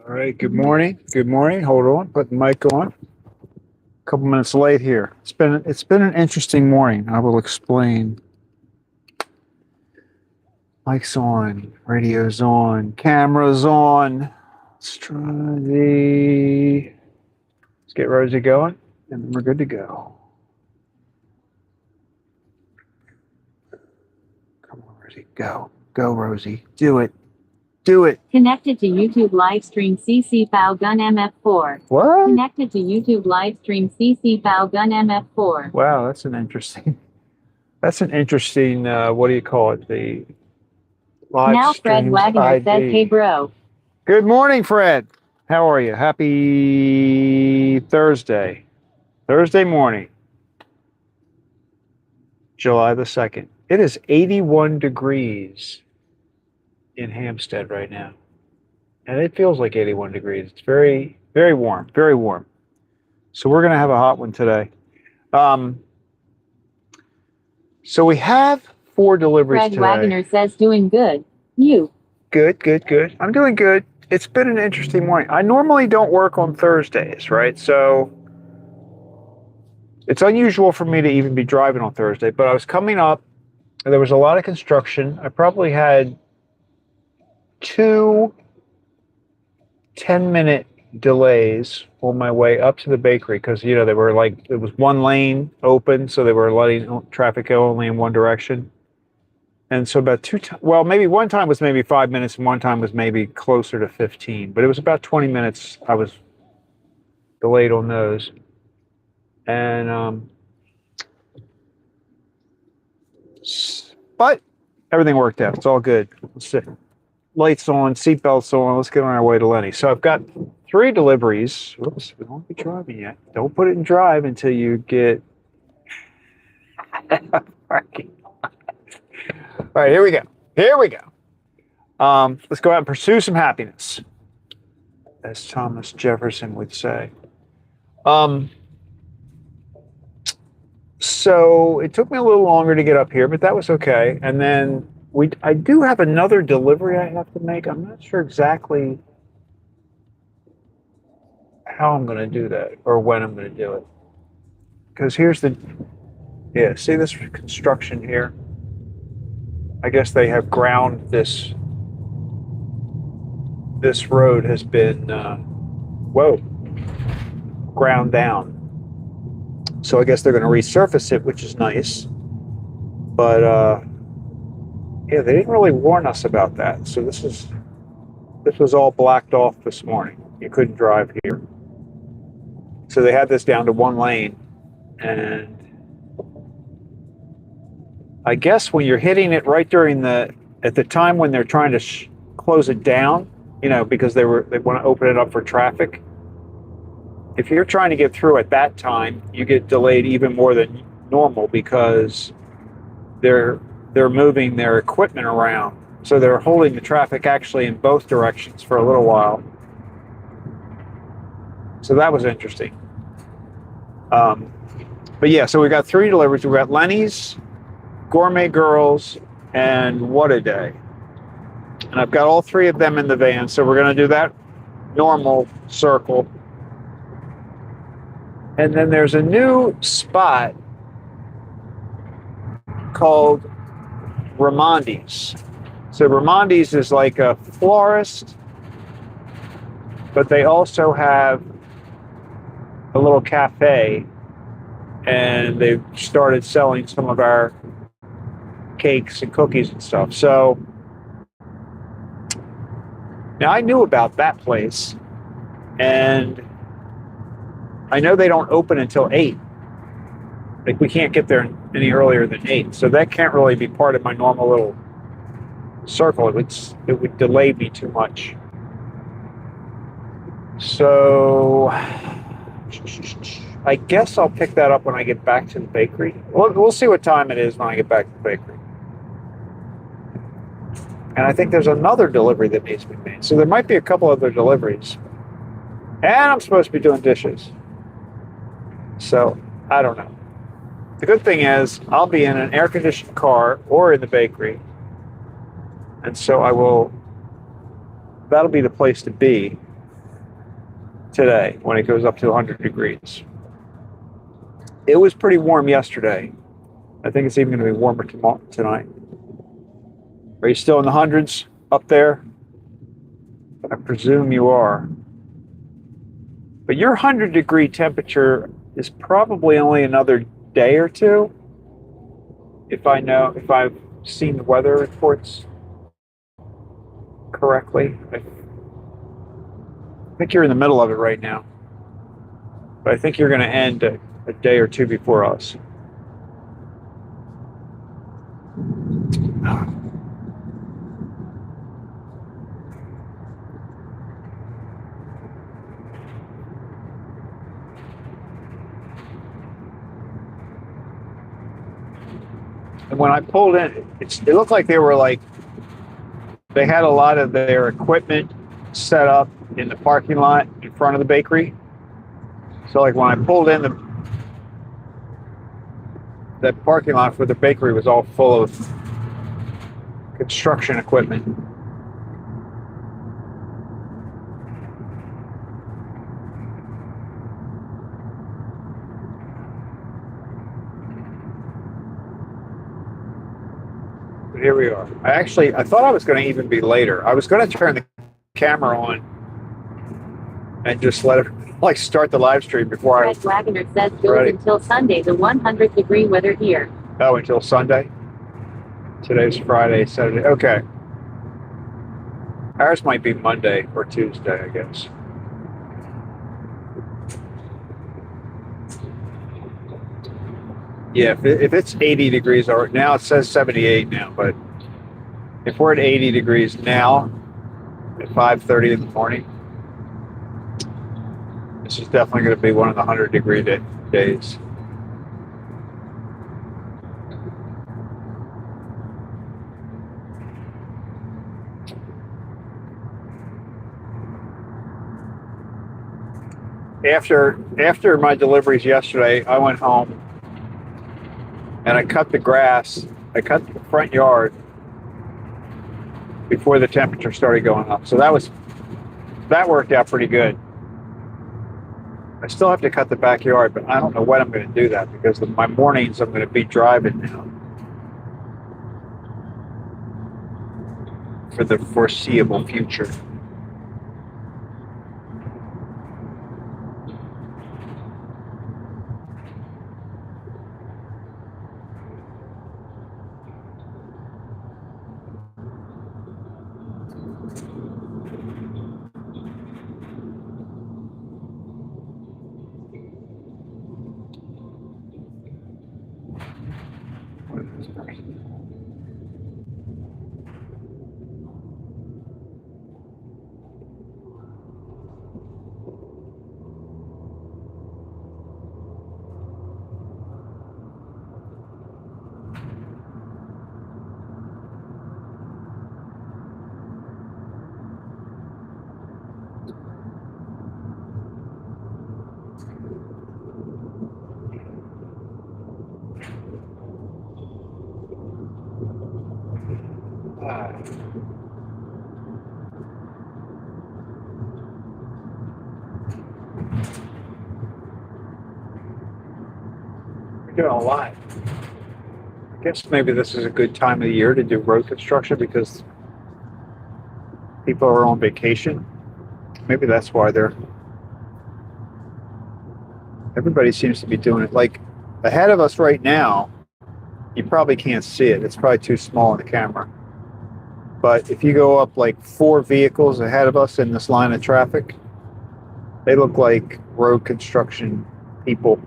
All right, good morning. Good morning. Hold on, put the mic on. A couple minutes late here. It's been an interesting morning. I will explain. Mic's on, radio's on, camera's on. Let's get Rosie going, and then we're good to go. Come on, Rosie. Go. Go, Rosie. Do it. Do it. Connected to YouTube Livestream CC Bow Gun MF4. What? Connected to YouTube Livestream CC Bow Gun MF4. Wow, that's an interesting, what do you call it? The live Now Fred streams Wagner ID. says, hey bro. Good morning, Fred. How are you? Happy Thursday. Thursday morning. July the 2nd. It is 81 degrees in Hampstead right now. And it feels like 81 degrees. It's very, very warm. Very warm. So we're going to have a hot one today. So we have 4 deliveries Fred today. Wagner says, doing good. You. Good, good, good. I'm doing good. It's been an interesting morning. I normally don't work on Thursdays, right? So it's unusual for me to even be driving on Thursday, but I was coming up and there was a lot of construction. I probably had 2 10-minute delays on my way up to the bakery because, they were like, it was one lane open, so they were letting traffic go only in one direction. And so about maybe one time was maybe 5 minutes and one time was maybe closer to 15, but it was about 20 minutes I was delayed on those. And, but everything worked out. It's all good. Let's see. Lights on, seatbelts on. Let's get on our way to Lenny. So I've got 3 deliveries. Oops, we won't be driving yet. Don't put it in drive until you get parking. All right, here we go. Here we go. Let's go out and pursue some happiness, as Thomas Jefferson would say. So it took me a little longer to get up here, but that was okay. And then I do have another delivery I have to make. I'm not sure exactly how I'm going to do that or when I'm going to do it. Because here's see this construction here? I guess they have ground this road has been, ground down. So I guess they're going to resurface it, which is nice. But, they didn't really warn us about that. So this was all blacked off this morning. You couldn't drive here. So they had this down to one lane. And I guess when you're hitting it right at the time when they're trying to close it down, because they want to open it up for traffic. If you're trying to get through at that time, you get delayed even more than normal because they're moving their equipment around. So they're holding the traffic actually in both directions for a little while. So that was interesting. But yeah, so we got 3 deliveries. We got Lenny's, Gourmet Girls, and What a Day. And I've got all 3 of them in the van. So we're going to do that normal circle. And then there's a new spot called Ramondi's. So Ramondi's is like a florist, but they also have a little cafe, and they've started selling some of our cakes and cookies and stuff. So now I knew about that place, and I know they don't open until 8. Like, we can't get there any earlier than 8. So that can't really be part of my normal little circle. It would delay me too much. So I guess I'll pick that up when I get back to the bakery. We'll see what time it is when I get back to the bakery. And I think there's another delivery that needs to be made. So there might be a couple other deliveries. And I'm supposed to be doing dishes. So I don't know. The good thing is I'll be in an air-conditioned car or in the bakery. And so that'll be the place to be. today when it goes up to 100 degrees. It was pretty warm yesterday. I think it's even going to be warmer tonight. Are you still in the hundreds up there? I presume you are. But your 100-degree temperature is probably only another day or two. If I've seen the weather reports correctly. I think you're in the middle of it right now. But I think you're going to end a day or two before us. And when I pulled in, it looked like they had a lot of their equipment set up in the parking lot in front of the bakery. So like when I pulled in, that parking lot for the bakery was all full of construction equipment. But here we are. I thought I was going to even be later. I was going to turn the camera on and just let it start the live stream before Red Wagoner says goes until Sunday, the 100-degree weather here. Oh, until Sunday? Today's Friday, Saturday. Okay. Ours might be Monday or Tuesday, I guess. Yeah, if it's 80 degrees, or now it says 78 now, but if we're at 80 degrees now at 5:30 in the morning, this is definitely going to be one of the 100-degree days. After my deliveries yesterday, I went home and I cut the grass. I cut the front yard before the temperature started going up. So that worked out pretty good. I still have to cut the backyard, but I don't know when I'm going to do that because my mornings I'm going to be driving now for the foreseeable future. We're doing a lot. I guess maybe this is a good time of the year to do road construction because people are on vacation. Maybe that's why everybody seems to be doing it. Like ahead of us right now, you probably can't see it. It's probably too small in the camera. But if you go up like 4 vehicles ahead of us in this line of traffic, they look like road construction people.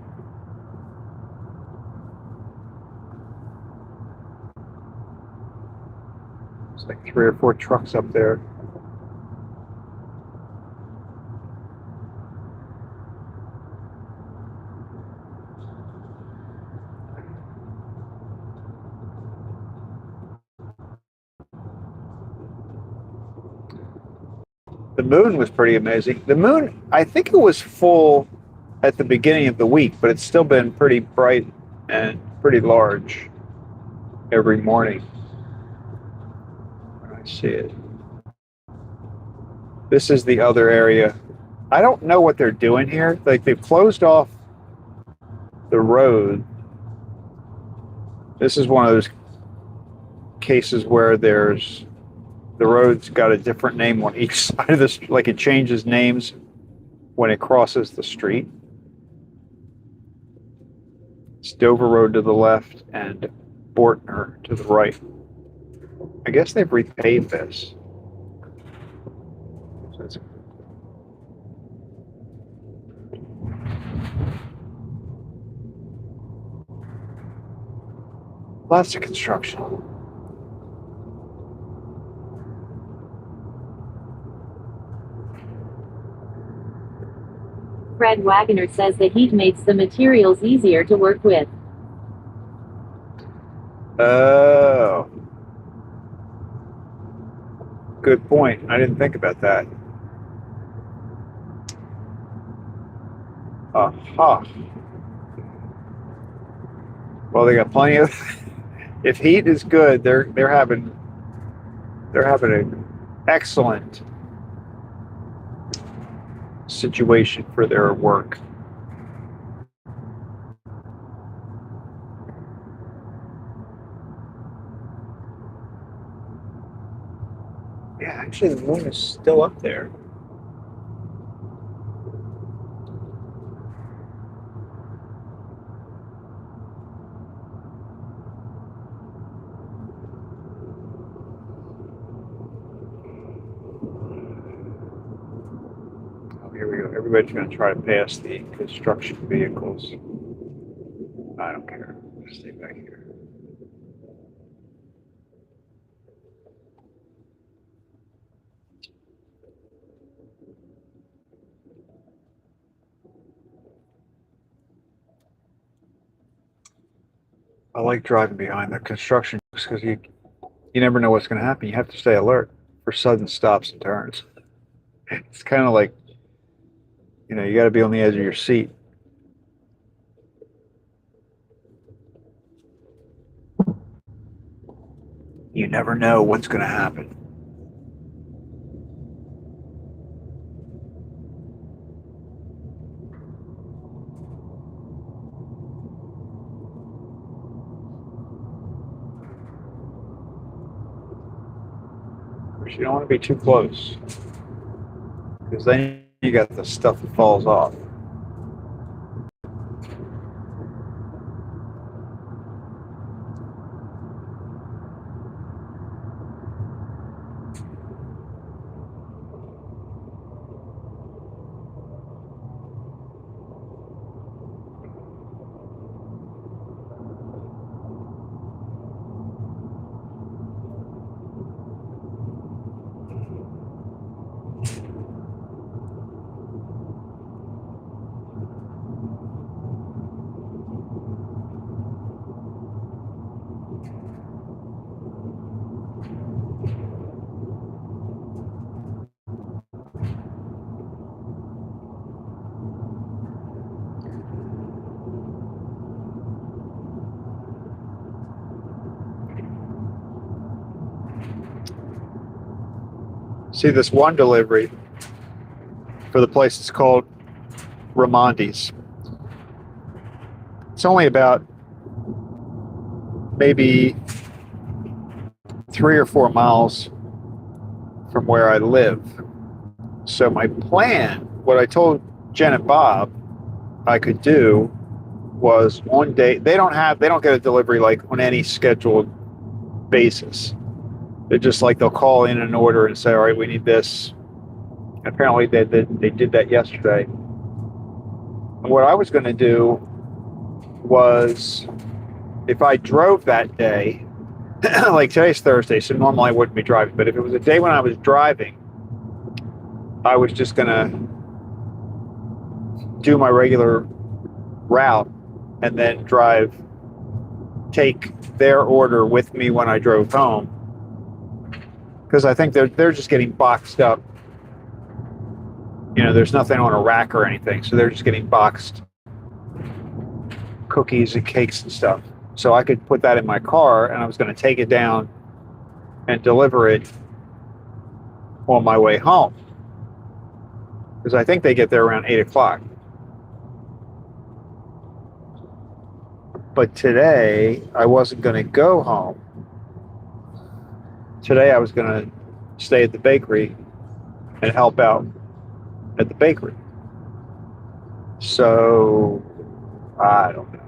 It's like 3 or 4 trucks up there. The moon was pretty amazing. The moon, I think it was full at the beginning of the week, but it's still been pretty bright and pretty large every morning. I see it. This is the other area I don't know what they're doing here. Like, they've closed off the road. This is one of those cases where the road's got a different name on each side of this, like it changes names when it crosses the street. It's Dover Road to the left and Bortner to the right. I guess they've repaved this. So it's lots of construction. Fred Wagoner says the heat makes the materials easier to work with. Oh. Good point. I didn't think about that. Aha. Well, they got plenty of. If heat is good, they're having an excellent situation for their work. Yeah, actually, the moon is still up there. Here we go. Everybody's going to try to pass the construction vehicles. I don't care. Just stay back here. I like driving behind the construction because you never know what's going to happen. You have to stay alert for sudden stops and turns. It's kind of like, you got to be on the edge of your seat. You never know what's going to happen. Of course, you don't want to be too close, because then you got the stuff that falls off. See, this one delivery for the place it's called Ramondi's. It's only about maybe 3 or 4 miles from where I live. So my plan, what I told Jen and Bob I could do was one day, they don't get a delivery like on any scheduled basis. They're just like, they'll call in an order and say, all right, we need this. Apparently they did that yesterday. And what I was going to do was, if I drove that day, like today's Thursday, so normally I wouldn't be driving, but if it was a day when I was driving, I was just going to do my regular route and then take their order with me when I drove home. Because I think they're just getting boxed up. There's nothing on a rack or anything, so they're just getting boxed cookies and cakes and stuff. So I could put that in my car, and I was going to take it down and deliver it on my way home. because I think they get there around 8 o'clock. But today, I wasn't going to go home. Today, I was going to stay at the bakery and help out at the bakery. So, I don't know.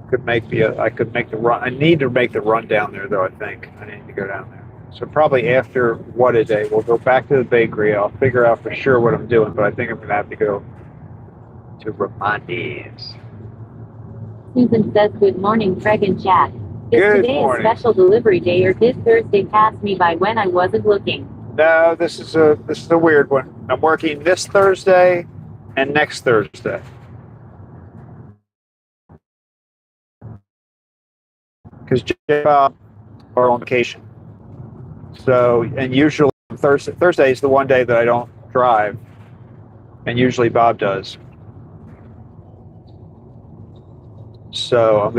I could make the run. I need to make the run down there, though, I think. I need to go down there. So probably after What A Day, we'll go back to the bakery. I'll figure out for sure what I'm doing, but I think I'm going to have to go to Ramondi's. Susan says, good morning, Craig and chat. Is Good today morning. a special delivery day, or did Thursday pass me by when I wasn't looking? No, this is a weird one. I'm working this Thursday and next Thursday. Because Bob are on vacation. So, and usually Thursday is the one day that I don't drive, and usually Bob does. So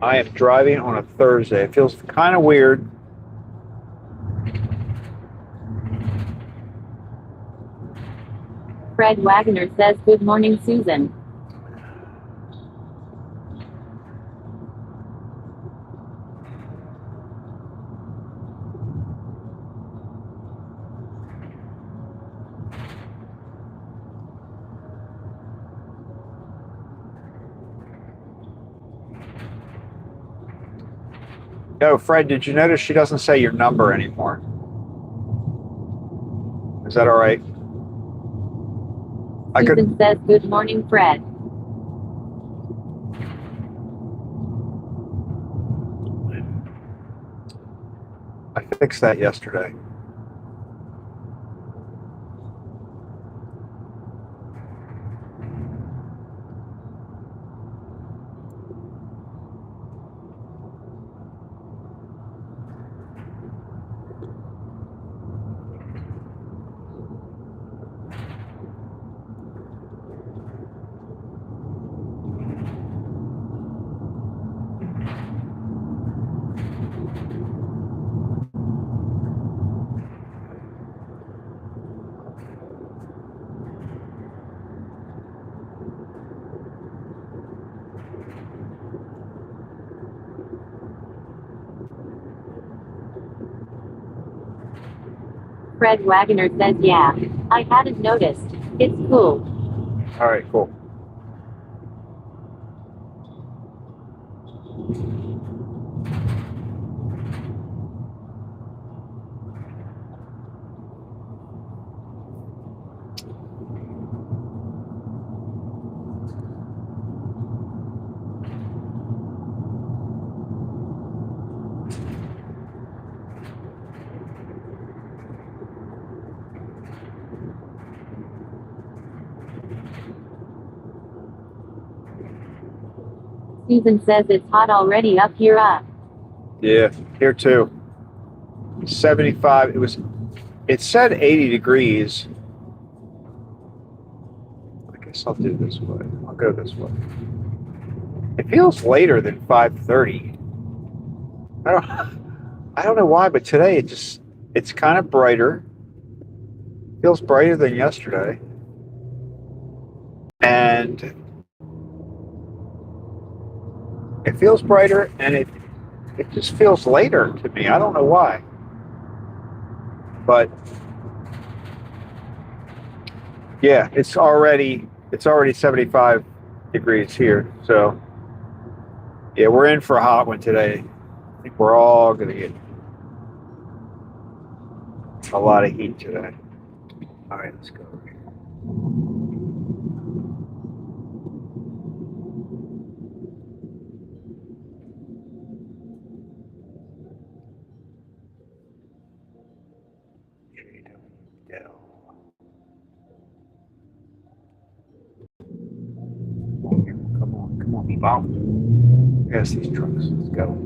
I am driving on a Thursday. It feels kind of weird. Fred Wagner says, good morning, Susan. Oh, Fred, did you notice she doesn't say your number anymore? Is that all right? Susan says, good morning, Fred. I fixed that yesterday. Fred Wagner says, yeah, I hadn't noticed. It's cool. All right, cool. Susan says it's hot already up here. Yeah, here too. 75. It said 80 degrees. I guess I'll do this way. I'll go this way. It feels later than 5:30. I don't know why, but today it's kind of brighter. Feels brighter than yesterday. And it feels brighter, and it just feels later to me. I don't know why. But yeah, it's already 75 degrees here. So yeah, we're in for a hot one today. I think we're all gonna get a lot of heat today. All right, let's go over here. Come on, Bob. Yes, these trucks. Let's go.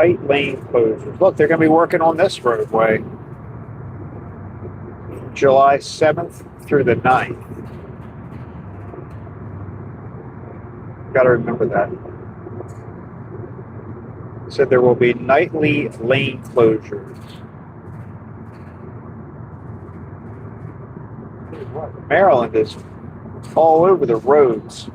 Night lane closures. Look, they're going to be working on this roadway July 7th through the 9th. Got to remember that. Said there will be nightly lane closures. Maryland is all over the roads.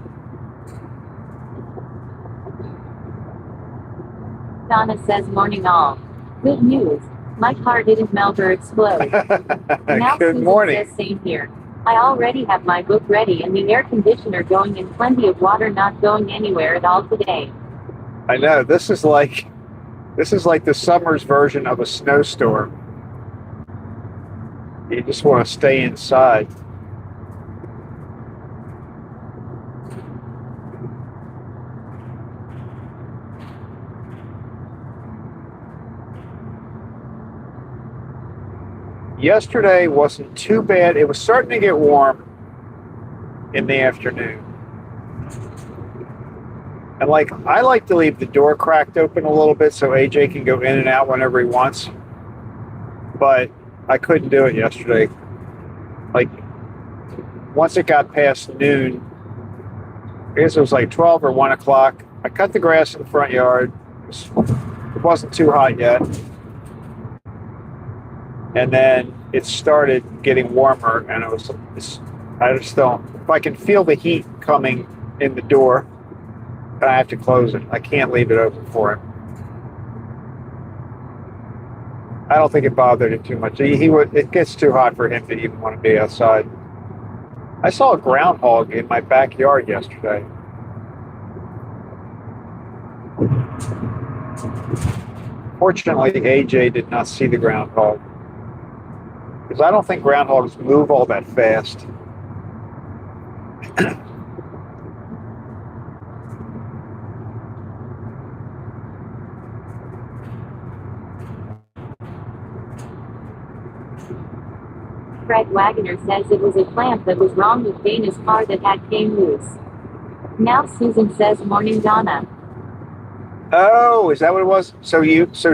Donna says, morning all. Good news. My car didn't melt or explode. Now Good Susan morning. says, same here. I already have my book ready and the air conditioner going and plenty of water not going anywhere at all today. I know, this is like the summer's version of a snowstorm. You just want to stay inside. Yesterday wasn't too bad. It was starting to get warm in the afternoon. And I like to leave the door cracked open a little bit so AJ can go in and out whenever he wants. But I couldn't do it yesterday. Once it got past noon, I guess it was like 12 or 1 o'clock, I cut the grass in the front yard. It wasn't too hot yet. And then it started getting warmer, and I just don't, if I can feel the heat coming in the door, I have to close it. I can't leave it open for him. I don't think it bothered him too much. It gets too hot for him to even want to be outside. I saw a groundhog in my backyard yesterday. Fortunately, AJ did not see the groundhog. Because I don't think groundhogs move all that fast. Fred Wagoner says it was a clamp that was wrong with Dana's car that came loose. Now Susan says, morning Donna. Oh, is that what it was? So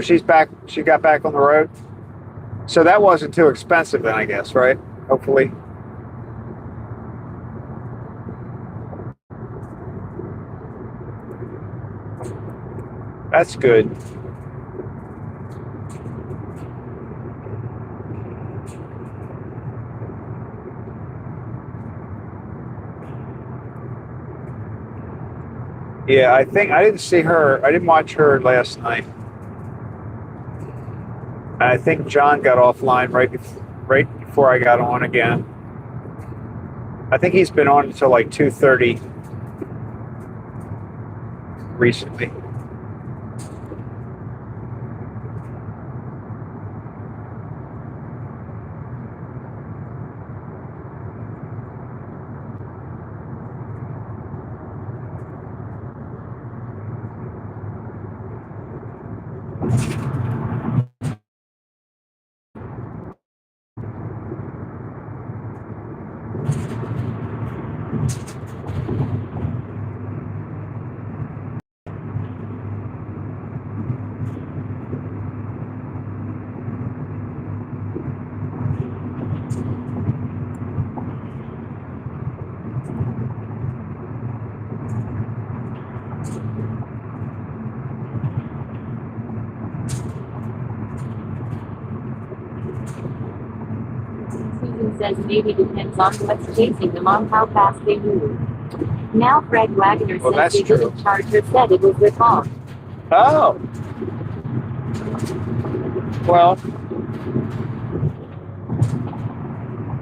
she's back, she got back on the road? So that wasn't too expensive then, I guess, right? Hopefully. That's good. Yeah, I think I didn't see her. I didn't watch her last night. And I think John got offline right before I got on again. I think he's been on until like 2:30 recently. Susan says maybe depends on what's chasing them on how fast they move. Now Fred Wagoner says they didn't charge her, said it was their fault. Oh. Well,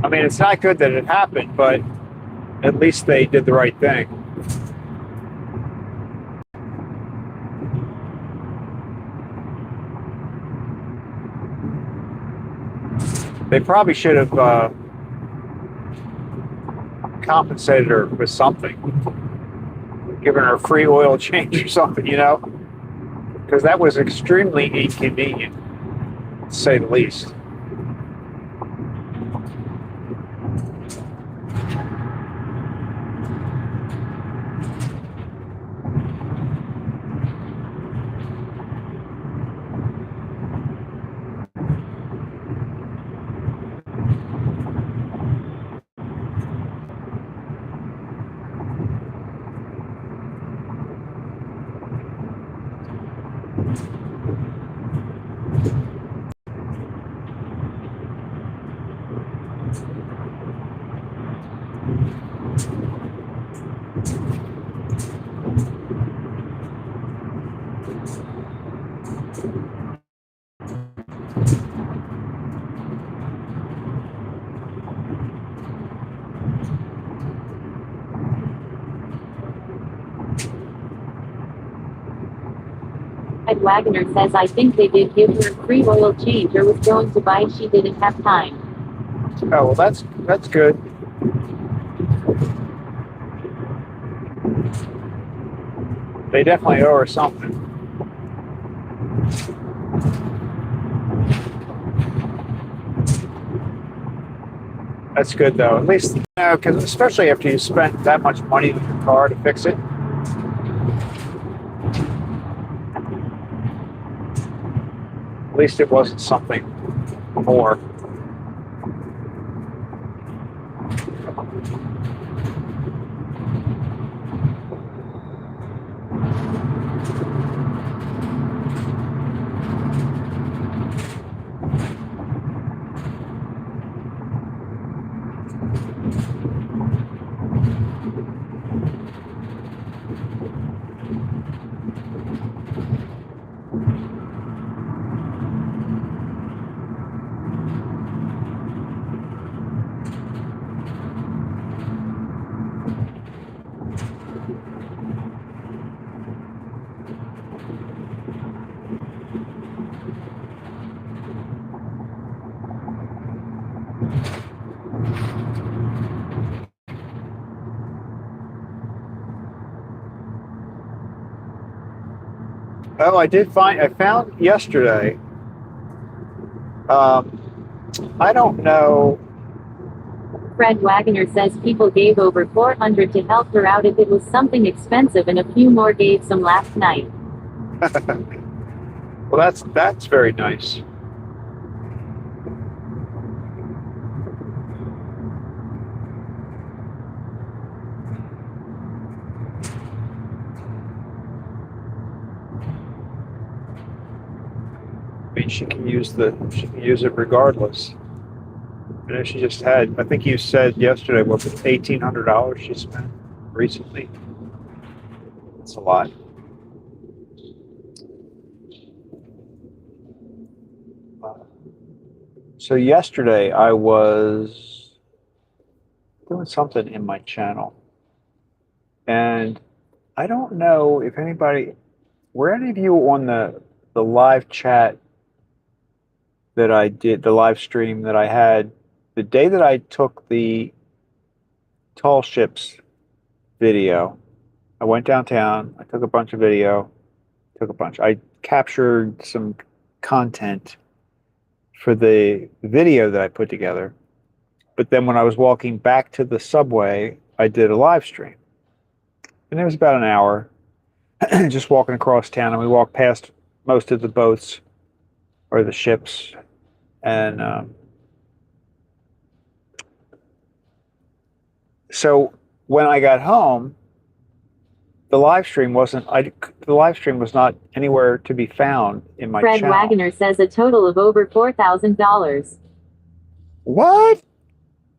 I mean, it's not good that it happened, but at least they did the right thing. They probably should have compensated her with something, given her a free oil change or something, you know? Because that was extremely inconvenient, to say the least. Wagoner says I think they did give her a free oil change or was going to buy it. She didn't have time. Oh, well, that's good. They definitely owe her something. That's good, though. At least, because especially after you spent that much money on your car to fix it. At least it wasn't something more. Oh, I found yesterday. I don't know. Fred Wagoner says people gave over $400 to help her out if it was something expensive, and a few more gave some last night. Well, that's very nice. I mean, she can use it regardless. You know, she just had, I think you said yesterday, what, $1,800 she spent recently? That's a lot. So yesterday I was doing something in my channel, and I don't know if were any of you on the live chat that I did, the live stream that I had the day that I took the tall ships video. I went downtown, I took a bunch of video, I captured some content for the video that I put together. But then when I was walking back to the subway, I did a live stream. And it was about an hour, just walking across town, and we walked past most of the boats or the ships. And so when I got home, the live stream was not anywhere to be found in my Fred channel. Wagoner says a total of over $4,000. What?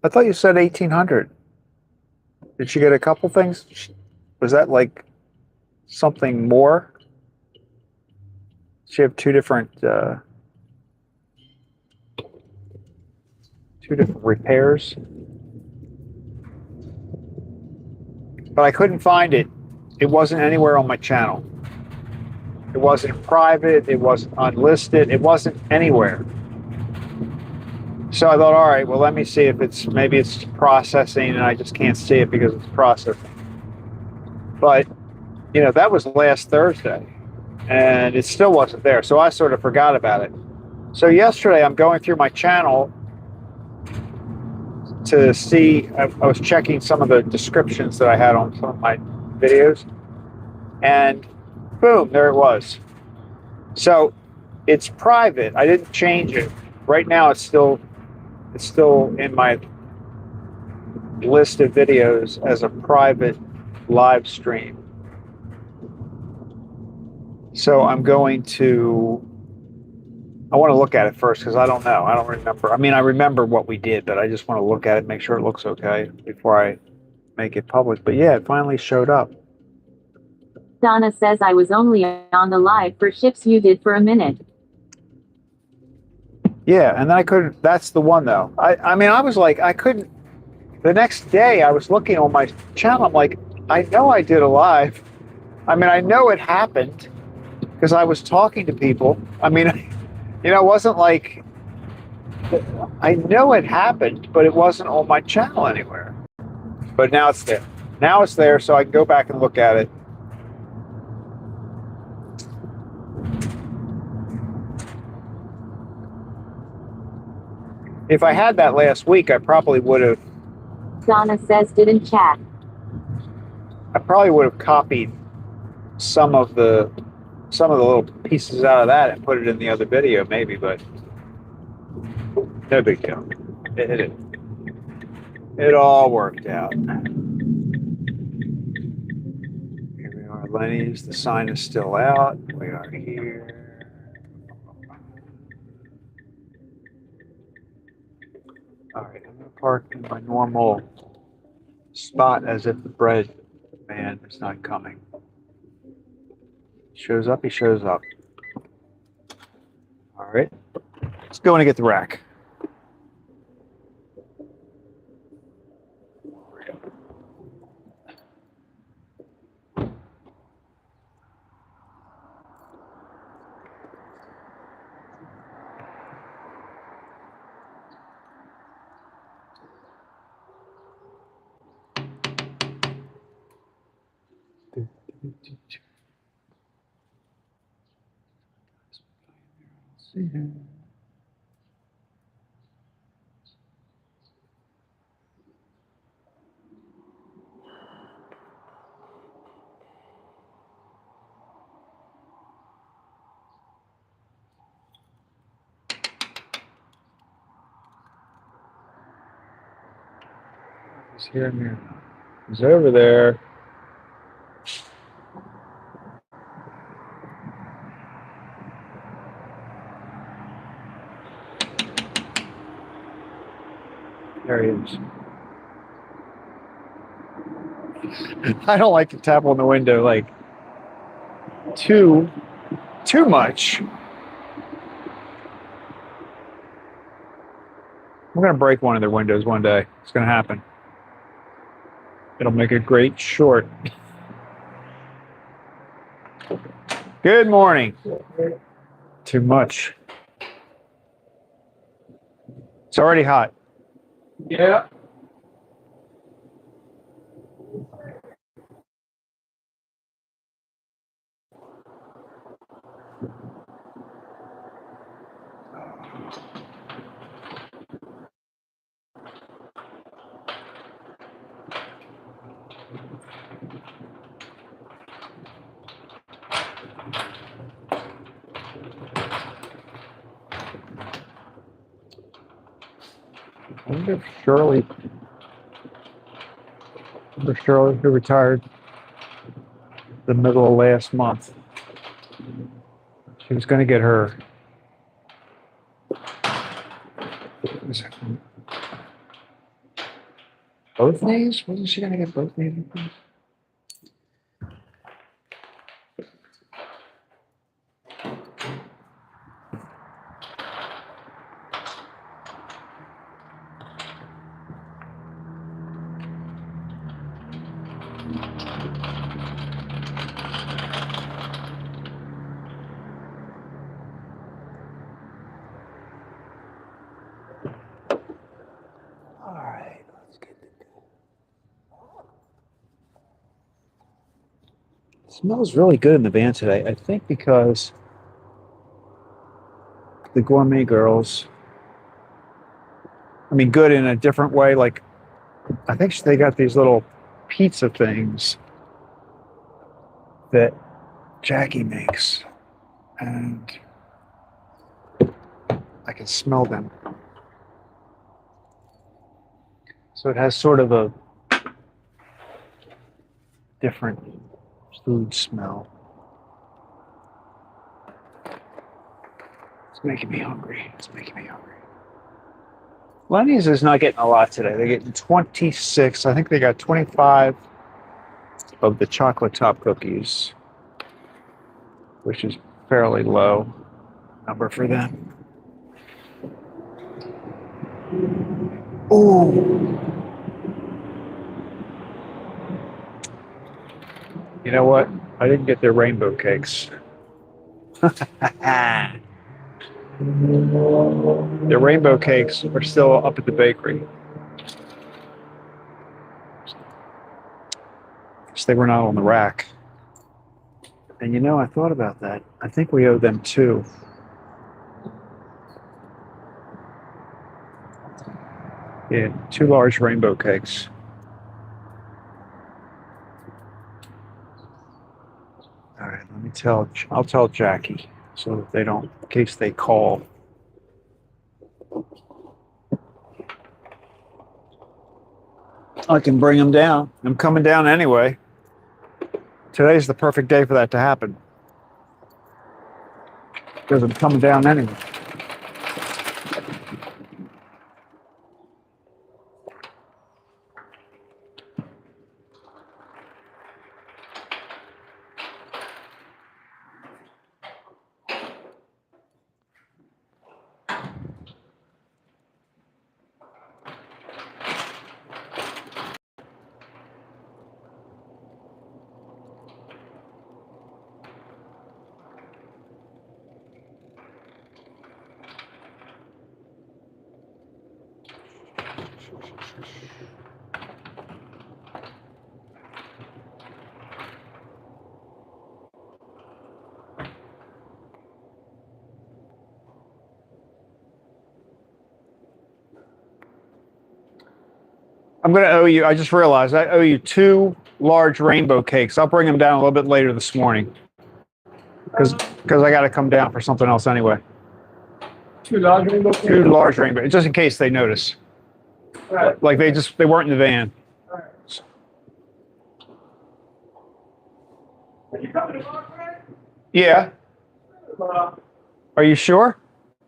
I thought you said 1,800. Did she get a couple things? Was that like something more? She have two different repairs, but I couldn't find it. It wasn't anywhere on my channel. It wasn't private. It wasn't unlisted. It wasn't anywhere. So I thought, all right, well, let me see if maybe it's processing and I just can't see it because it's processing. But, you know, that was last Thursday and it still wasn't there. So I sort of forgot about it. So yesterday I'm going through my channel to see, I was checking some of the descriptions that I had on some of my videos, and boom, there it was. So it's private. I didn't change it. Right now it's still in my list of videos as a private live stream. So I want to look at it first because I don't know. I don't remember. I mean, I remember what we did, but I just want to look at it, make sure it looks okay before I make it public. But yeah, it finally showed up. Donna says I was only on the live for ships you did for a minute. Yeah, and then I couldn't. That's the one though. I mean, I was like, I couldn't. The next day, I was looking on my channel. I'm like, I know I did a live. I mean, I know it happened because I was talking to people. I mean, it wasn't like I know it happened, but it wasn't on my channel anywhere. But now it's there. Now it's there, so I can go back and look at it. If I had that last week, I probably would have. Donna says didn't chat. I probably would have copied some of the little pieces out of that and put it in the other video, maybe. But no big deal. It all worked out. Here we are, Lenny's. The sign is still out. We are here. All right, I'm going to park in my normal spot as if the bread man is not coming. Shows up, he shows up. All right, let's go in and get the rack. He's here and there. He's over there. There he is. I don't like to tap on the window like too much. We're gonna break one of their windows one day. It's gonna happen. It'll make a great short. Good morning. Too much. It's already hot. Yeah. I wonder if Shirley, who retired the middle of last month. She was going to get her. Both knees? Wasn't she going to get both knees? Smells really good in the van today. I think because the Gourmet girls, I mean, good in a different way. Like, I think they got these little pizza things that Jackie makes, and I can smell them. So it has sort of a different food smell. It's making me hungry. Lenny's is not getting a lot today. They're getting 26. I think they got 25 of the chocolate top cookies, which is fairly low number for them. Ooh. You know what? I didn't get their rainbow cakes. The rainbow cakes are still up at the bakery. Guess they were not on the rack. And you know, I thought about that. I think we owe them 2. Yeah, 2 large rainbow cakes. All right, I'll tell Jackie so that they don't, in case they call. I can bring them down. I'm coming down anyway. Today's the perfect day for that to happen. Because I'm coming down anyway. I'm going to owe you, I just realized I owe you 2 large rainbow cakes. I'll bring them down a little bit later this morning. Because I got to come down for something else anyway. 2 large rainbow cakes? 2 large rainbow, just in case they notice. Right. Like they weren't in the van. Right. Are you coming tomorrow, Fred? Yeah. Are you sure?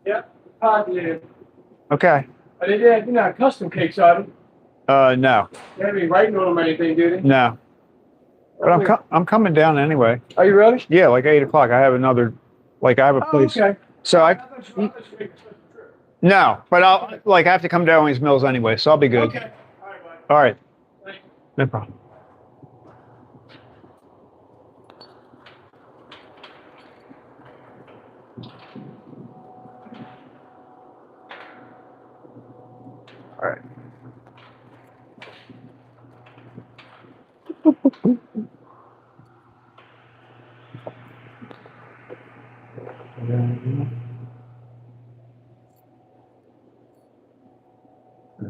Yeah, positive. Okay. Are they there? You're not custom cakes, are they? No. They haven't been writing on them or anything, do they? No. But I'm coming down anyway. Are you really? Yeah, like 8 o'clock. I have another, like I have a place. Okay. So I thought you were trip. no, but I have to come down with these mills anyway, so I'll be good. Okay. All right, bud. All right. Thank you. No problem. All right.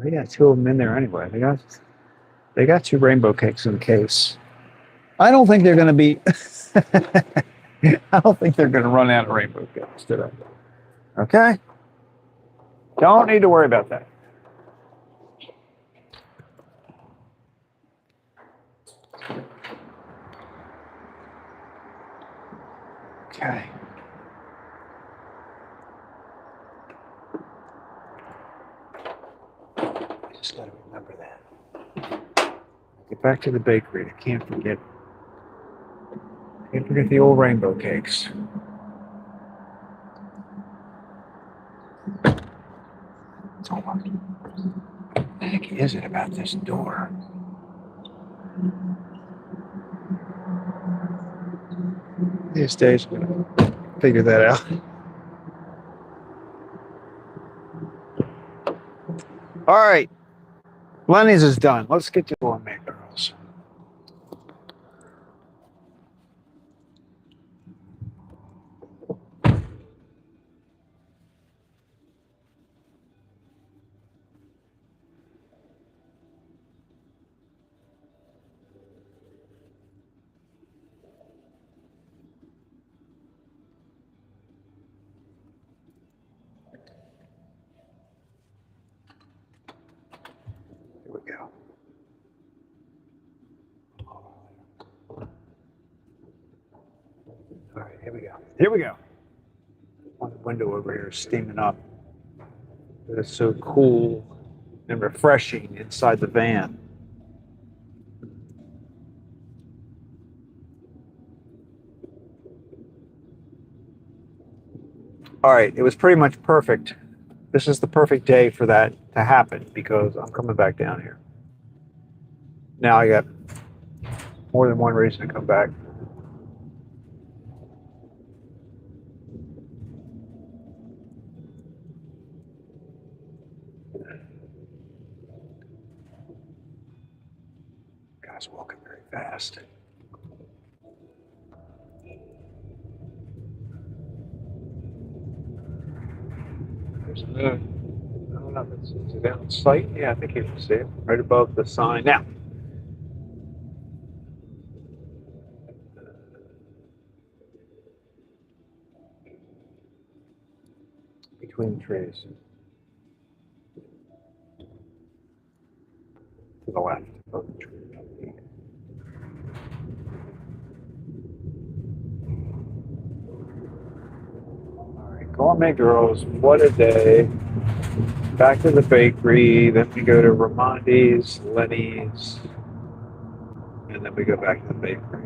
They got 2 of them in there anyway. They got 2 rainbow cakes in the case. I don't think they're going to be. I don't think they're going to run out of rainbow cakes today. Okay. Don't need to worry about that. Okay. I just got to remember that. Get back to the bakery. I can't forget. Can't forget the old rainbow cakes. It's all right. What the heck is it about this door? These days, I'm gonna figure that out. All right, Lenny's is done. Let's get to Gourmet, girls. Here we go. All right, here we go. Here we go. On the window over here is steaming up. It's so cool and refreshing inside the van. All right, it was pretty much perfect. This is the perfect day for that to happen because I'm coming back down here. Now I got more than one reason to come back. was walking very fast. There's a moon. I don't know if it's it out in sight. Yeah, I think you can see it right above the sign. Now, between the trees. To the left of the tree. Alright, Gourmet girls, what a day. Back to the bakery, then we go to Ramondi's, Lenny's, and then we go back to the bakery.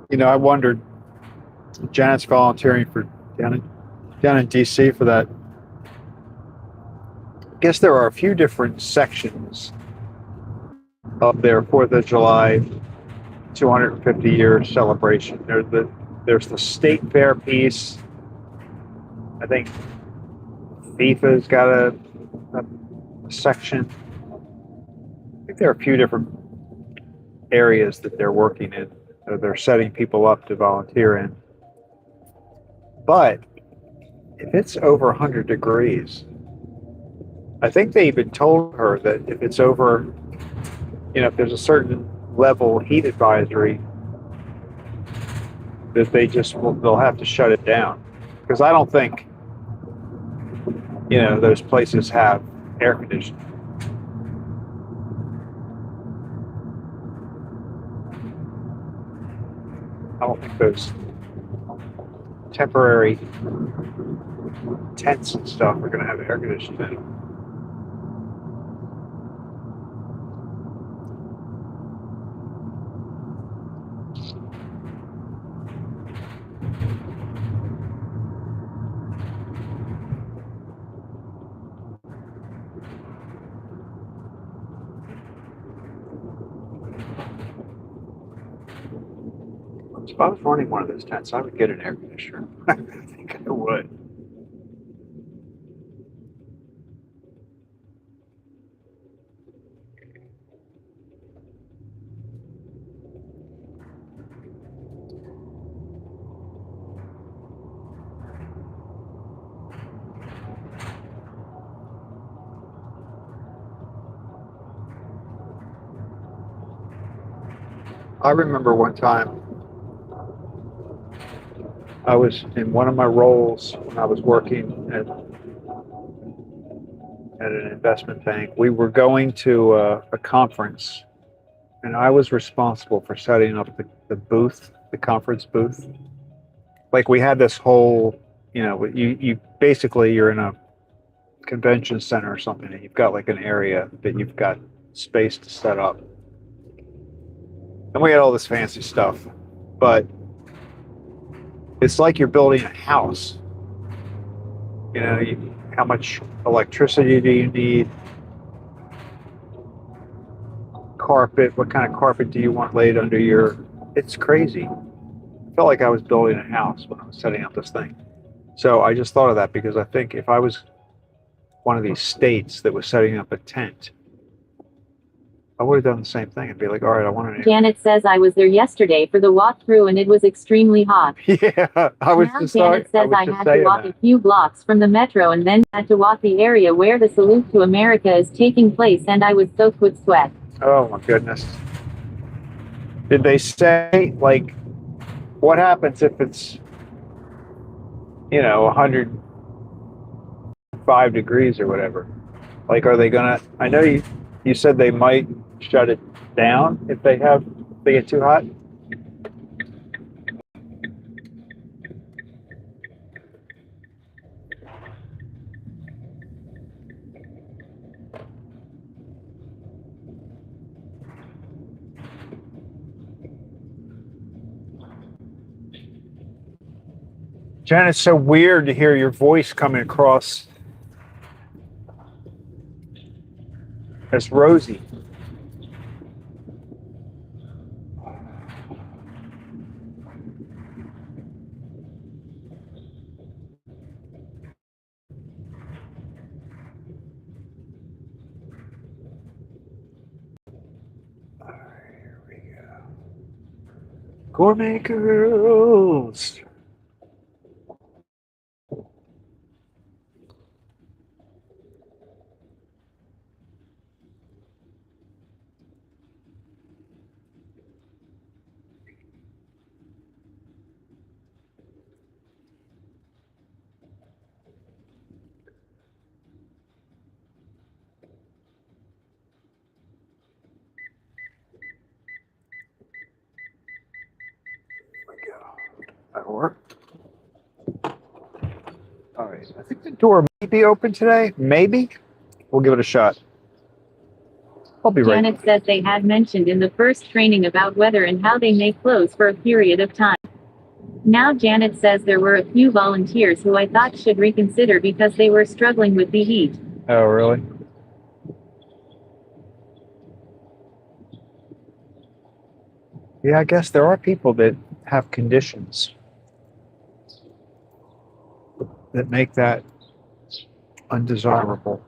You know, I wondered, Janet's volunteering for down in DC for that. I guess there are a few different sections of their 4th of July 250-year celebration. There's the state fair piece. I think FIFA's got a section. I think there are a few different areas that they're working in. They're setting people up to volunteer in. But if it's over 100 degrees, I think they even told her that if it's over, you know, if there's a certain level heat advisory, that they'll have to shut it down. Because I don't think, you know, those places have air conditioning. I don't think those temporary tents and stuff are going to have air conditioning in them. If I was running one of those tents, I would get an air conditioner. I think I would. I remember one time I was in one of my roles when I was working at an investment bank. We were going to a conference, and I was responsible for setting up the booth, the conference booth. Like, we had this whole, you know, you basically, you're in a convention center or something, and you've got like an area that you've got space to set up. And we had all this fancy stuff, but it's like you're building a house. You know, how much electricity do you need? Carpet, what kind of carpet do you want laid under your... It's crazy. I felt like I was building a house when I was setting up this thing. So I just thought of that because I think if I was one of these states that was setting up a tent, I would have done the same thing and be like, all right, I want an... Janet says I was there yesterday for the walkthrough and it was extremely hot. Yeah, I was now just Janet says I had to walk a few blocks from the metro and then had to walk the area where the Salute to America is taking place, and I was soaked with sweat. Oh my goodness. Did they say, like, what happens if it's you know, 105 degrees or whatever. Like, are they gonna? I know you said they might shut it down if they get too hot. Jen, it's so weird to hear your voice coming across as Rosie. Here we go. Gourmet girls. That'll work. All right. I think the door may be open today. Maybe. We'll give it a shot. I'll be right. Janet says they had mentioned in the first training about weather and how they may close for a period of time. Now Janet says there were a few volunteers who I thought should reconsider because they were struggling with the heat. Oh, really? Yeah, I guess there are people that have conditions that make that undesirable.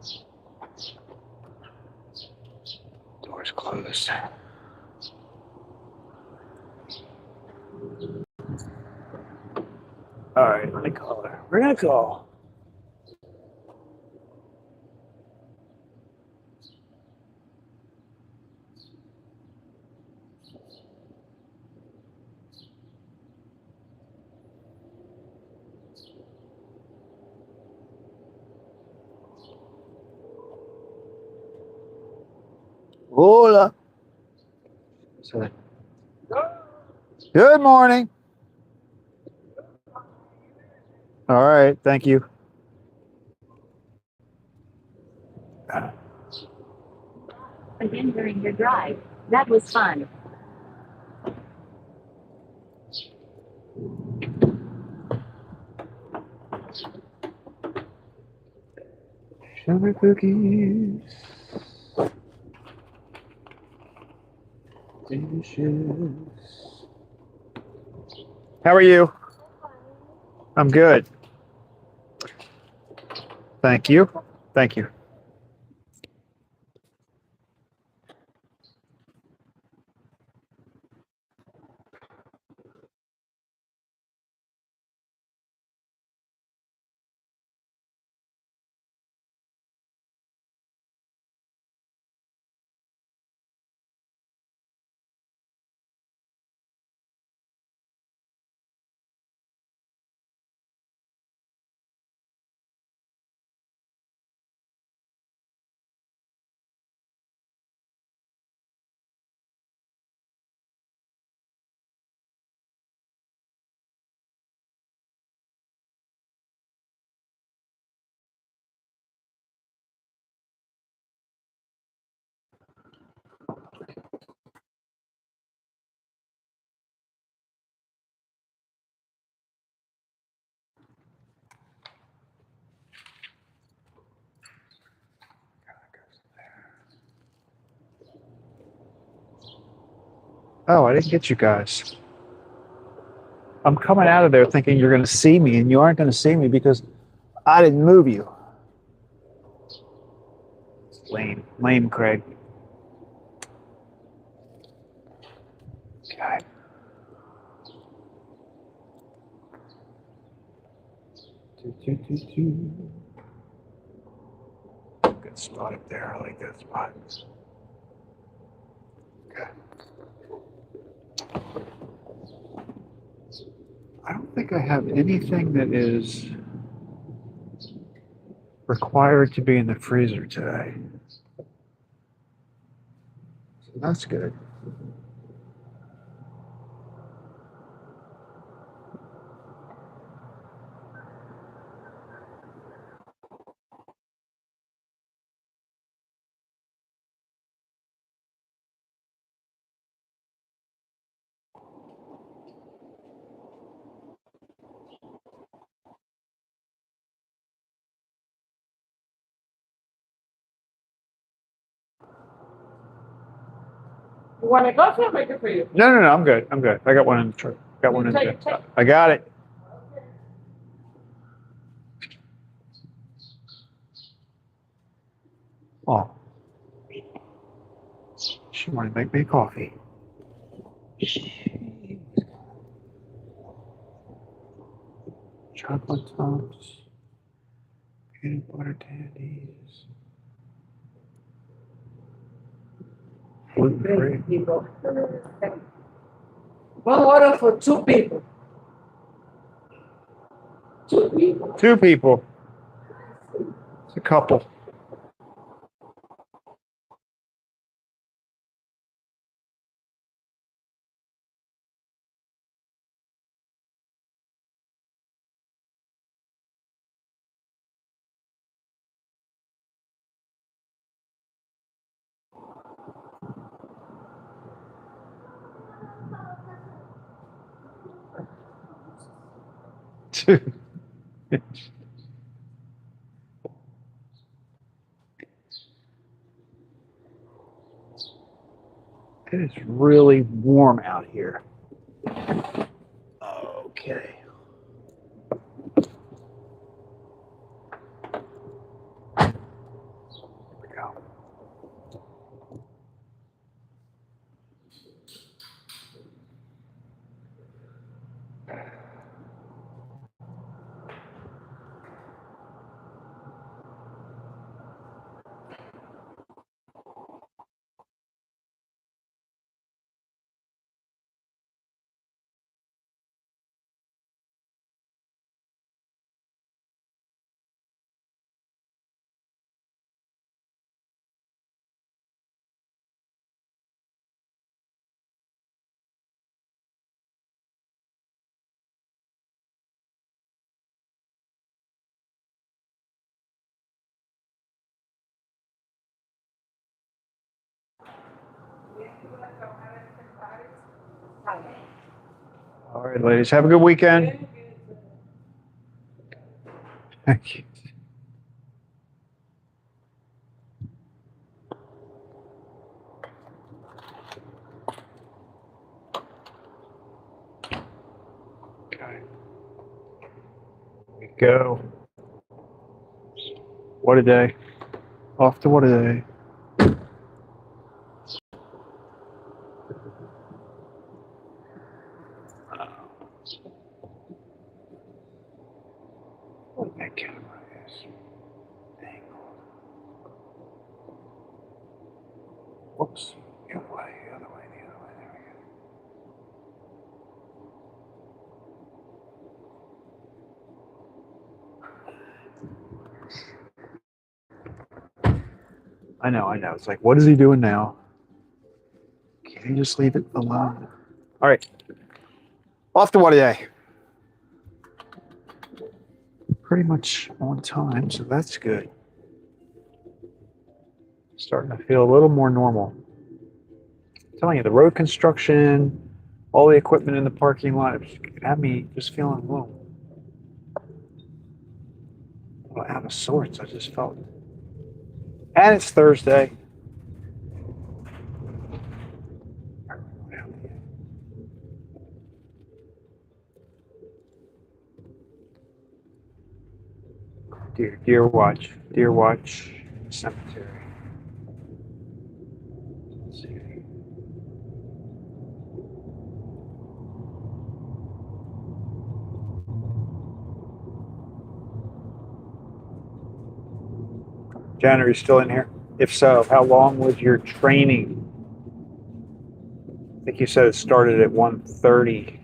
Doors closed. All right, let me call her. We're gonna call. Hola. So, good morning. All right, thank you. Again during your drive. That was fun. Sugar cookies. Delicious. How are you? I'm good. Thank you. Thank you. Oh, I didn't get you guys. I'm coming out of there thinking you're going to see me, and you aren't going to see me because I didn't move you. Lame, lame, Craig. Okay. Good spot up there. I like that spot. Okay. I don't think I have anything that is required to be in the freezer today. So that's good. You want to go? So I'll make it for you. No, I'm good. I'm good. I got one in the truck. Got one in the truck. I got it. Oh. She wanted to make me coffee. Chocolate tops. Peanut butter candies. Gluten-free. People. One order for 2 people. 2 people. 2 people. It's a couple. Two. It is really warm out here. Okay. Here we go. All right, ladies, have a good weekend. Thank you. Okay. Here we go. What a day. Off to what a day. What that camera is. Dang. Whoops. The other way, the other way, the other way. There we go. I know. It's like, what is he doing now? Can't he just leave it alone? All right. Off to what a day. Pretty much on time, so that's good. Starting to feel a little more normal. I'm telling you, the road construction, all the equipment in the parking lot, it had me just feeling a little out of sorts. I just felt. And it's Thursday. Deer watch, cemetery. Let's see. Jan, are you still in here? If so, how long was your training? I think you said it started at 1:30.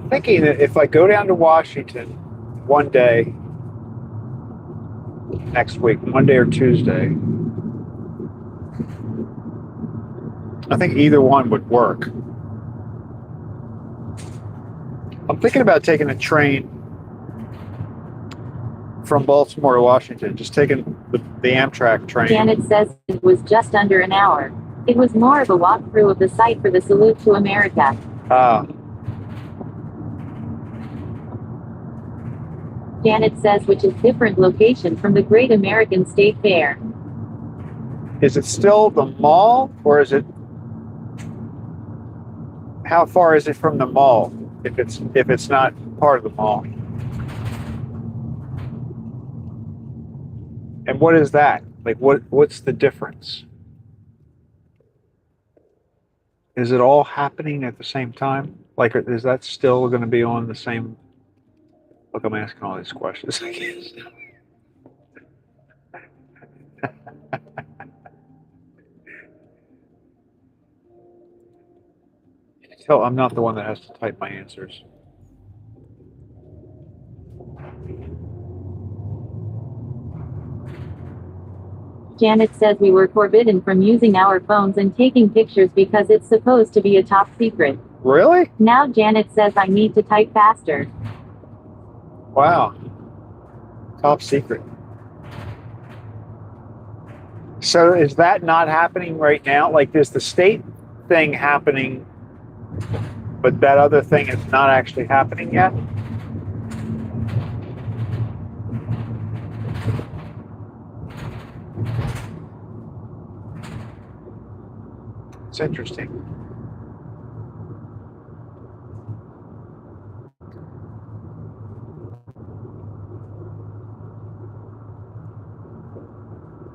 thinking that if I go down to Washington one day next week, Monday or Tuesday, I think either one would work. I'm thinking about taking a train from Baltimore to Washington, just taking the Amtrak train. Janet says it was just under an hour. It was more of a walkthrough of the site for the Salute to America. Janet says which is different location from the Great American State Fair. Is it still the mall, or is it? How far is it from the mall? If it's not part of the mall. And what is that? Like what's the difference? Is it all happening at the same time? Like is that still going to be on the same? Look, I'm asking all these questions. I guess. Tell I'm not the one that has to type my answers. Janet says we were forbidden from using our phones and taking pictures because it's supposed to be a top secret. Really? Now Janet says I need to type faster. Wow. Top secret. So is that not happening right now? Like there's the state thing happening, but that other thing is not actually happening yet? It's interesting.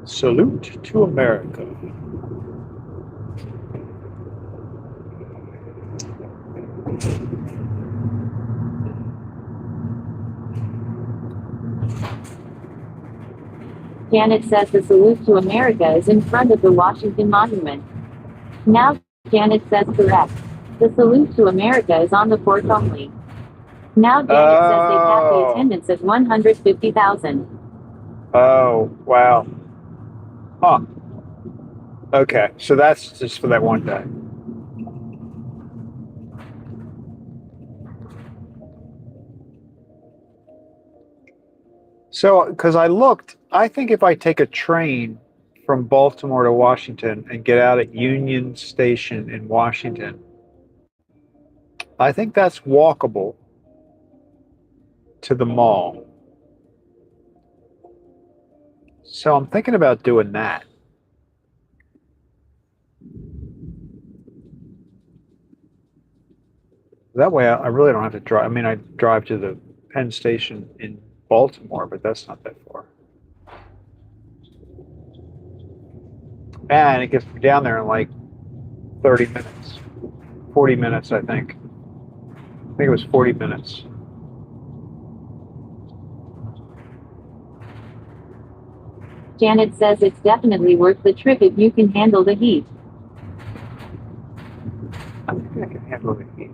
Salute to America. Janet says the Salute to America is in front of the Washington Monument. Now Janet says correct. The Salute to America is on the porch only. Now Janet says they have the attendance at 150,000. Oh, wow. Huh. Okay, so that's just for that one day. So, because I looked, I think if I take a train from Baltimore to Washington and get out at Union Station in Washington, I think that's walkable to the mall. So I'm thinking about doing that. That way I really don't have to drive. I mean, I drive to the Penn Station in Baltimore, but that's not that far. And it gets me down there in like 30 minutes. 40 minutes, I think. I think it was 40 minutes. Janet says it's definitely worth the trip if you can handle the heat. I think I can handle the heat.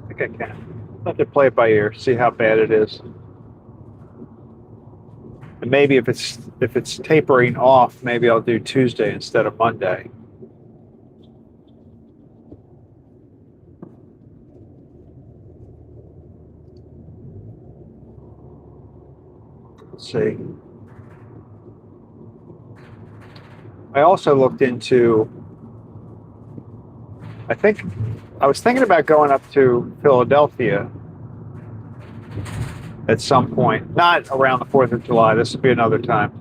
I think I can. I'll have to play it by ear, see how bad it is. And maybe if it's tapering off, maybe I'll do Tuesday instead of Monday. Let's see. I also looked into, I was thinking about going up to Philadelphia at some point, not around the 4th of July, this would be another time.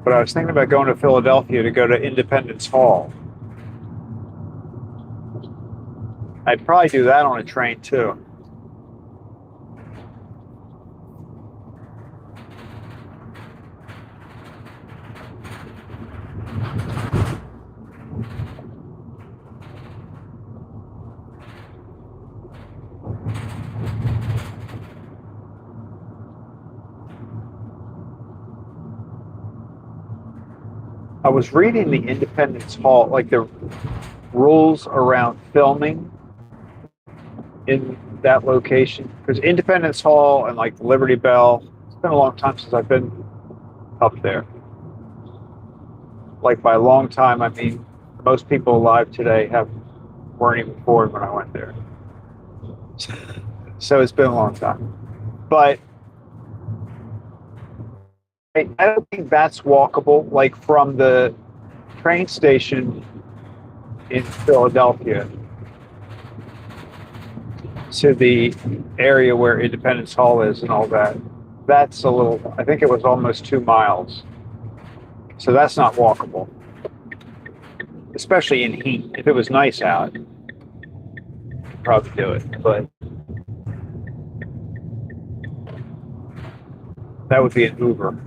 But I was thinking about going to Philadelphia to go to Independence Hall. I'd probably do that on a train too. I was reading the Independence Hall, like the rules around filming in that location, because Independence Hall and like the Liberty Bell, it's been a long time since I've been up there. Like by a long time, I mean most people alive today weren't even born when I went there. So it's been a long time. But I don't think that's walkable, like from the train station in Philadelphia to the area where Independence Hall is and all that. That's a little, I think it was almost 2 miles. So that's not walkable, especially in heat. If it was nice out, you could probably do it, but that would be an Uber.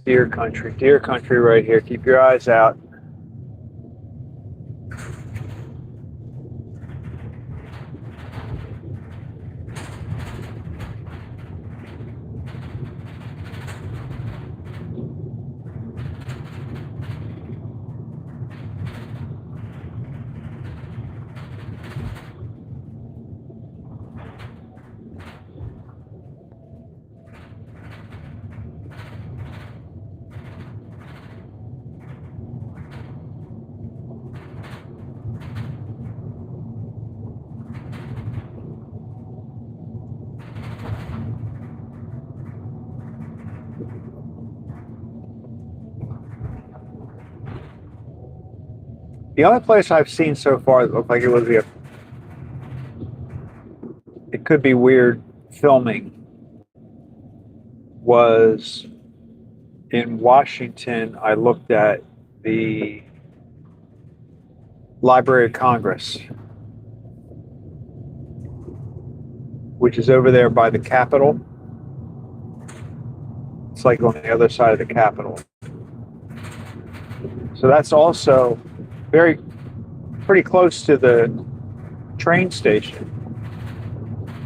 Deer country right here. Keep your eyes out. The only place I've seen so far that looked like it could be weird filming was in Washington. I looked at the Library of Congress, which is over there by the Capitol. It's like on the other side of the Capitol. So that's also pretty close to the train station.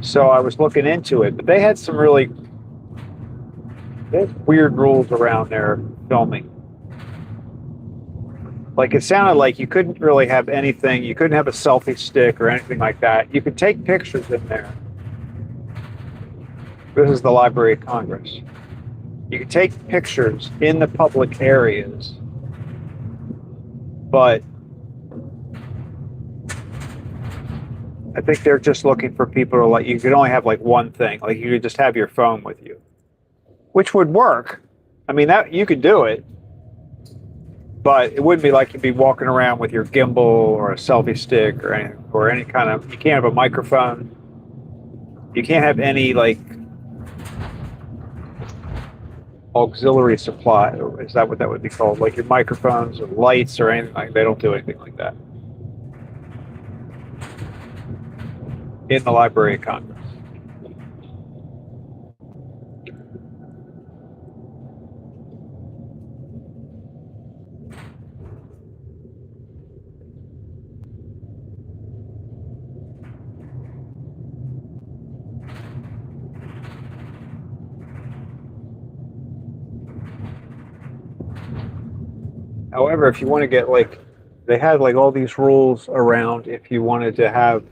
So I was looking into it, but they had some really weird rules around their filming. Like it sounded like you couldn't really have anything, you couldn't have a selfie stick or anything like that. You could take pictures in there. This is the Library of Congress. You could take pictures in the public areas, but I think they're just looking for people to like, you could only have like one thing. Like you could just have your phone with you, which would work. I mean, that you could do it, but it wouldn't be like you'd be walking around with your gimbal or a selfie stick or any kind of, you can't have a microphone. You can't have any like auxiliary supply. Or is that what that would be called? Like your microphones or lights or anything like, they don't do anything like that in the Library of Congress. However, if you want to get like, they had like all these rules around if you wanted to have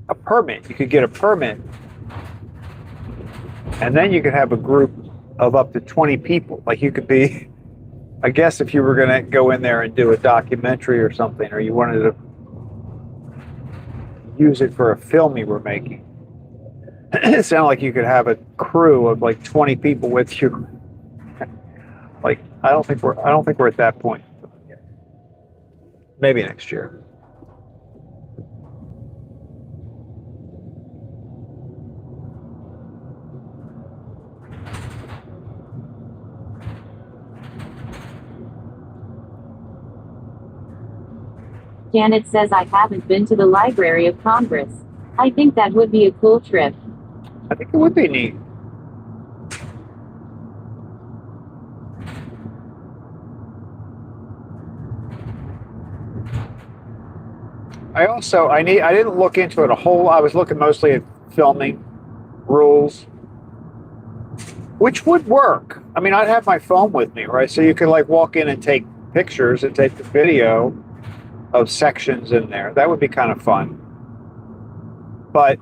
a permit, you could get a permit, and then you could have a group of up to 20 people. Like you could be, I guess if you were going to go in there and do a documentary or something, or you wanted to use it for a film you were making, it sounded like you could have a crew of like 20 people with you. Like, I don't think we're at that point yet. Maybe next year. Janet says I haven't been to the Library of Congress. I think that would be a cool trip. I think it would be neat. I didn't look into it a whole lot. I was looking mostly at filming rules, which would work. I mean, I'd have my phone with me, right? So you could like walk in and take pictures and take the video of sections in there. That would be kind of fun. But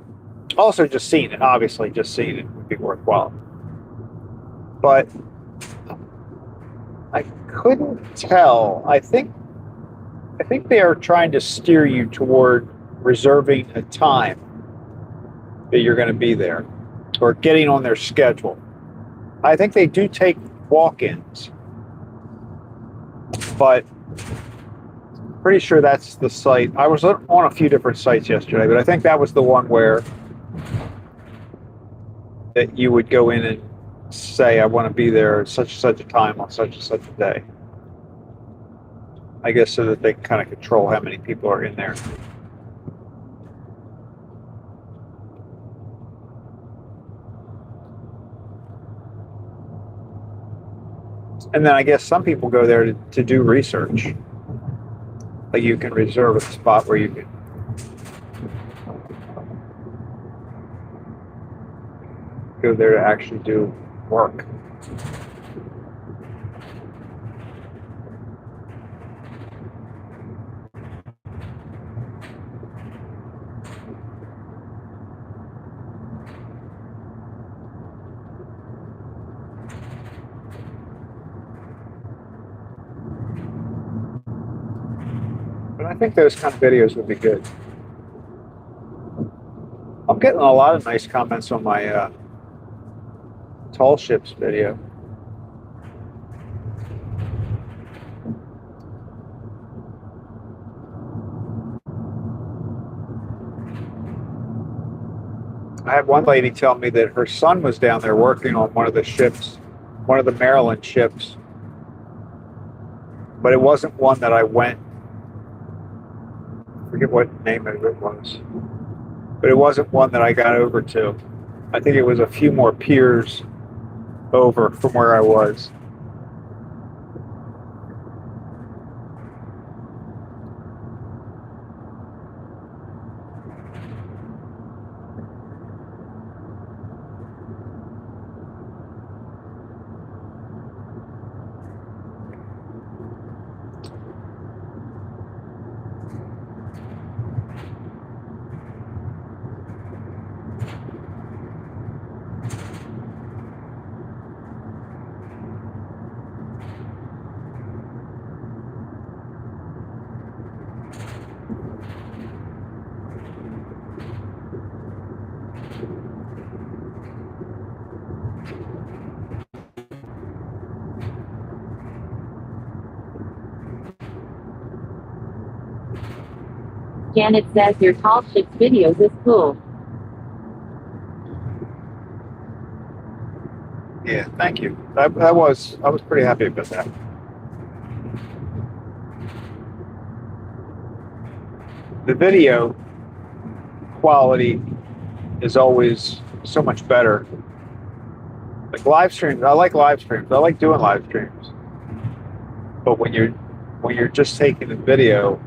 also just seeing it, obviously just seeing it would be worthwhile. But I couldn't tell. I think they are trying to steer you toward reserving a time that you're going to be there or getting on their schedule. I think they do take walk-ins, but pretty sure that's the site. I was on a few different sites yesterday, but I think that was the one where that you would go in and say, I want to be there at such and such a time on such and such a day. I guess so that they can kind of control how many people are in there. And then I guess some people go there to do research. Like you can reserve a spot where you can go there to actually do work. But I think those kind of videos would be good. I'm getting a lot of nice comments on my tall ships video. I had one lady tell me that her son was down there working on one of the ships, one of the Maryland ships, but it wasn't one that I went. I forget what name of it was, but it wasn't one that I got over to. I think it was a few more piers over from where I was. Janet says your tall ships videos is cool. Yeah, thank you. I was pretty happy about that. The video quality is always so much better. Like live streams, I like live streams. I like doing live streams. But when you're just taking the video,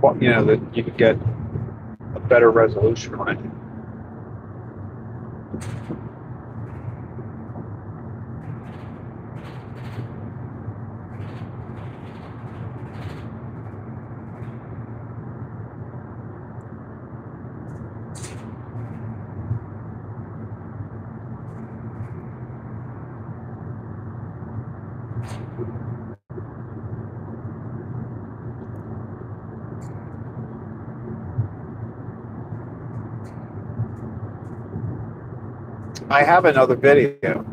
that you can get a better resolution on it. I have another video.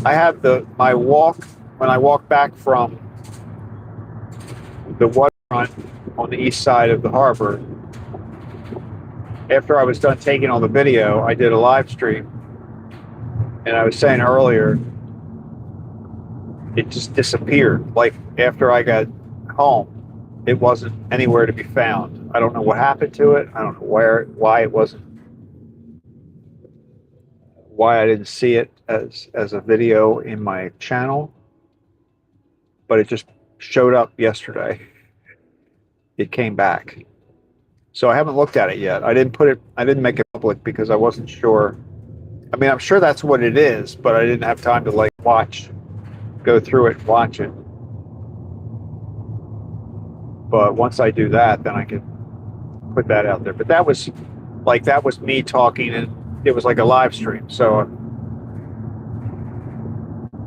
I have my walk when I walk back from the waterfront on the east side of the harbor. After I was done taking all the video, I did a live stream, and I was saying earlier, it just disappeared. Like after I got home, it wasn't anywhere to be found. I don't know what happened to it. I don't know why I didn't see it as a video in my channel, but it just showed up yesterday. It came back. So I haven't looked at it yet. I didn't make it public because I wasn't sure I mean, I'm sure that's what it is, but I didn't have time to like go through it and watch it. But once I do that, then I can put that out there. But that was me talking, and it was like a live stream. So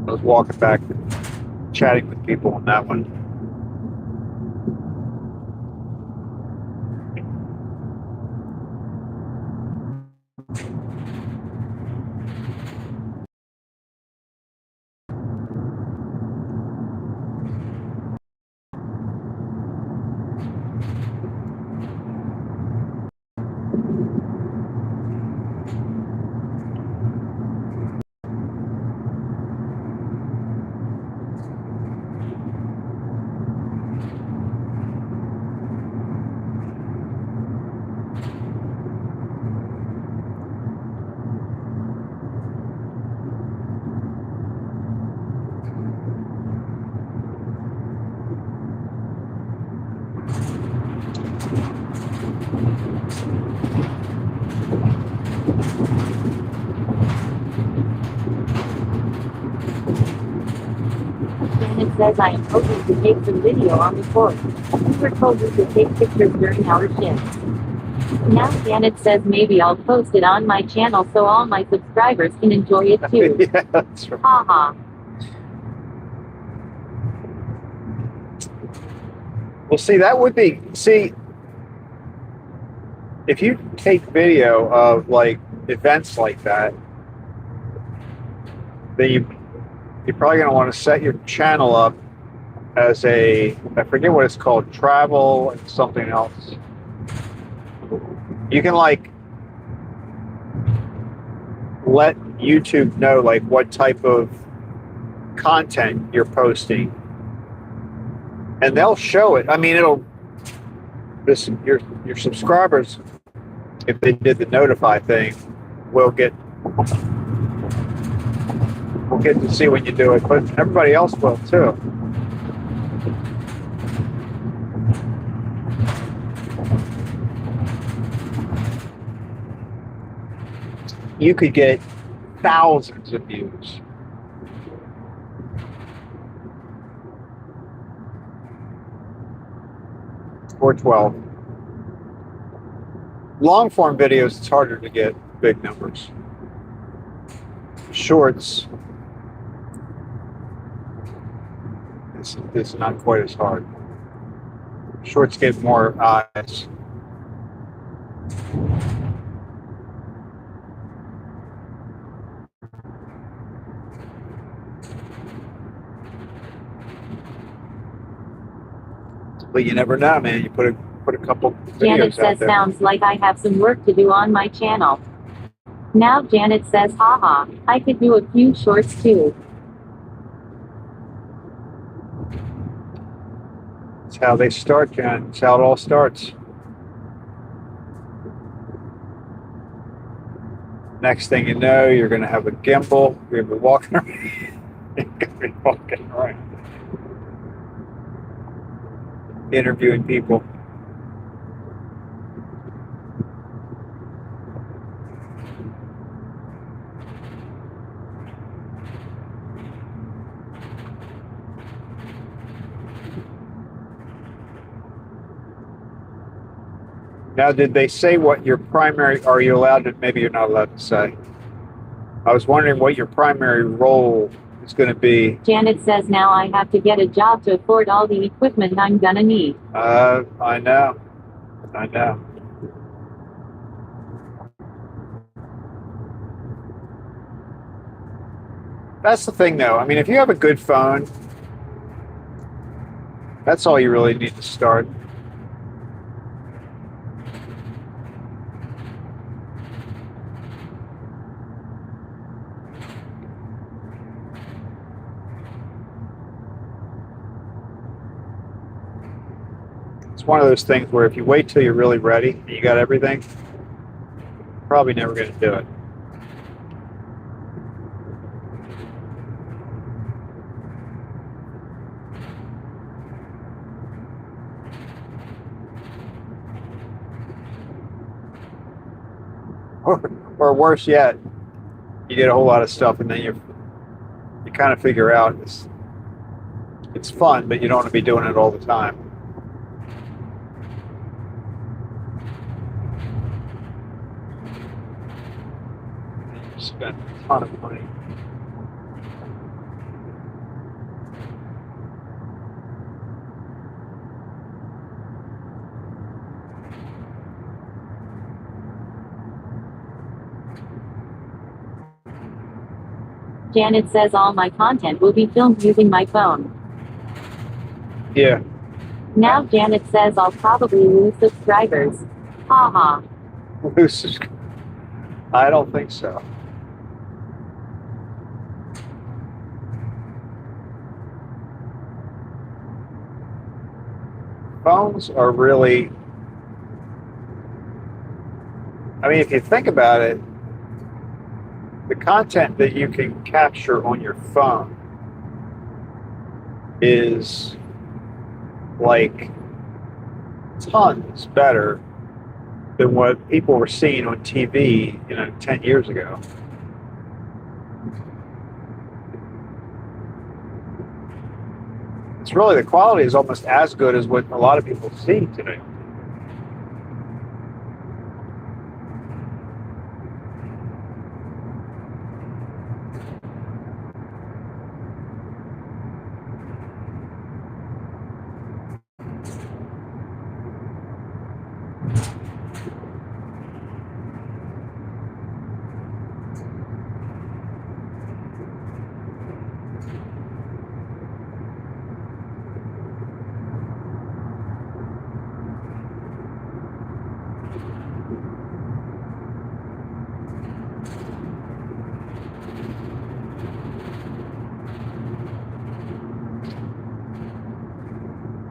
I was walking back, chatting with people on that one. Janet says I am hoping to take some video on the course. We were told we could take pictures during our shifts. Now Janet says maybe I'll post it on my channel so all my subscribers can enjoy it too. Yeah, that's right. Haha. Well, see, if you take video of like events like that, then you're probably going to want to set your channel up as I forget what it's called, travel and something else. You can like let YouTube know like what type of content you're posting, and they'll show it. I mean, your subscribers, if they did the notify thing, will get to see when you do it, but everybody else will too. You could get thousands of views. Or 12. Long form videos, it's harder to get big numbers. Shorts, it's not quite as hard. Shorts get more eyes. But you never know, man. You put a couple videos Janet out says there. sounds like I have some work to do on my channel. Now Janet says haha, I could do a few shorts too. That's how they start, Jan. That's how it all starts. Next thing you know, you're going to have a gimbal. You're going to be walking around. You're going to be walking around. Interviewing people. Now, did they say what your primary, are you allowed to, maybe you're not allowed to say. I was wondering what your primary role is going to be. Janet says now I have to get a job to afford all the equipment I'm gonna need. I know. That's the thing, though. I mean, if you have a good phone, that's all you really need to start. It's one of those things where if you wait till you're really ready and you got everything, you're probably never going to do it. Or worse yet, you get a whole lot of stuff, and then you kind of figure out it's fun, but you don't want to be doing it all the time. You spend a ton of money. Janet says all my content will be filmed using my phone. Yeah. Now Janet says I'll probably lose subscribers. Haha. I don't think so. Phones are really, I mean, if you think about it, the content that you can capture on your phone is like tons better than what people were seeing on TV, 10 years ago. It's really, the quality is almost as good as what a lot of people see today.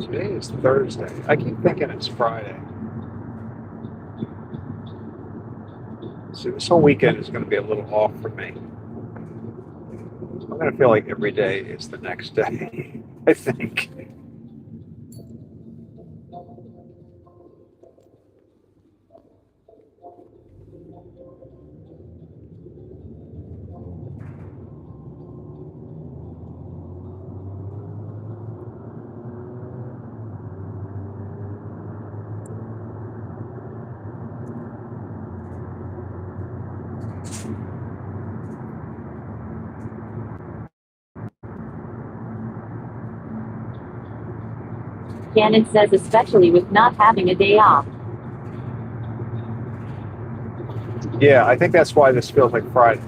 Today is Thursday. I keep thinking it's Friday. So this whole weekend is going to be a little off for me. I'm going to feel like every day is the next day, I think. Janet says especially with not having a day off. Yeah, I think that's why this feels like Friday.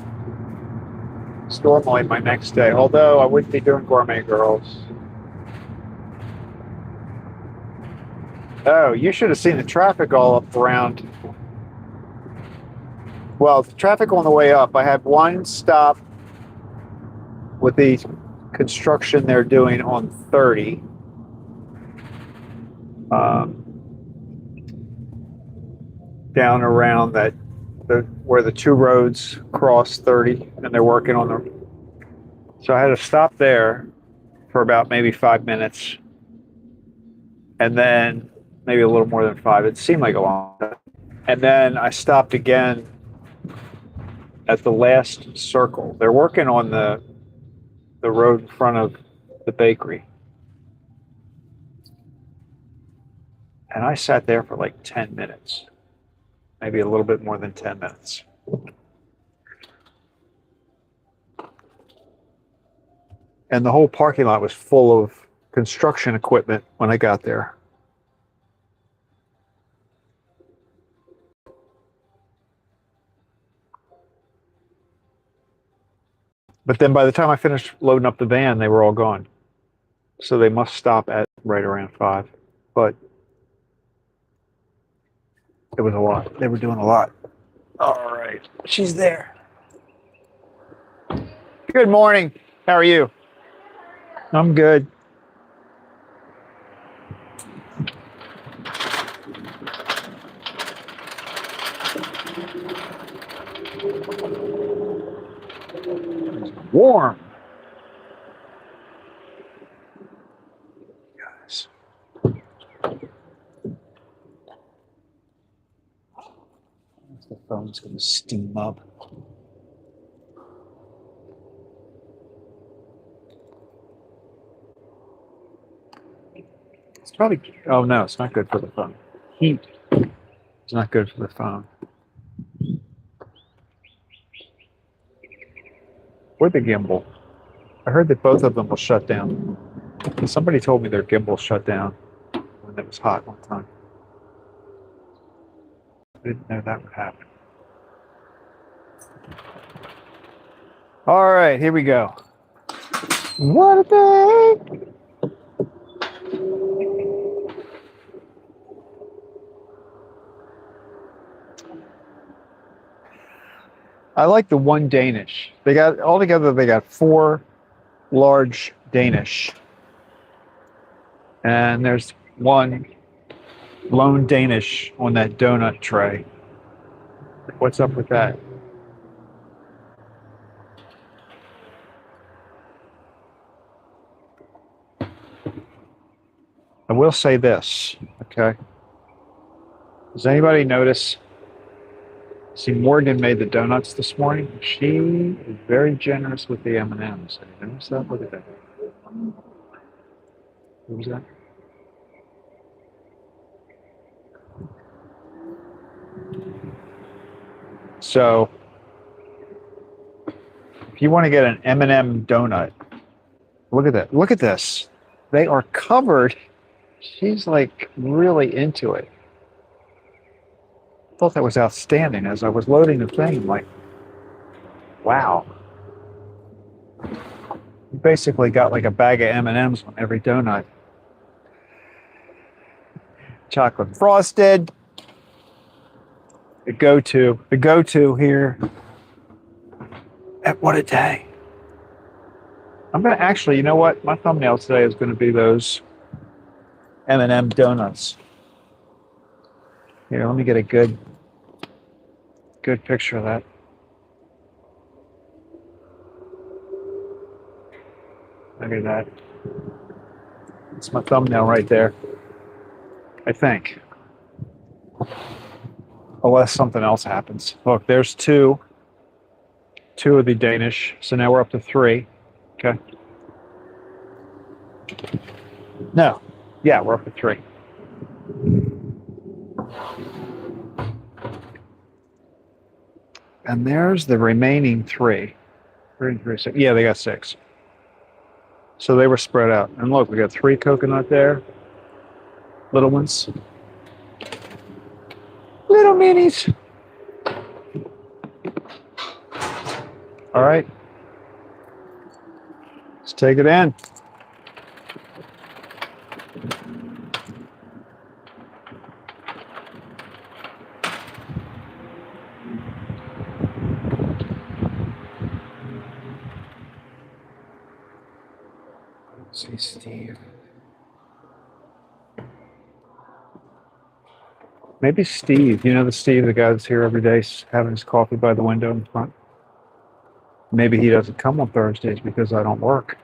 It's normally my next day, although I wouldn't be doing Gourmet Girls. Oh, you should have seen the traffic all up around. Well, the traffic on the way up, I had one stop with the construction they're doing on 30. Down around where the two roads cross 30, and they're working on the. So I had to stop there for about maybe 5 minutes, and then maybe a little more than 5. It seemed like a long time. And then I stopped again at the last circle. They're working on the road in front of the bakery. And I sat there for like 10 minutes, maybe a little bit more than 10 minutes. And the whole parking lot was full of construction equipment when I got there. But then by the time I finished loading up the van, they were all gone. So they must stop at right around 5. But it was a lot. They were doing a lot. All right. She's there. Good morning. How are you? I'm good. It's warm. Guys. The phone's going to steam up. It's probably, oh no, it's not good for the phone. Heat is not good for the phone. Or the gimbal. I heard that both of them will shut down. Somebody told me their gimbal shut down when it was hot one time. I didn't know that would happen. All right, here we go. What a day! I like the one Danish. They got altogether. They got 4 large Danish, and there's one lone Danish on that donut tray. What's up with that? I will say this, okay? Does anybody notice? See, Morgan made the donuts this morning. She is very generous with the M&Ms. Have you noticed that? Look at that. What was that? So, if you want to get an M&M donut, look at that. Look at this. They are covered. She's like really into it. I thought that was outstanding as I was loading the thing. I'm like, wow. You basically got like a bag of M&Ms on every donut. Chocolate frosted. The go-to here. What a day. I'm going to actually, you know what? My thumbnail today is going to be those M&M donuts. Here, let me get a good picture of that. Look at that. It's my thumbnail right there. I think. Unless something else happens. Look, there's two of the Danish. So now we're up to 3. Okay. No. Yeah, we're up to 3. And there's the remaining 3. 3, 3, 6. Yeah, they got 6. So they were spread out. And look, we got 3 coconut there. Little ones. Little minis. All right. Let's take it in. See Steve. Maybe Steve. You know the Steve, the guy that's here every day having his coffee by the window in front? Maybe he doesn't come on Thursdays because I don't work.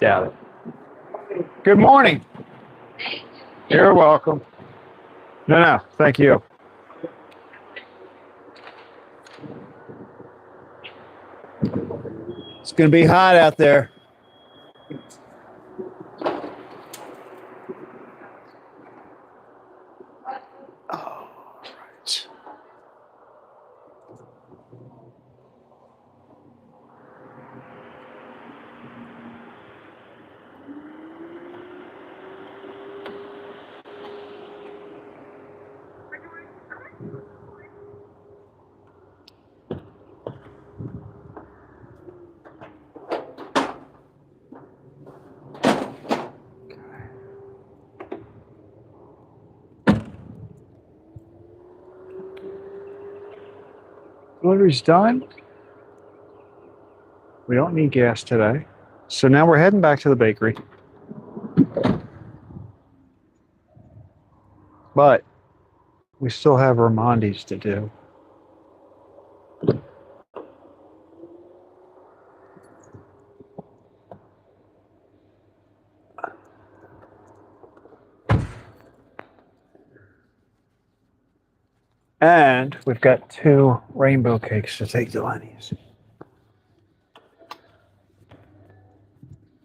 Doubt it. Good morning. You're welcome. No, thank you. It's going to be hot out there. All right. Delivery's done. We don't need gas today. So now we're heading back to the bakery. But we still have Ramondi's to do. And we've got 2 rainbow cakes to take to Lenny's.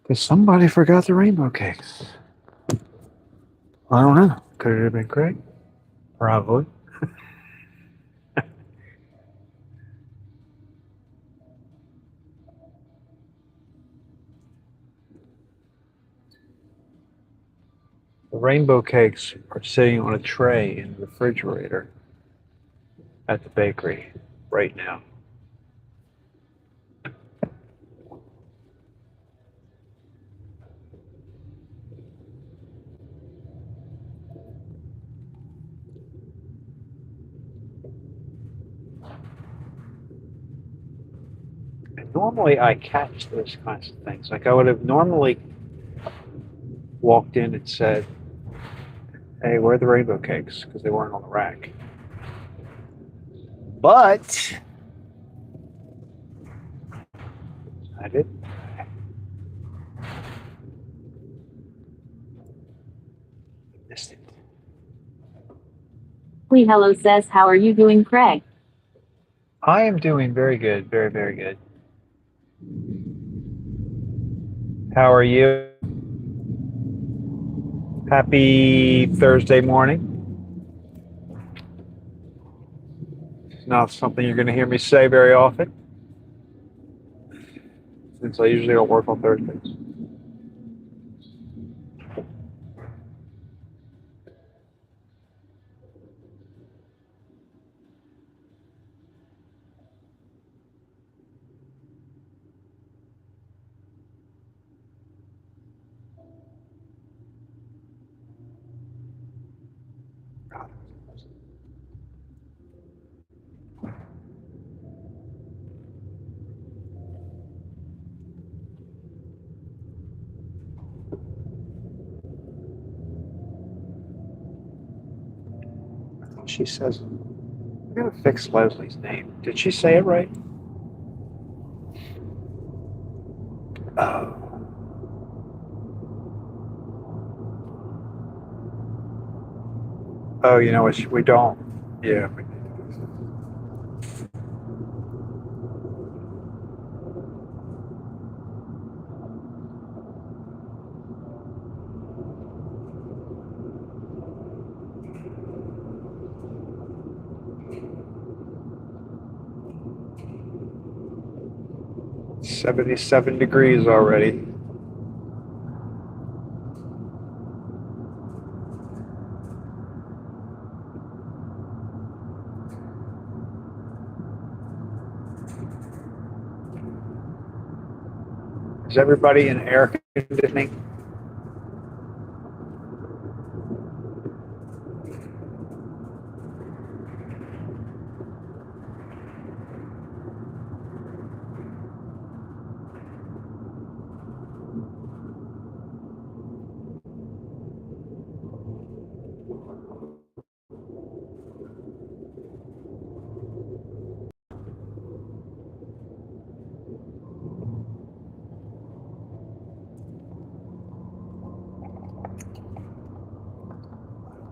Because somebody forgot the rainbow cakes. I don't know. Could it have been Craig? Probably. The rainbow cakes are sitting on a tray in the refrigerator at the bakery right now. And normally I catch those kinds of things. Like I would have normally walked in and said, hey, where are the rainbow cakes? Because they weren't on the rack. But I didn't. Missed it. Lee Hello says, how are you doing, Craig? I am doing very good. Very, very good. How are you? Happy Thursday morning. It's not something you're going to hear me say very often, since I usually don't work on Thursdays. She says, I'm going to fix Leslie's name. Did she say it right? Oh. Oh, you know what? We don't. Yeah. 77 degrees already. Is everybody in air conditioning?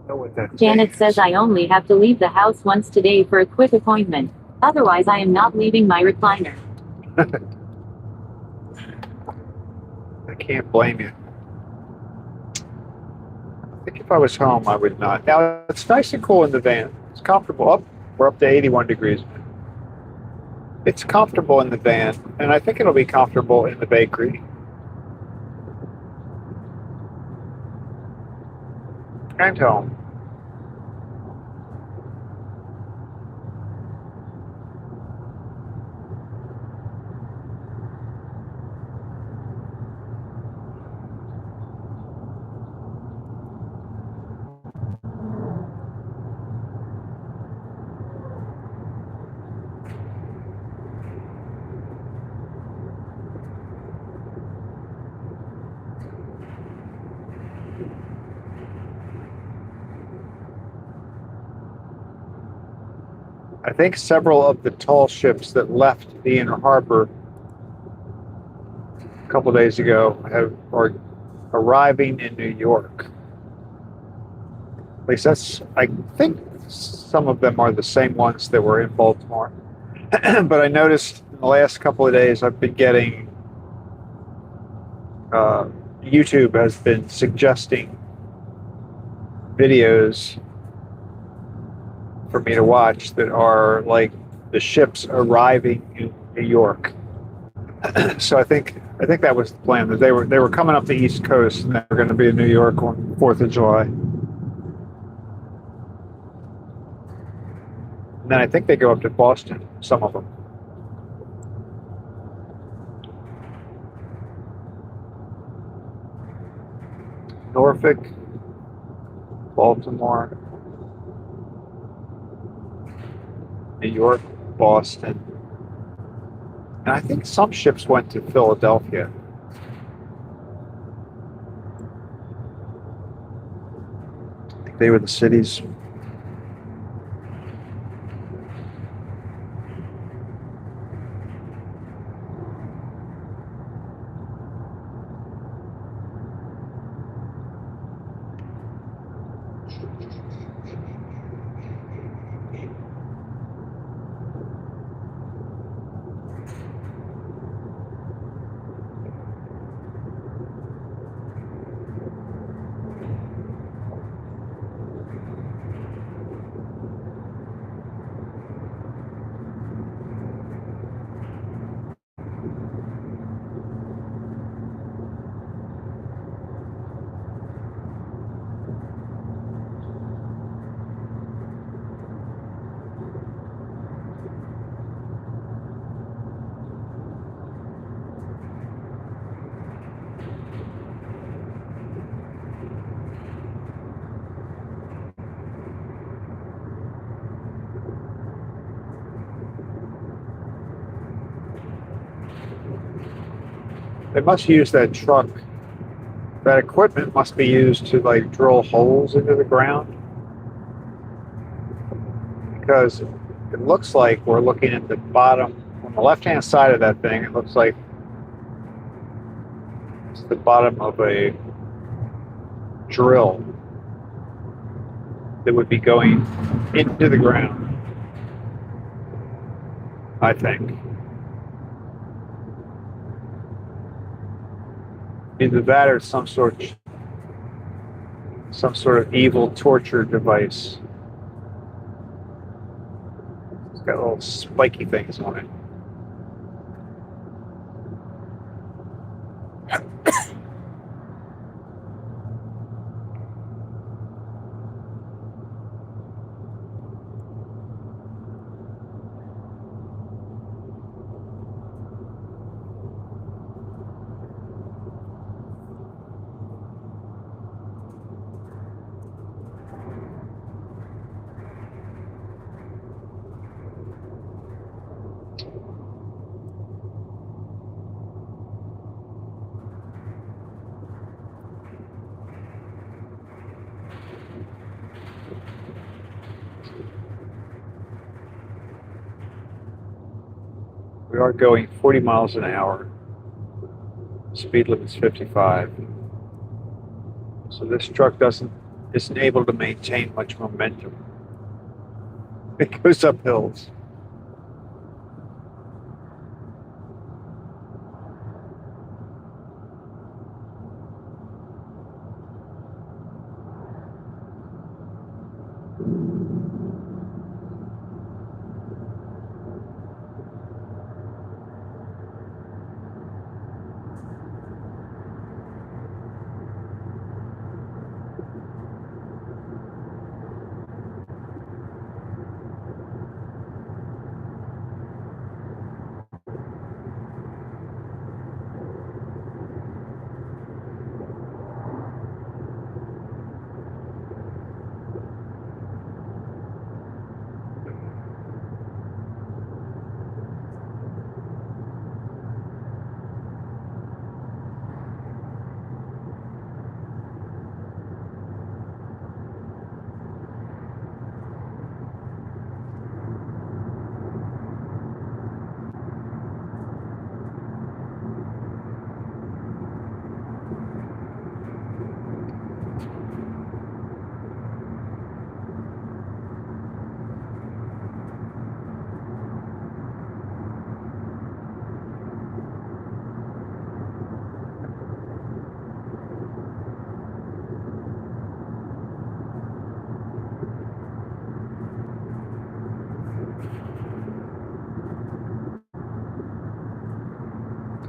Know what that Janet means. says, I only have to leave the house once today for a quick appointment. Otherwise, I am not leaving my recliner. I can't blame you. I think if I was home, I would not. Now, it's nice and cool in the van. It's comfortable. We're up to 81 degrees. It's comfortable in the van, and I think it'll be comfortable in the bakery. And home. I think several of the tall ships that left the inner harbor a couple days ago are arriving in New York. At least I think some of them are the same ones that were in Baltimore. But I noticed in the last couple of days I've been getting YouTube has been suggesting videos for me to watch that are like the ships arriving in New York. So I think that was the plan, that they were coming up the East Coast and they were going to be in New York on 4th of July. And then I think they go up to Boston, some of them. Norfolk, Baltimore, New York, Boston. And I think some ships went to Philadelphia. I think they were the cities. They must use that truck. That equipment must be used to like drill holes into the ground, because it looks like we're looking at the bottom on the left-hand side of that thing. It looks like it's the bottom of a drill that would be going into the ground, I think. Either that or some sort of evil torture device. It's got little spiky things on it. We are going 40 miles an hour. Speed limit's 55. So this truck isn't able to maintain much momentum. It goes up hills.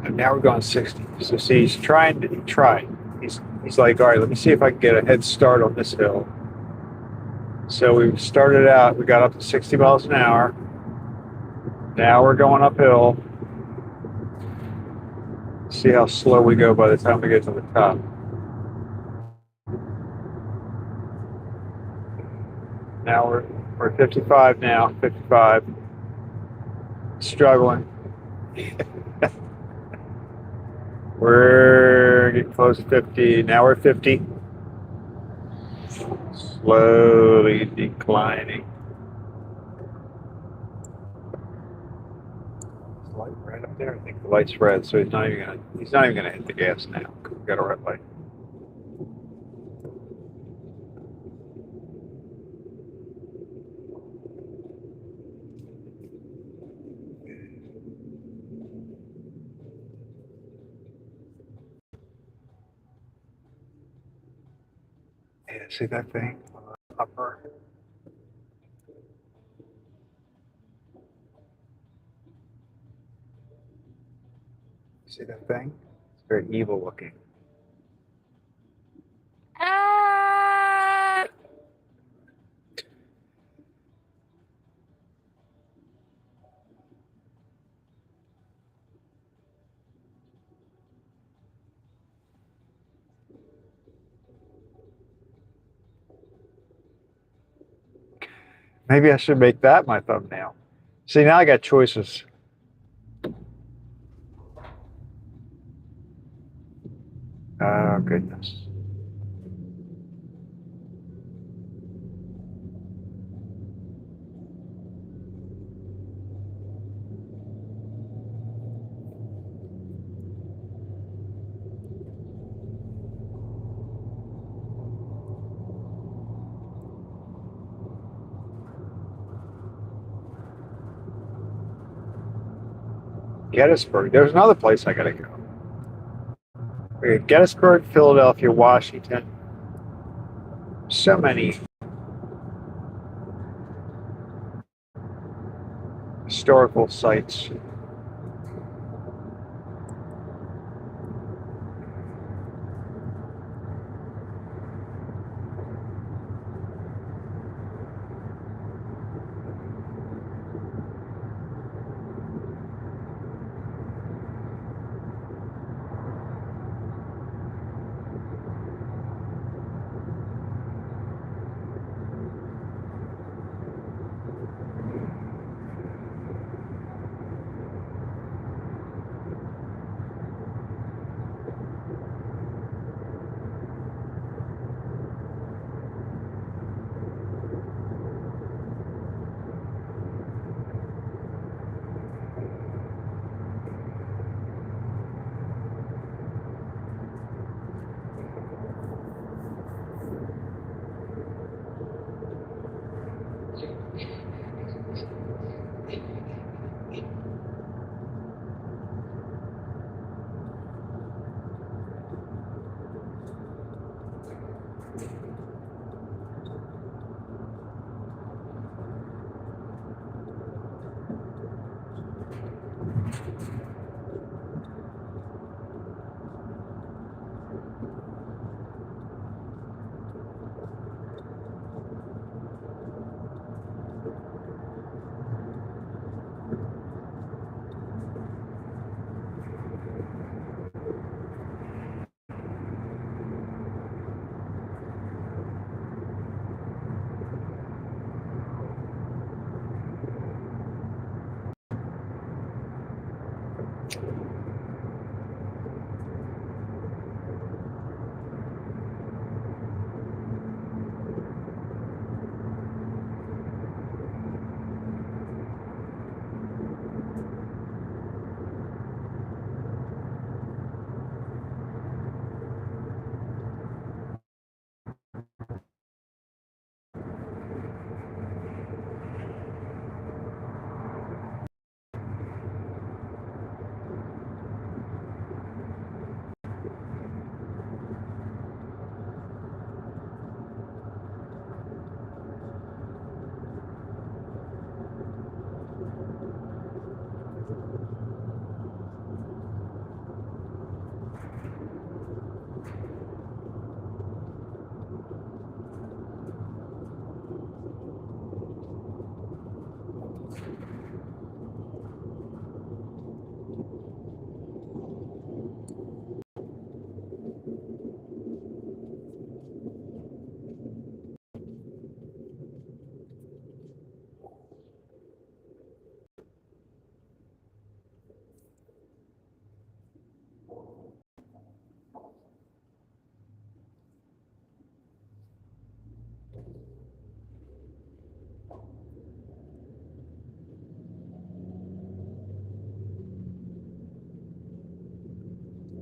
And now we're going 60. So see, he's trying to try. He's like, all right, let me see if I can get a head start on this hill. So we started out, we got up to 60 miles an hour. Now we're going uphill. See how slow we go by the time we get to the top. Now we're 55 now, 55. Struggling. We're getting close to 50. Now we're 50. Slowly declining. Is the light red up there? I think the light's red, so he's not even gonna hit the gas now. We've got a red light. Yeah, see that thing on the upper? See that thing? It's very evil looking. Maybe I should make that my thumbnail. See, now I got choices. Oh, goodness. Gettysburg. There's another place I gotta go. Okay, Gettysburg, Philadelphia, Washington. So many historical sites.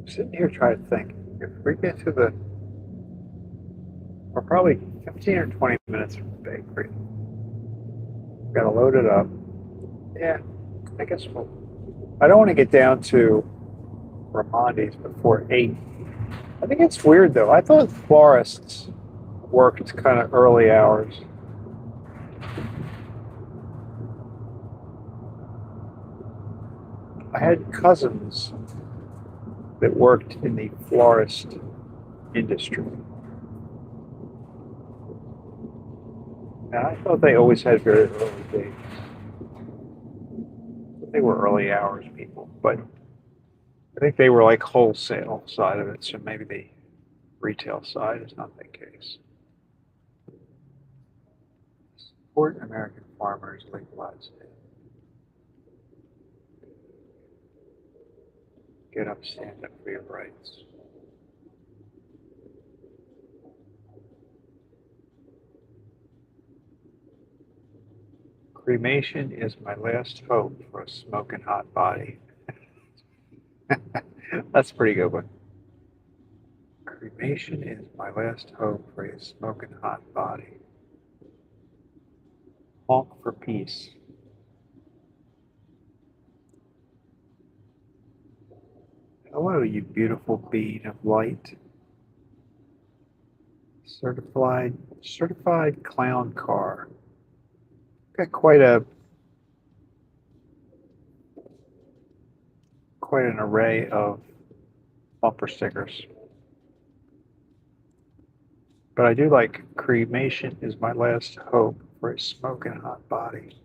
I'm sitting here trying to think. If we get to we're probably 15 or 20 minutes from the bakery. Got to load it up. Yeah, I guess I don't want to get down to Ramondi's before 8. I think it's weird though. I thought florists worked kind of early hours. I had cousins that worked in the florist industry. And I thought they always had very early days. They were early hours people, but I think they were like wholesale side of it, so maybe the retail side is not the case. Support American farmers, legalize it. Get up, stand up for your rights. Cremation is my last hope for a smoking hot body. That's a pretty good one. Cremation is my last hope for a smoking hot body. Honk for peace. Hello, you beautiful being of light. Certified clown car. Got quite an array of bumper stickers. But I do like cremation is my last hope for a smoking hot body.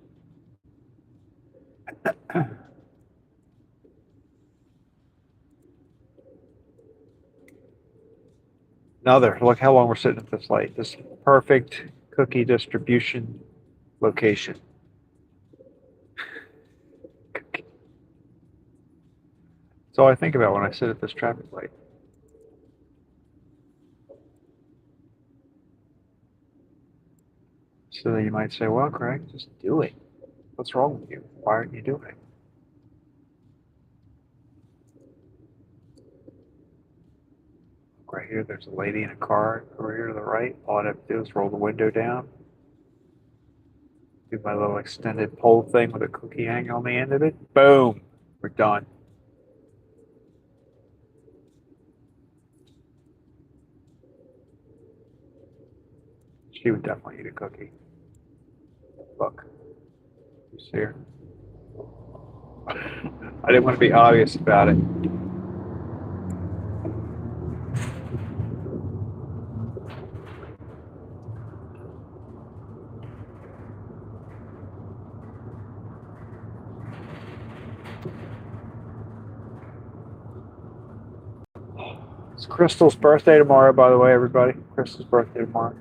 Look how long we're sitting at this light. This perfect cookie distribution location. That's all I think about when I sit at this traffic light. So then you might say, well, Craig, just do it. What's wrong with you? Why aren't you doing it? Right here, there's a lady in a car over here to the right. All I have to do is roll the window down. Do my little extended pole thing with a cookie hanging on the end of it. Boom! We're done. She would definitely eat a cookie. Look. You see her? I didn't want to be obvious about it. It's Crystal's birthday tomorrow, by the way, everybody. Crystal's birthday tomorrow.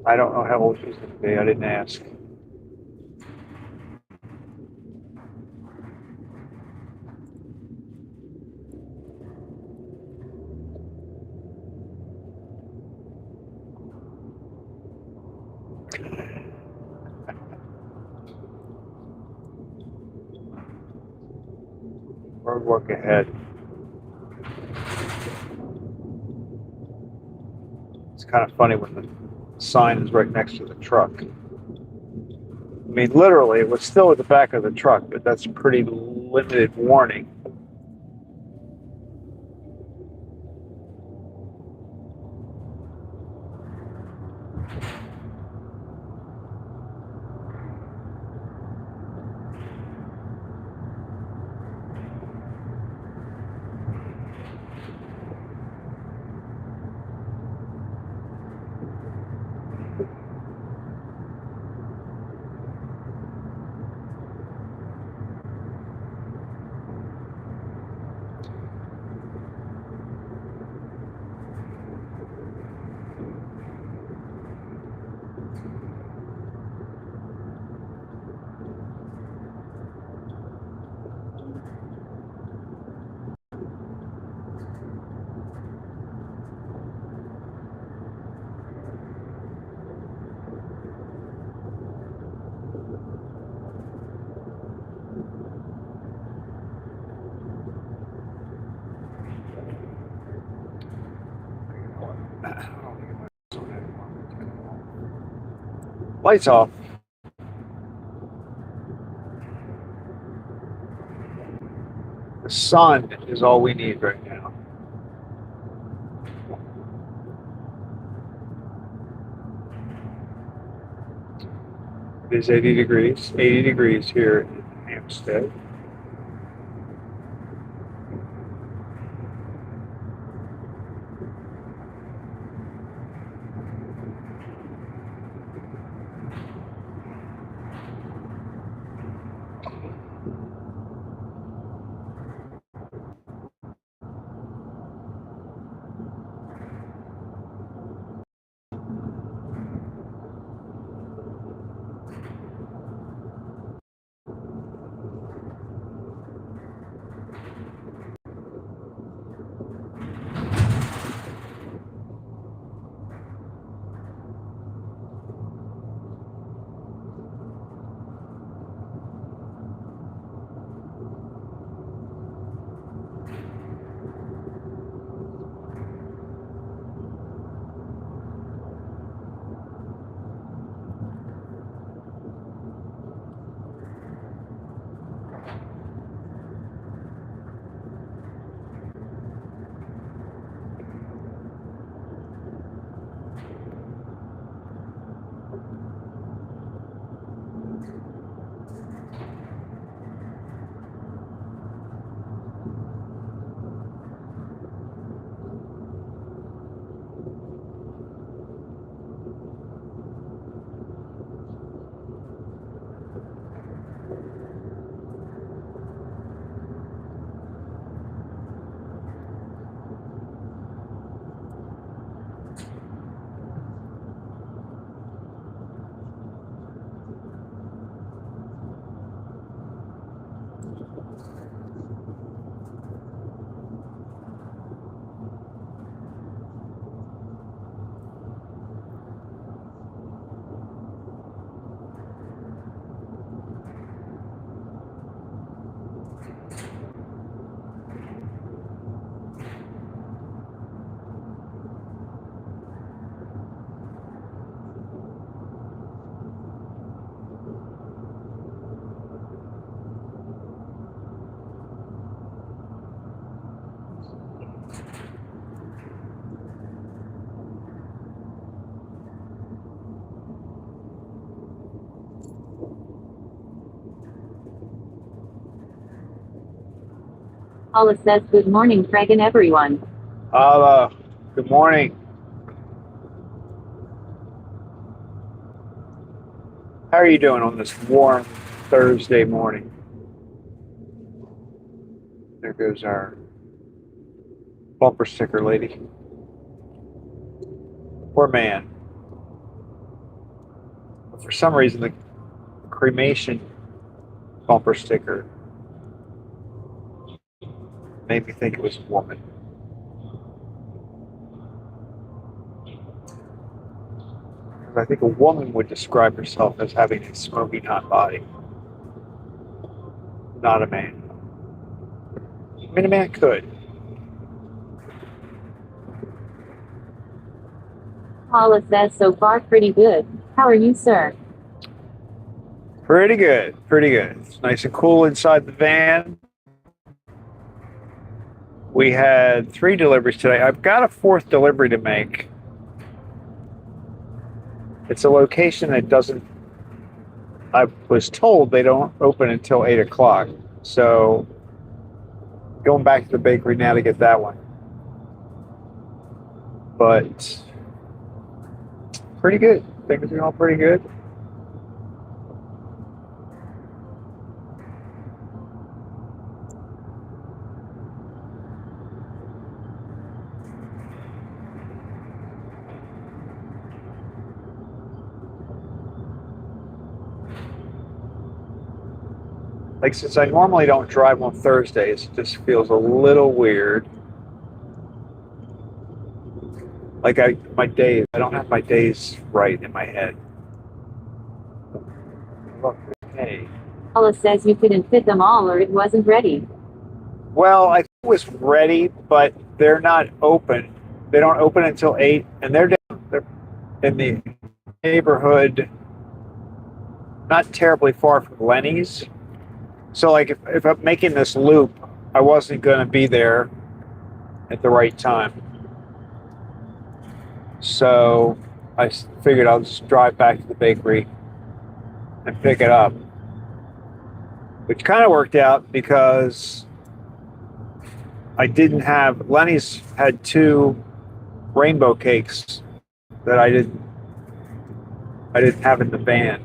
I don't know how old she's going to be. I didn't ask. Roadwork ahead. It's kind of funny when the sign is right next to the truck. I mean, literally, it was still at the back of the truck, but that's pretty limited warning. Lights off. The sun is all we need right now. It is 80 degrees. 80 degrees here in Hampstead. Paula says, good morning, Craig and everyone. Good morning. How are you doing on this warm Thursday morning? There goes our bumper sticker lady. Poor man. But for some reason, the cremation bumper sticker made me think it was a woman. Because I think a woman would describe herself as having a smoking hot body. Not a man. I mean, a man could. Paula says, so far pretty good. How are you, sir? Pretty good. Pretty good. It's nice and cool inside the van. We had 3 deliveries today. I've got a 4th delivery to make. It's a location that doesn't, I was told they don't open until 8 o'clock. So going back to the bakery now to get that one. But pretty good. Things are all pretty good. Like, since I normally don't drive on Thursdays, it just feels a little weird. Like, I don't have my days right in my head. Look, hey. Paula says you couldn't fit them all or it wasn't ready. Well, I was ready, but they're not open. They don't open until 8, and they're in the neighborhood not terribly far from Lenny's. So like if I'm making this loop, I wasn't going to be there at the right time. So I figured I'll just drive back to the bakery and pick it up. Which kind of worked out because I didn't have, Lenny's had 2 rainbow cakes that I didn't have in the van.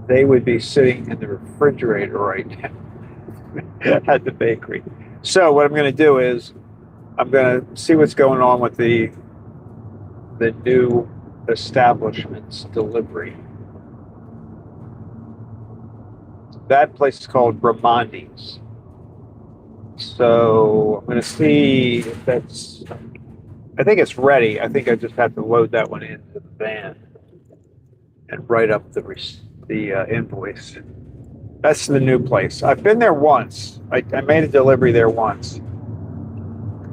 They would be sitting in the refrigerator right now at the bakery. So what I'm going to do is I'm going to see what's going on with the new establishment's delivery. That place is called Ramondi's. So I'm going to see if that's, I think it's ready. I think I just have to load that one into the van and write up the invoice. That's the new place. I've been there once. I made a delivery there once.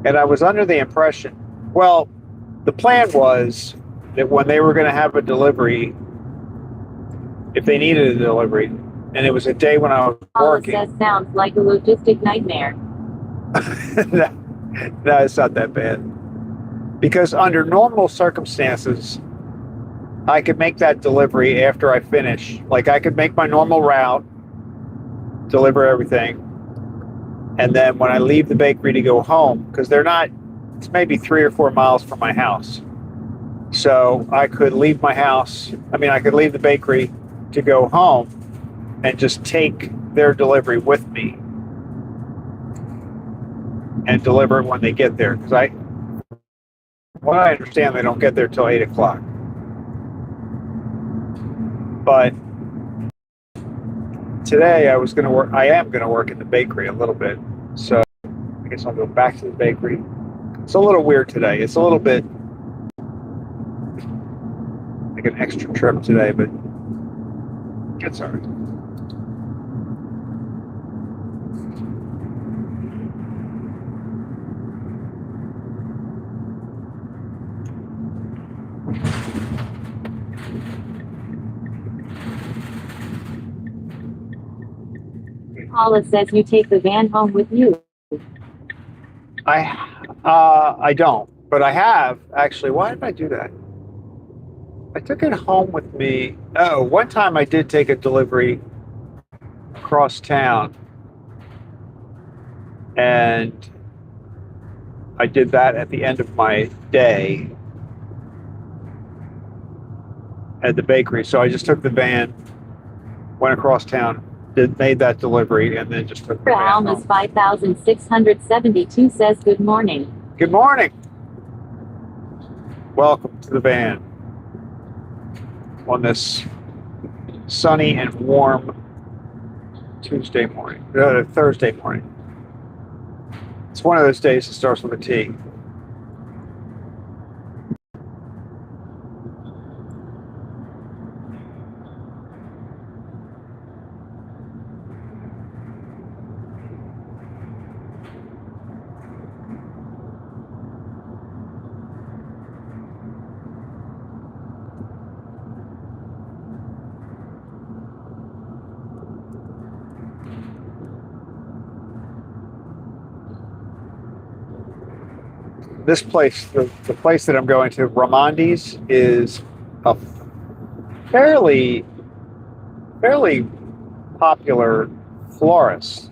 And I was under the impression, well, the plan was that when they were going to have a delivery, if they needed a delivery, and it was a day when I was working. Says sounds like a logistic nightmare. No, it's not that bad. Because under normal circumstances, I could make that delivery after I finish. Like I could make my normal route, deliver everything, and then when I leave the bakery to go home, because it's maybe 3 or 4 miles from my house. So I could leave I could leave the bakery to go home and just take their delivery with me and deliver it when they get there. Because what I understand, they don't get there till 8 o'clock. But today I am going to work in the bakery a little bit. So I guess I'll go back to the bakery. It's a little weird today. It's a little bit like an extra trip today, but it's all right. Paula says you take the van home with you. I don't, but I have actually. Why did I do that? I took it home with me. Oh, one time I did take a delivery across town, and I did that at the end of my day at the bakery. So I just took the van, went across town, made that delivery, and then just took the van Alma's home. 5672 says good morning. Good morning. Welcome to the van on this sunny and warm Thursday morning. It's one of those days that starts with a T. This place, the place that I'm going to, Ramondi's, is a fairly popular florist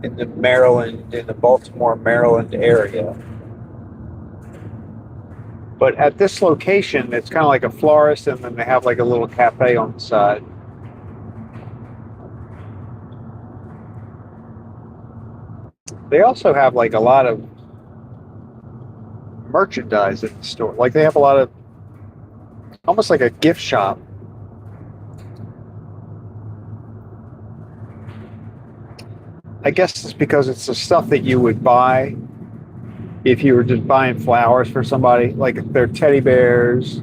in the Baltimore, Maryland area. But at this location, it's kind of like a florist, and then they have like a little cafe on the side. They also have like a lot of merchandise in the store. Like they have a lot of, almost like a gift shop. I guess it's because it's the stuff that you would buy if you were just buying flowers for somebody, like their teddy bears,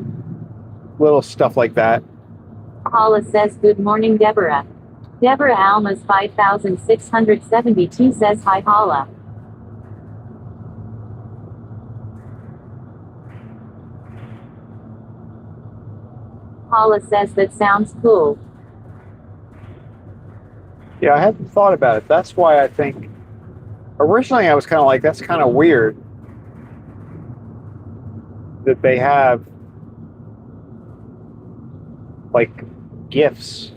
little stuff like that. Paula says good morning, Deborah. Deborah Alma's 5672 says hi, Paula. Paula says that sounds cool. Yeah, I hadn't thought about it. That's why I think originally I was kind of like, that's kind of weird that they have like gifts.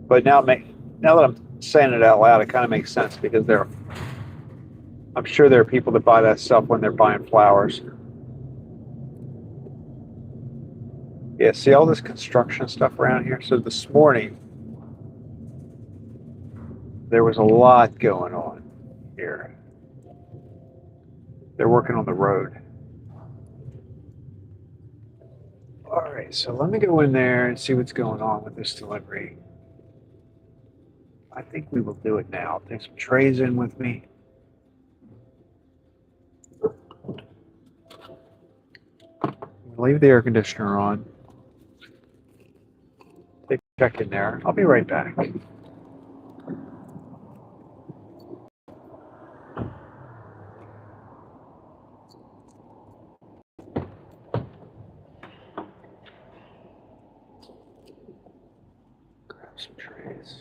But now that I'm saying it out loud, it kind of makes sense because I'm sure there are people that buy that stuff when they're buying flowers. Yeah, see all this construction stuff around here? So this morning, there was a lot going on here. They're working on the road. All right, so let me go in there and see what's going on with this delivery. I think we will do it now. Take some trays in with me. Leave the air conditioner on. Take a check in there. I'll be right back. Grab some trays.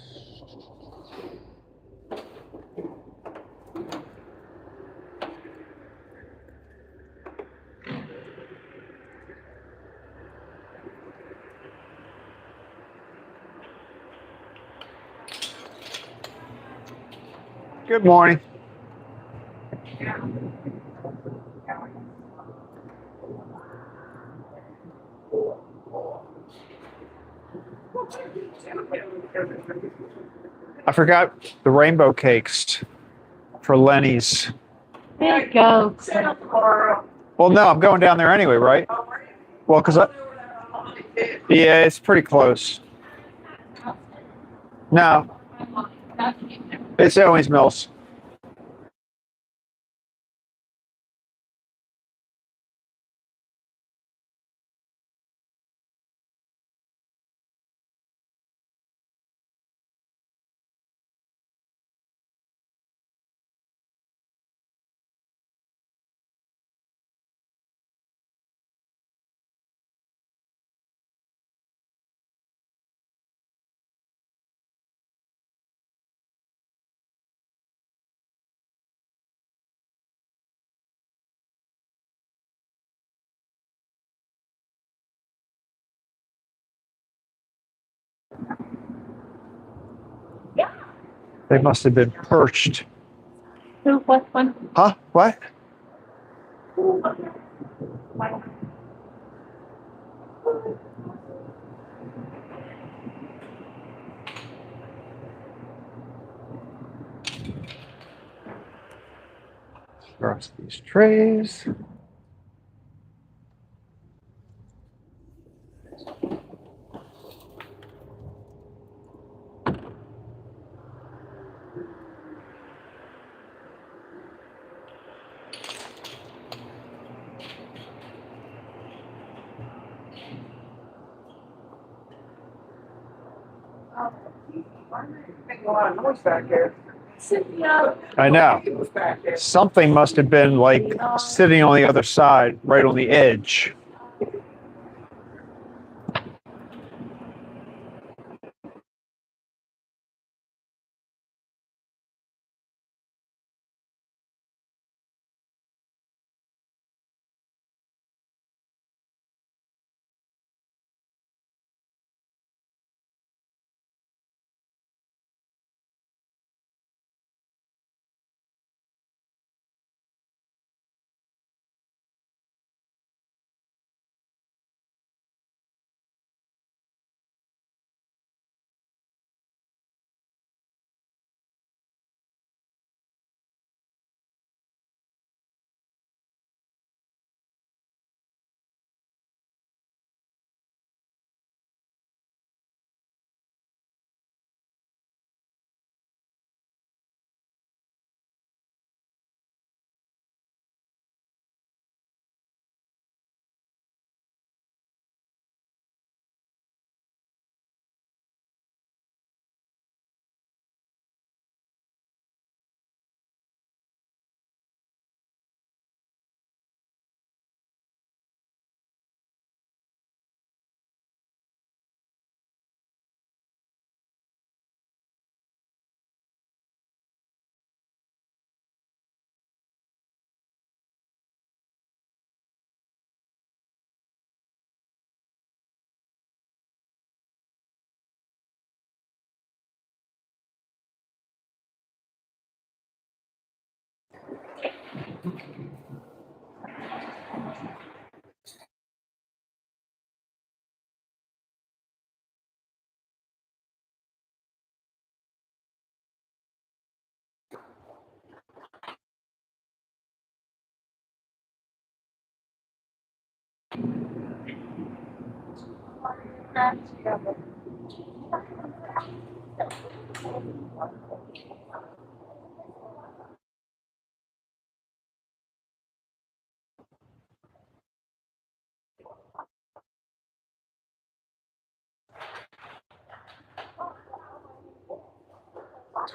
Good morning. I forgot the rainbow cakes for Lenny's. There you go. Well, no, I'm going down there anyway, right? Well, yeah, it's pretty close. No, it's Owings Mills. They must have been perched. Who? What one? Huh? What? Across these trays. A lot of noise back there. I know. Something must have been like sitting on the other side, right on the edge.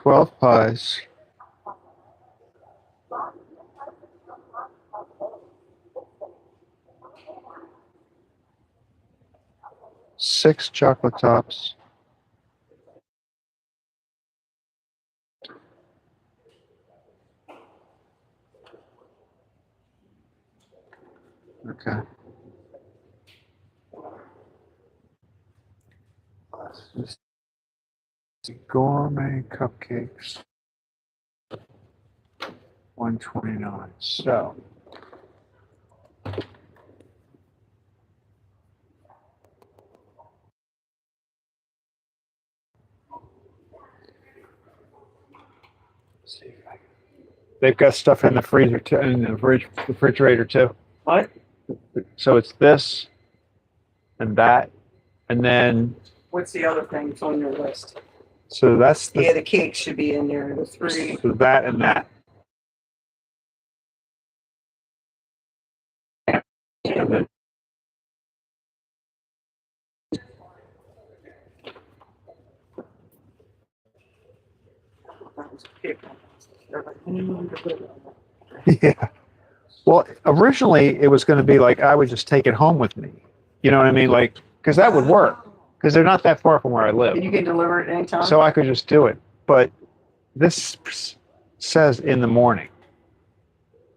12 pies. 6 chocolate tops. Okay. Let's see. Gourmet cupcakes. 129. So. Let's see if I can. They've got stuff in the freezer too, in the refrigerator too. What? So it's this and that, and then What's the other thing that's on your list? so that's the, Yeah, the cake should be in there. The 3. so that and that. And then yeah. Well, originally it was going to be like I would just take it home with me. You know what I mean? Like, because that would work. Because they're not that far from where I live. You can deliver it anytime. So I could just do it. But this says in the morning.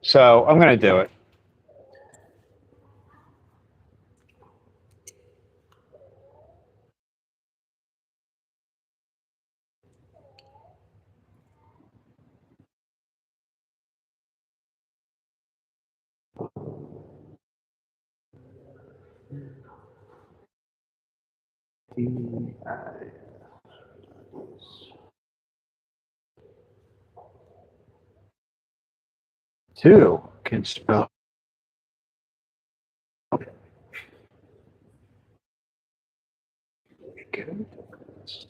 So I'm going to do it. Two can spell. Get it? So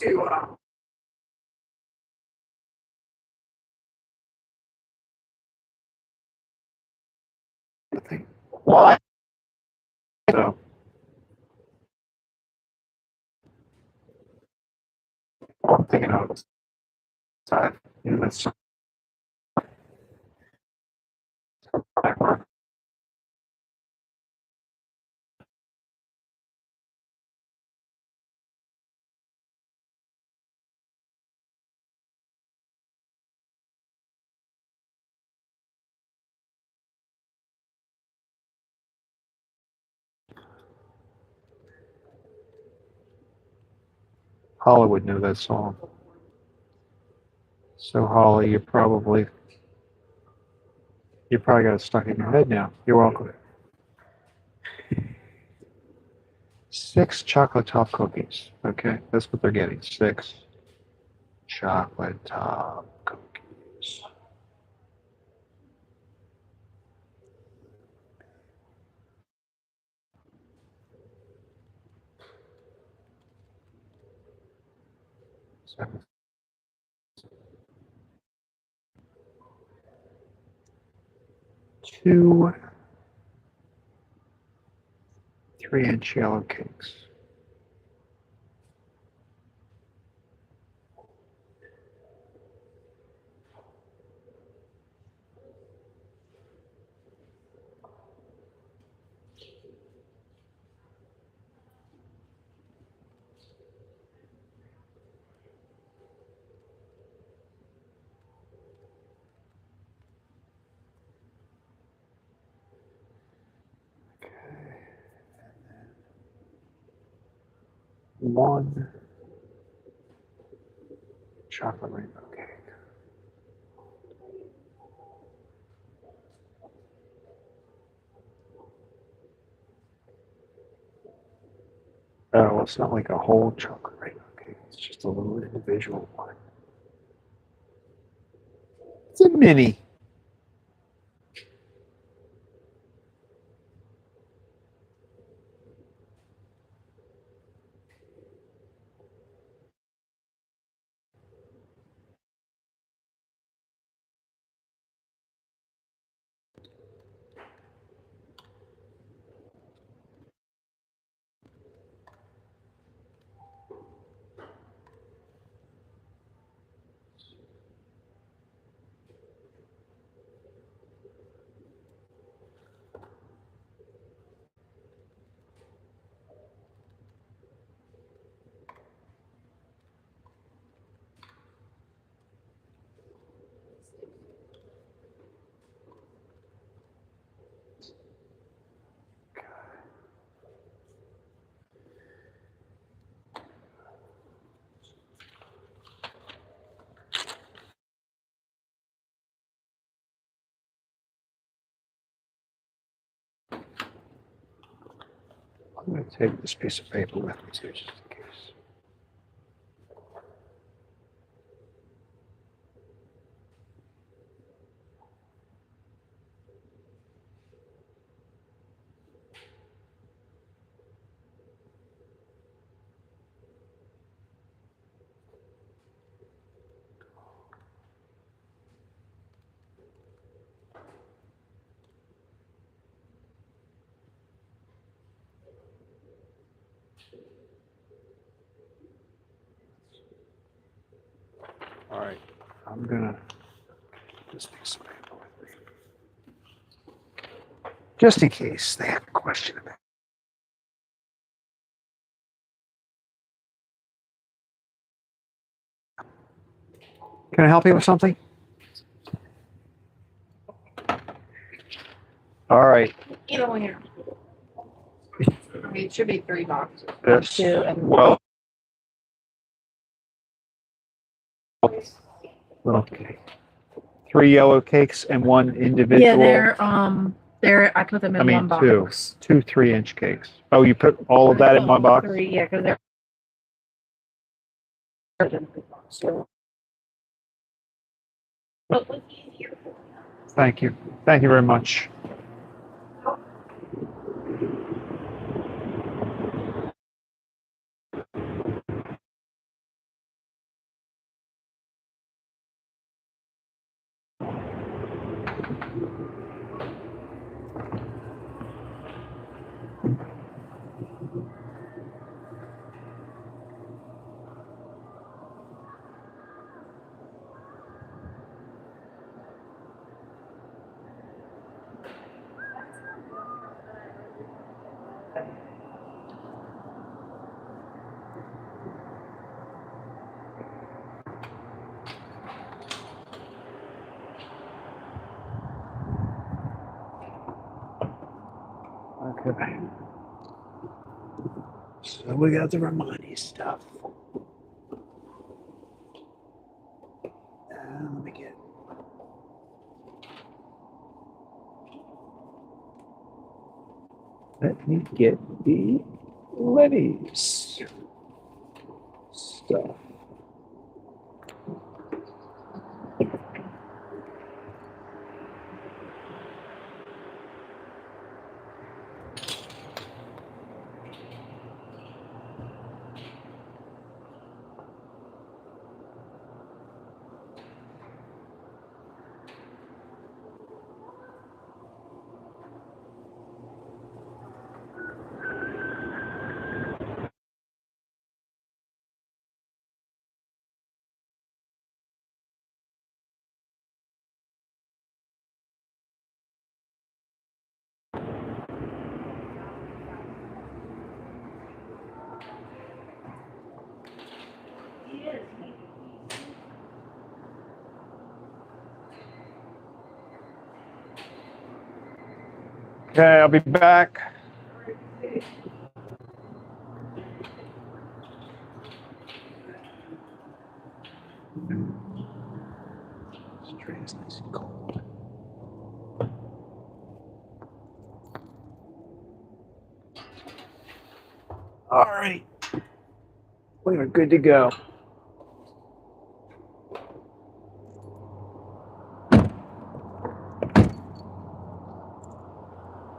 to Why? So I'm thinking outside. You know, that's Hollywood knew that song. So Holly, you probably got it stuck in your head now. You're welcome. 6 chocolate top cookies. Okay, that's what they're getting. 6 chocolate top cookies. Seven. 2 3-inch yellow cakes. 1 chocolate rainbow cake. Oh, it's not like a whole chocolate rainbow cake. It's just a little individual one. It's a mini. I'm going to take this piece of paper with me too, just in case. All right, I'm going to take this piece of paper with me. Just in case they have a question about it. Can I help you with something? All right. Either one here. I mean, it should be 3 boxes. This, 2 and well, okay. 3 yellow cakes and 1 individual. yeah, they're I put them in I mean, one 2. box. 2 3-inch cakes. Oh, you put all of that in one box? 3, yeah, because they're. So, what was easier for you? Thank you. Thank you very much. Okay. So we got the Ramondi stuff. Let me get. Let me get the Lenny's stuff. Okay, I'll be back. This tray is nice and cold. All right. We are good to go.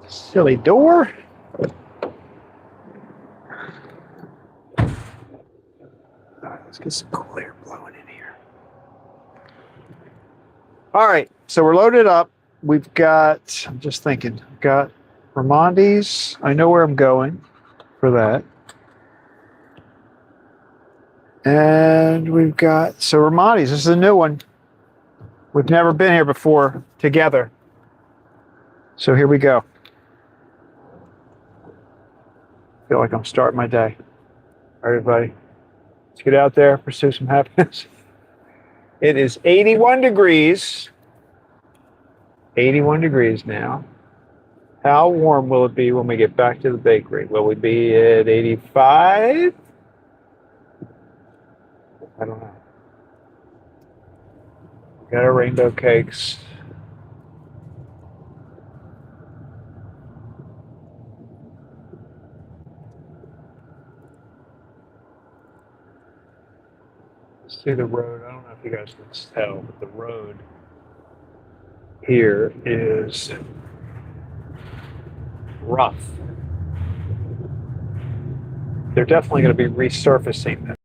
Silly door. All right, let's get some cool air blowing in here. All right, so we're loaded up. We've got, I'm just thinking, we've got Ramondi's. I know where I'm going for that. And we've got, so Ramondi's, this is a new one. We've never been here before together. So here we go. Feel like I'm starting my day. All right, everybody, let's get out there, pursue some happiness. It is 81 degrees. 81 degrees now. How warm will it be when we get back to the bakery? Will we be at 85? I don't know. Got our rainbow cakes. See the road. I don't know if you guys can tell, but the road here is rough. They're definitely going to be resurfacing this.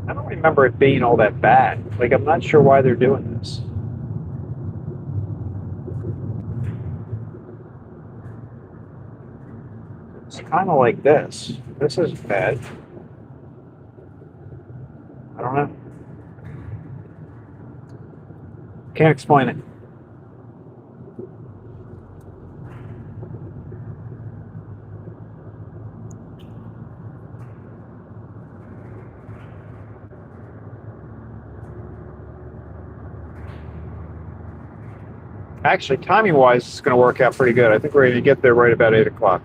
I don't remember it being all that bad. Like, I'm not sure why they're doing this. It's kind of like this. This is bad. I don't know. Can't explain it. Actually, timing-wise, it's going to work out pretty good. I think we're going to get there right about 8 o'clock.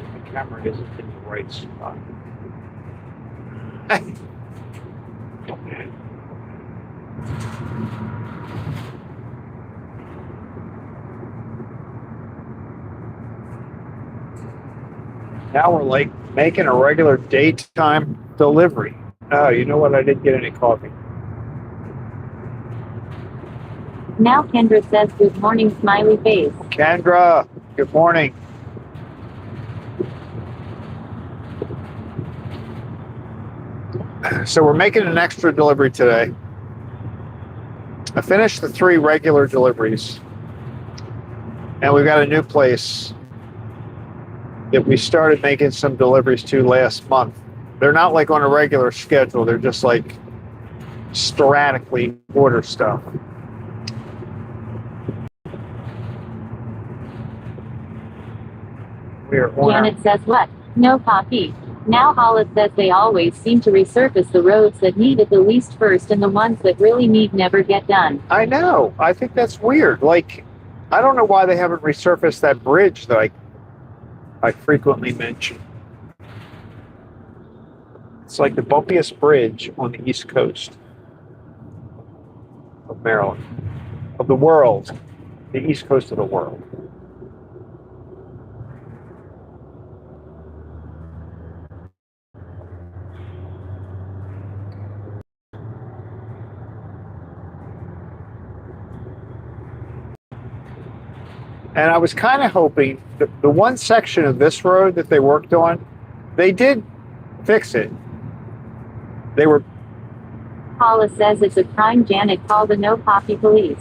The camera isn't in the right spot. Now we're like making a regular daytime delivery. Oh, you know what? I didn't get any coffee. Now Kendra says good morning smiley face. Kendra, good morning. So we're making an extra delivery today. I finished the 3 regular deliveries. And we've got a new place that we started making some deliveries to last month. They're not like on a regular schedule. They're just like sporadically order stuff. We are on Janet says what? No coffee. Now Hollis says they always seem to resurface the roads that need it the least first and the ones that really need never get done. I know. I think that's weird. Like, I don't know why they haven't resurfaced that bridge that I frequently mention. It's like the bumpiest bridge on the East Coast of Maryland, of the world, the East Coast of the world. And I was kind of hoping that the one section of this road that they worked on, they did fix it. They were. Hollis says it's a crime. Janet called the no coffee police.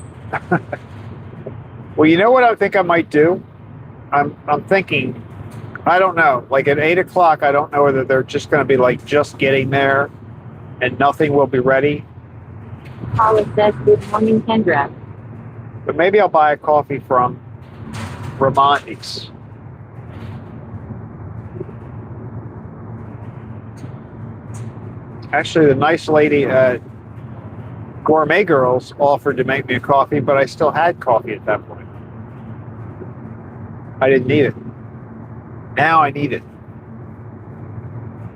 Well, you know what I think I might do? I'm thinking, I don't know, like at 8 o'clock, I don't know whether they're just going to be like just getting there and nothing will be ready. Hollis says good morning Kendra. But maybe I'll buy a coffee from Ramondi's. Actually, the nice lady at Gourmet Girls offered to make me a coffee, but I still had coffee at that point. I didn't need it. Now I need it.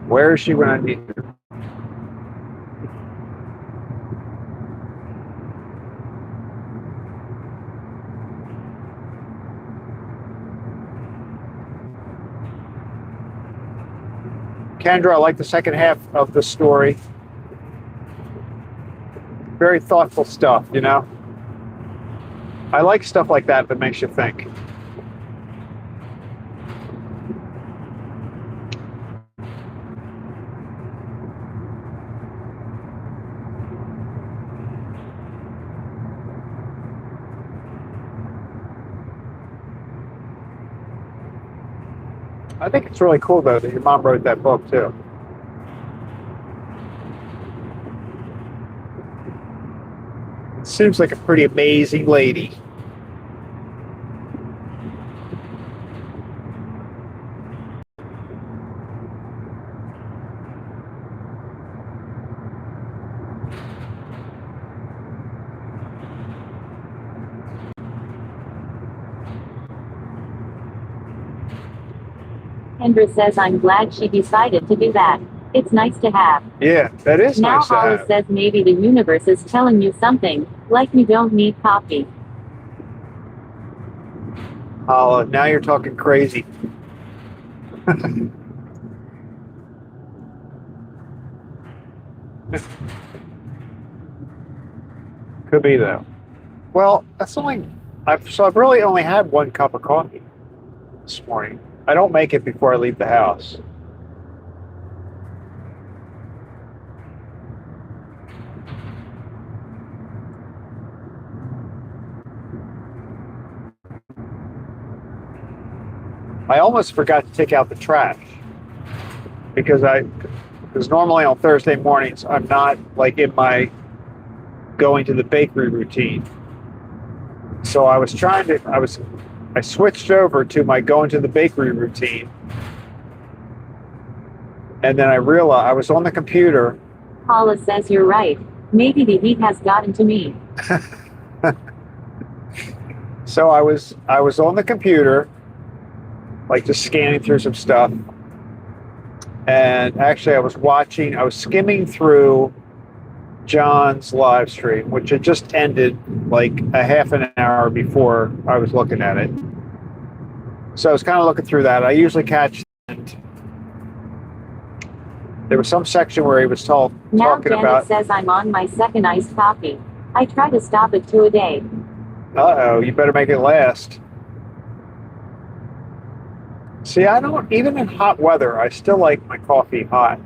Where is she when I need her? Kendra, I like the second half of the story. Very thoughtful stuff, you know? I like stuff like that that makes you think. I think it's really cool, though, that your mom wrote that book, too. Seems like a pretty amazing lady. Kendra says I'm glad she decided to do that. It's nice to have. Yeah, that is Now nice to Hollis have. says maybe the universe is telling you something, like you don't need coffee. Now you're talking crazy. Could be, though. Well, that's only... I've really only had one cup of coffee this morning. I don't make it before I leave the house. I almost forgot to take out the trash because normally on Thursday mornings I'm not like in my going to the bakery routine. So I switched over to my going to the bakery routine, and then I realized I was on the computer. Hollis says you're right. Maybe the heat has gotten to me. So I was on the computer, like just scanning through some stuff. And actually I was skimming through John's live stream, which had just ended like a half an hour before I was looking at it. So I was kind of looking through that. I usually catch there was some section where he was talking Janet about... says I'm on my second iced coffee. I try to stop at 2 a day. Uh-oh, you better make it last. See, I don't, even in hot weather, I still like my coffee hot.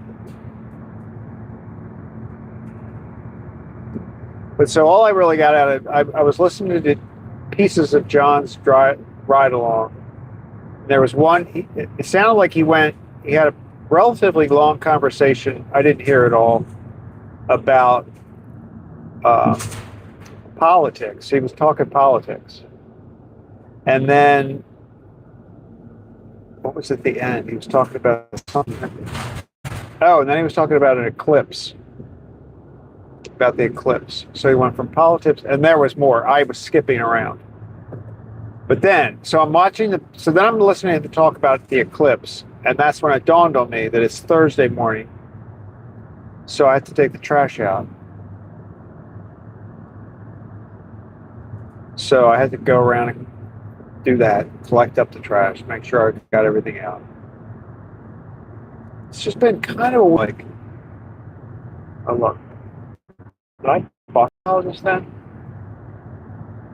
But so all I really got out of it, I was listening to pieces of John's ride along. There was one, it sounded like he had a relatively long conversation, I didn't hear it all, about politics. He was talking politics. And then, what was at the end? He was talking about something. Oh, and then he was talking about an eclipse. About the eclipse. So he went from politics, and there was more. I was skipping around. But then, so I'm then I'm listening to talk about the eclipse, and that's when it dawned on me that it's Thursday morning. So I had to take the trash out. So I had to go around and do that, collect up the trash, make sure I got everything out. It's just been kind of like, oh look, did I talk about this then?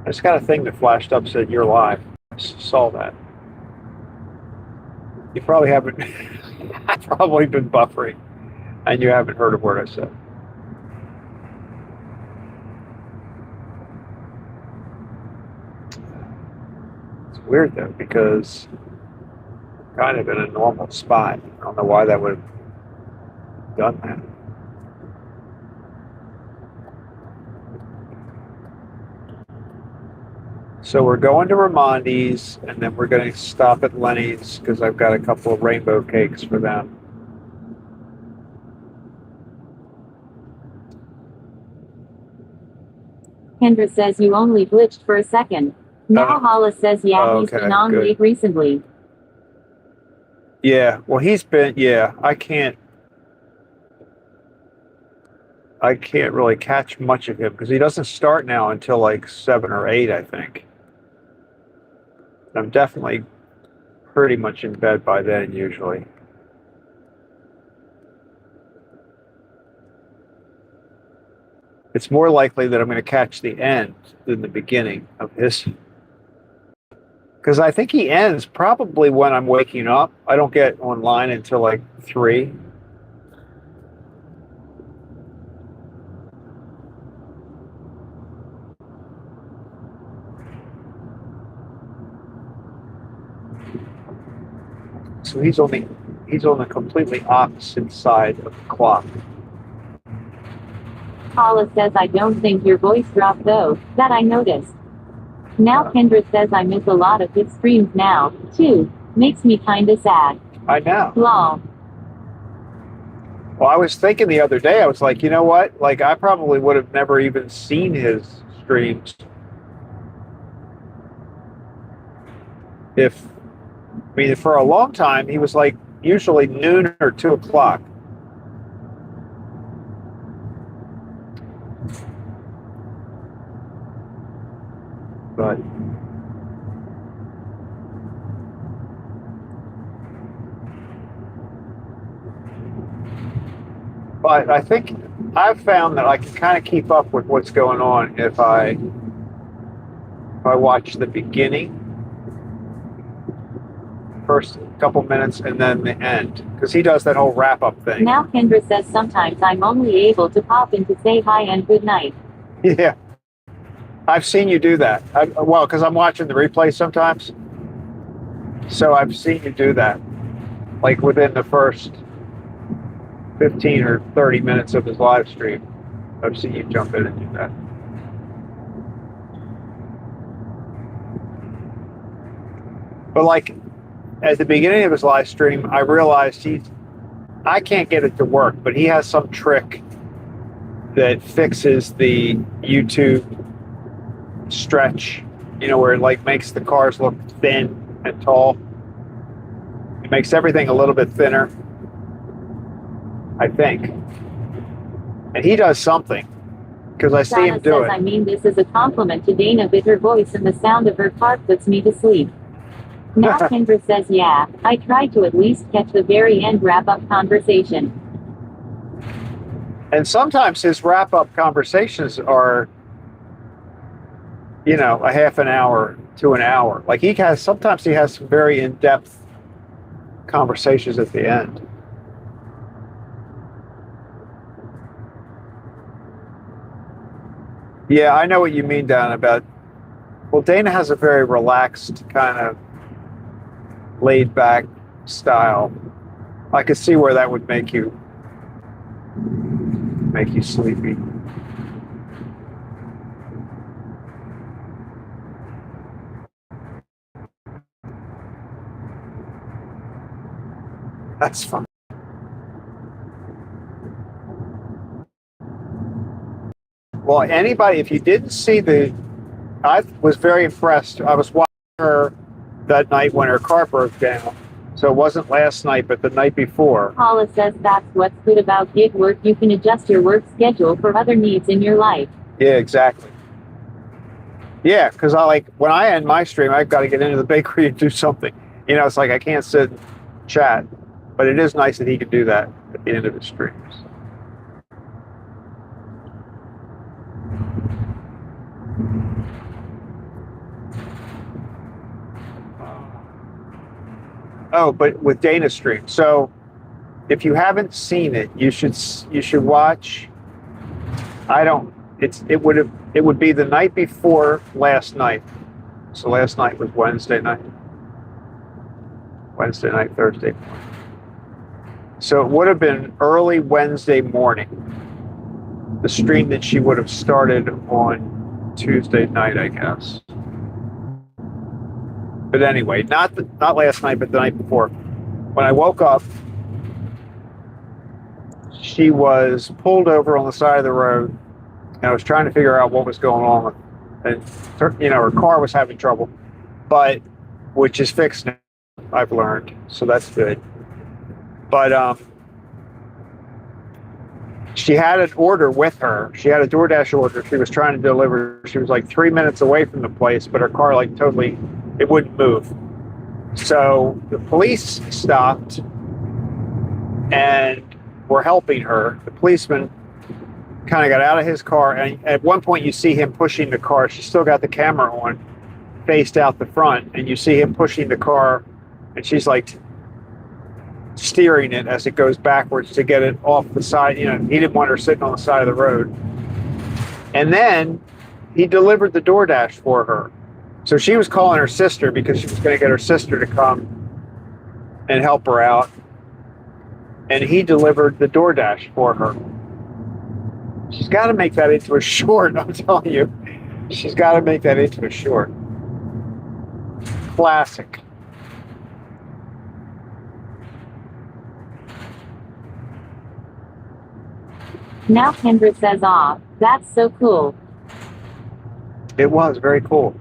I just got a thing that flashed up said you're live. I saw that. You probably haven't, I've probably been buffering and you haven't heard a word I said. Weird though, because I'm kind of in a normal spot. I don't know why that would have done that. So we're going to Ramondi's, and then we're going to stop at Lenny's because I've got a couple of rainbow cakes for them. Kendra says you only glitched for a second. Now Oh. Hollis says yeah, he's Okay, been on good. late recently. Yeah, well, he's been, yeah, I can't really catch much of him because he doesn't start now until like 7 or 8, I think. I'm definitely pretty much in bed by then, usually. It's more likely that I'm going to catch the end than the beginning of his. Because I think he ends probably when I'm waking up. I don't get online until like 3. So he's on the completely opposite side of the clock. Hollis says I don't think your voice dropped though, that I noticed. Now Kendra says I miss a lot of his streams now, too. Makes me kinda sad. I know. Lol. Well, I was thinking the other day, I was like, you know what? Like, I probably would have never even seen his streams for a long time, he was like usually noon or 2 o'clock. But I think I've found that I can kind of keep up with what's going on if I watch the beginning, first couple minutes, and then the end, because he does that whole wrap-up thing. Now Kendra says sometimes I'm only able to pop in to say hi and good night. Yeah, I've seen you do that. Well, because I'm watching the replay sometimes, so I've seen you do that, like within the first 15 or 30 minutes of his live stream. I've seen you jump in and do that. But like at the beginning of his live stream, I realized I can't get it to work, but he has some trick that fixes the YouTube stretch, where it like makes the cars look thin and tall. It makes everything a little bit thinner, I think. And he does something, because I see him do says, it. I mean, this is a compliment to Dana, but her voice and the sound of her car puts me to sleep. Now Kendra says, yeah, I try to at least catch the very end wrap-up conversation. And sometimes his wrap-up conversations are, a half an hour to an hour. Like sometimes he has some very in-depth conversations at the end. Yeah, I know what you mean, Dan, about, well, Dana has a very relaxed kind of laid-back style. I could see where that would make you sleepy. That's fun. Well, anybody, if you didn't see I was very impressed. I was watching her that night when her car broke down. So it wasn't last night, but the night before. Paula says that's what's good about gig work. You can adjust your work schedule for other needs in your life. Yeah, exactly. Yeah, because when I end my stream, I've got to get into the bakery and do something. It's like I can't sit and chat. But it is nice that he can do that at the end of his streams. Oh, but with Dana's stream. So if you haven't seen it, you should watch. It would be the night before last night. So last night was Wednesday night, Thursday morning. So it would have been early Wednesday morning, the stream that she would have started on Tuesday night, I guess. But anyway, not last night, but the night before. When I woke up, she was pulled over on the side of the road and I was trying to figure out what was going on, and her car was having trouble, but which is fixed now. I've learned, so that's good. But she had an order with her. She had a DoorDash order. She was trying to deliver. She was like 3 minutes away from the place, but her car it wouldn't move. So the police stopped and were helping her. The policeman kind of got out of his car, and at one point you see him pushing the car. She's still got the camera on, faced out the front, and you see him pushing the car, and she's like steering it as it goes backwards to get it off the side. He didn't want her sitting on the side of the road. And then he delivered the DoorDash for her. So she was calling her sister because she was going to get her sister to come and help her out. And he delivered the DoorDash for her. She's got to make that into a short, I'm telling you. She's got to make that into a short. Classic. Now Kendra says, "Aw, that's so cool." It was very cool.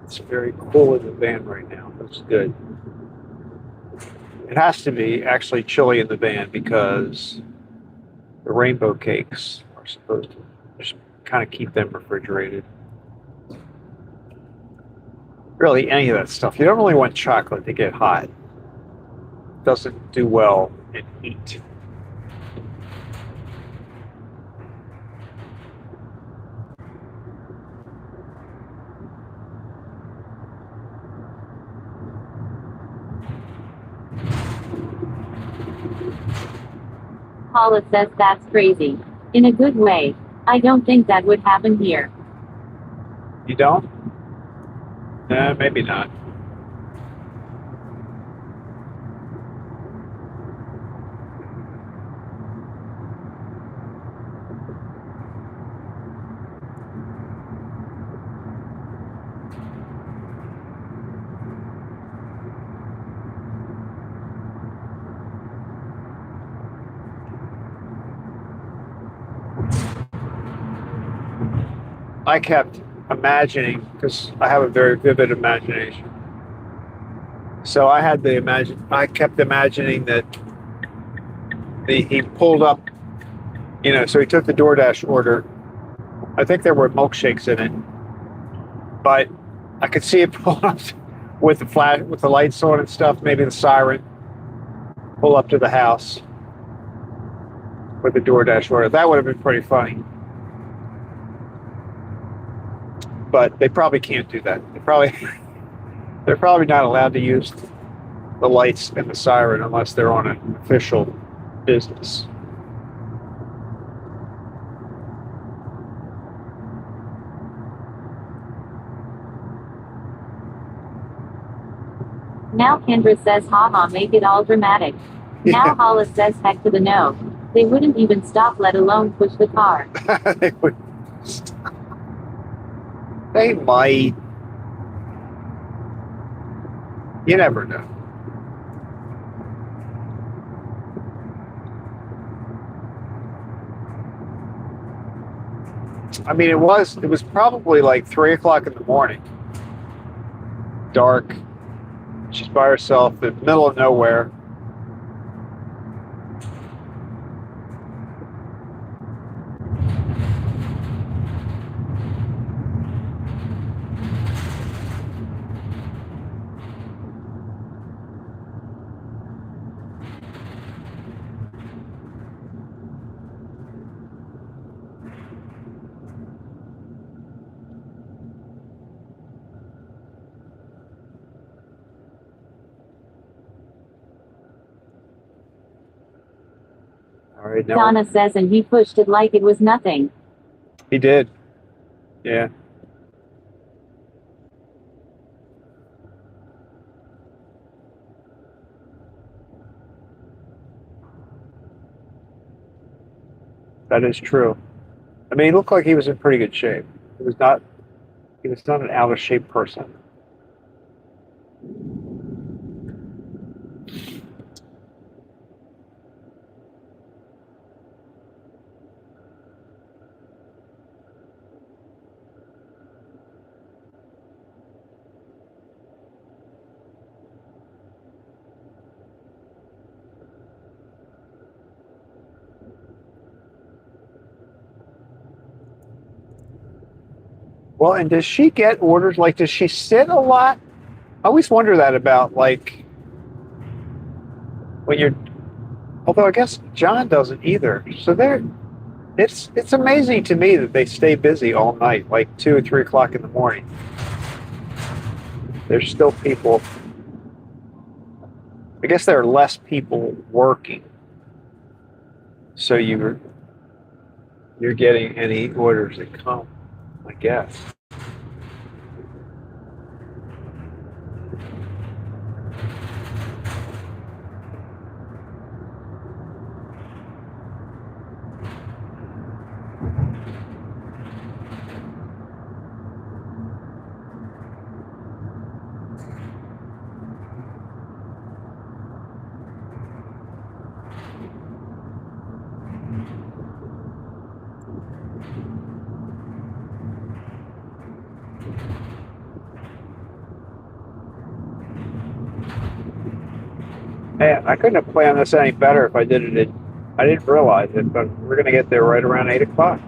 It's very cool in the van right now. That's good. It has to be actually chilly in the van because the rainbow cakes are supposed to just kind of keep them refrigerated. Really, any of that stuff. You don't really want chocolate to get hot. It doesn't do well in heat. Paula says that's crazy. In a good way. I don't think that would happen here. You don't? Maybe not. I kept imagining, because I have a very vivid imagination. So I kept imagining that he pulled up, so he took the DoorDash order. I think there were milkshakes in it, but I could see it pull up with the lights on and stuff, maybe the siren, pull up to the house with the DoorDash order. That would have been pretty funny. But they probably can't do that. They're probably not allowed to use the lights and the siren unless they're on an official business. Now Kendra says, haha, make it all dramatic. Yeah. Now Hollis says, heck to the no. They wouldn't even stop, let alone push the car. They would stop. They might. You never know. I mean, it was probably like 3 o'clock in the morning. Dark. She's by herself in the middle of nowhere. right now. Donna says, and he pushed it like it was nothing. He did. Yeah. That is true. I mean, he looked like he was in pretty good shape. He was not an out of shape person. Well, and does she get orders? Like, does she sit a lot? I always wonder that about, like, when you're, although I guess John doesn't either. So it's amazing to me that they stay busy all night, like 2 or 3 o'clock in the morning. There's still people. I guess there are less people working. So you're getting any orders that come, I guess. Man, I couldn't have planned this any better if I did it. I didn't realize it, but we're going to get there right around 8 o'clock.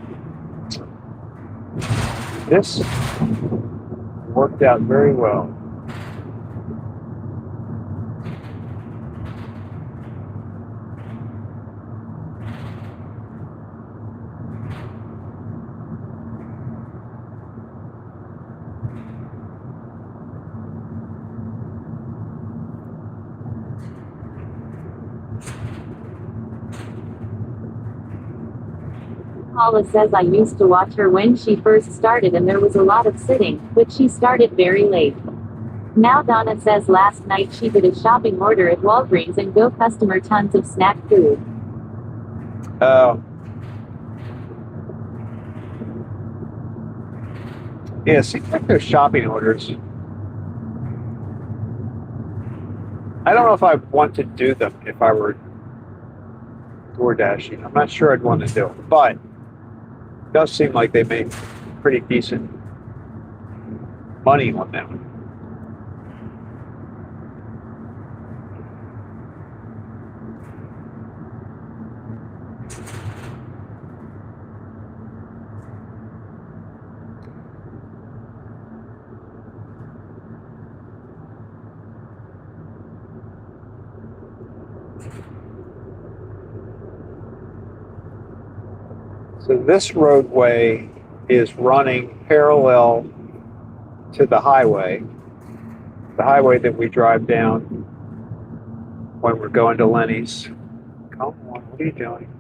This worked out very well. Paula says, I used to watch her when she first started and there was a lot of sitting, but she started very late. Now Donna says last night she did a shopping order at Walgreens and go customer tons of snack food. Yeah, seems like those shopping orders. I don't know if I'd want to do them if I were DoorDashing. I'm not sure I'd want to do it, but it does seem like they make pretty decent money on them. So this roadway is running parallel to the highway that we drive down when we're going to Lenny's. Come on, what are you doing?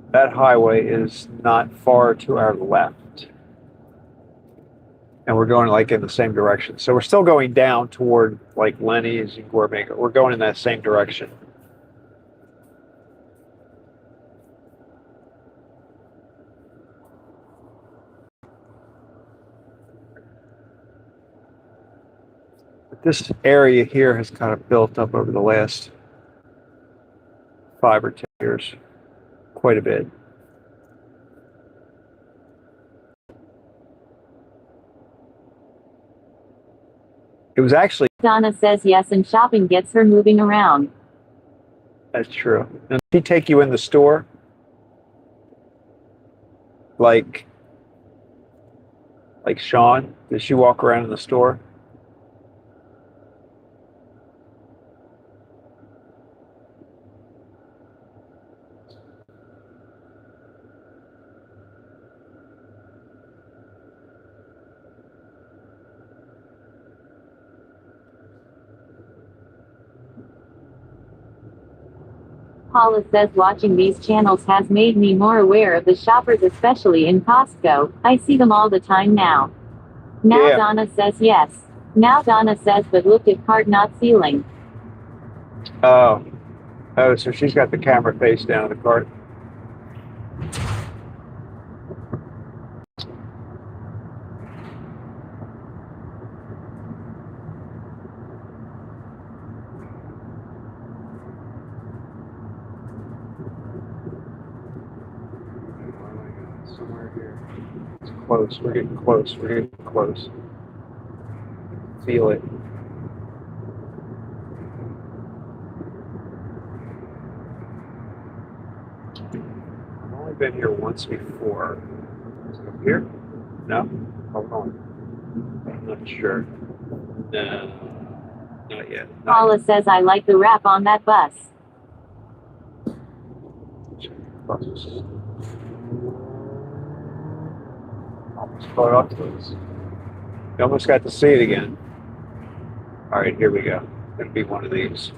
That highway is not far to our left. And we're going like in the same direction. So we're still going down toward like Lenny's and Gourmet. We're going in that same direction. But this area here has kind of built up over the last 5 or 10 years quite a bit. It was actually, Donna says yes, and shopping gets her moving around. that's true. And did she take you in the store? Like Sean? Did she walk around in the store? Paula says watching these channels has made me more aware of the shoppers, especially in Costco. I see them all the time now. Now Yeah. Donna says yes. Now Donna says, but look at cart not ceiling. Oh. Oh, so she's got the camera face down in the cart. Somewhere here. It's close. We're getting close. We're getting close. Feel it. I've only been here once before. Is it up here? No? Hold on. I'm not sure. No. Not yet. Not Paula yet. says I like the wrap on that bus. Buses. Almost caught up to us. You almost got to see it again. All right, here we go. Gonna be one of these.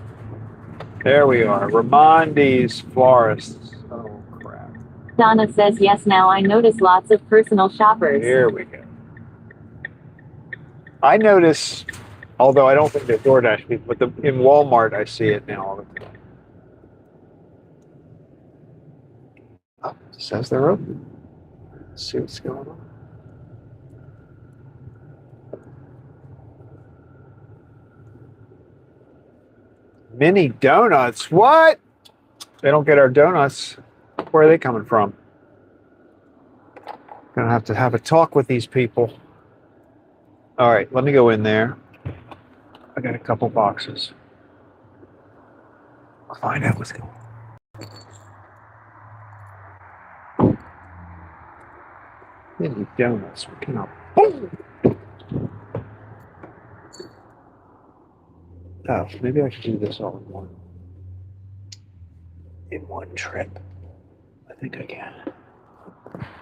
There we are. Ramondi's Florists. Oh crap. Donna says yes, now I notice lots of personal shoppers. Here we go. I notice, although I don't think they're DoorDash people, but in Walmart I see it now all the time. Oh, it says they're open. Let's see what's going on. Mini donuts. What? They don't get our donuts. Where are they coming from? Gonna have to have a talk with these people. All right, let me go in there. I got a couple boxes. I'll find out what's going on. Mini donuts. What kind of? Oh, maybe I should do this all in one trip. I think I can.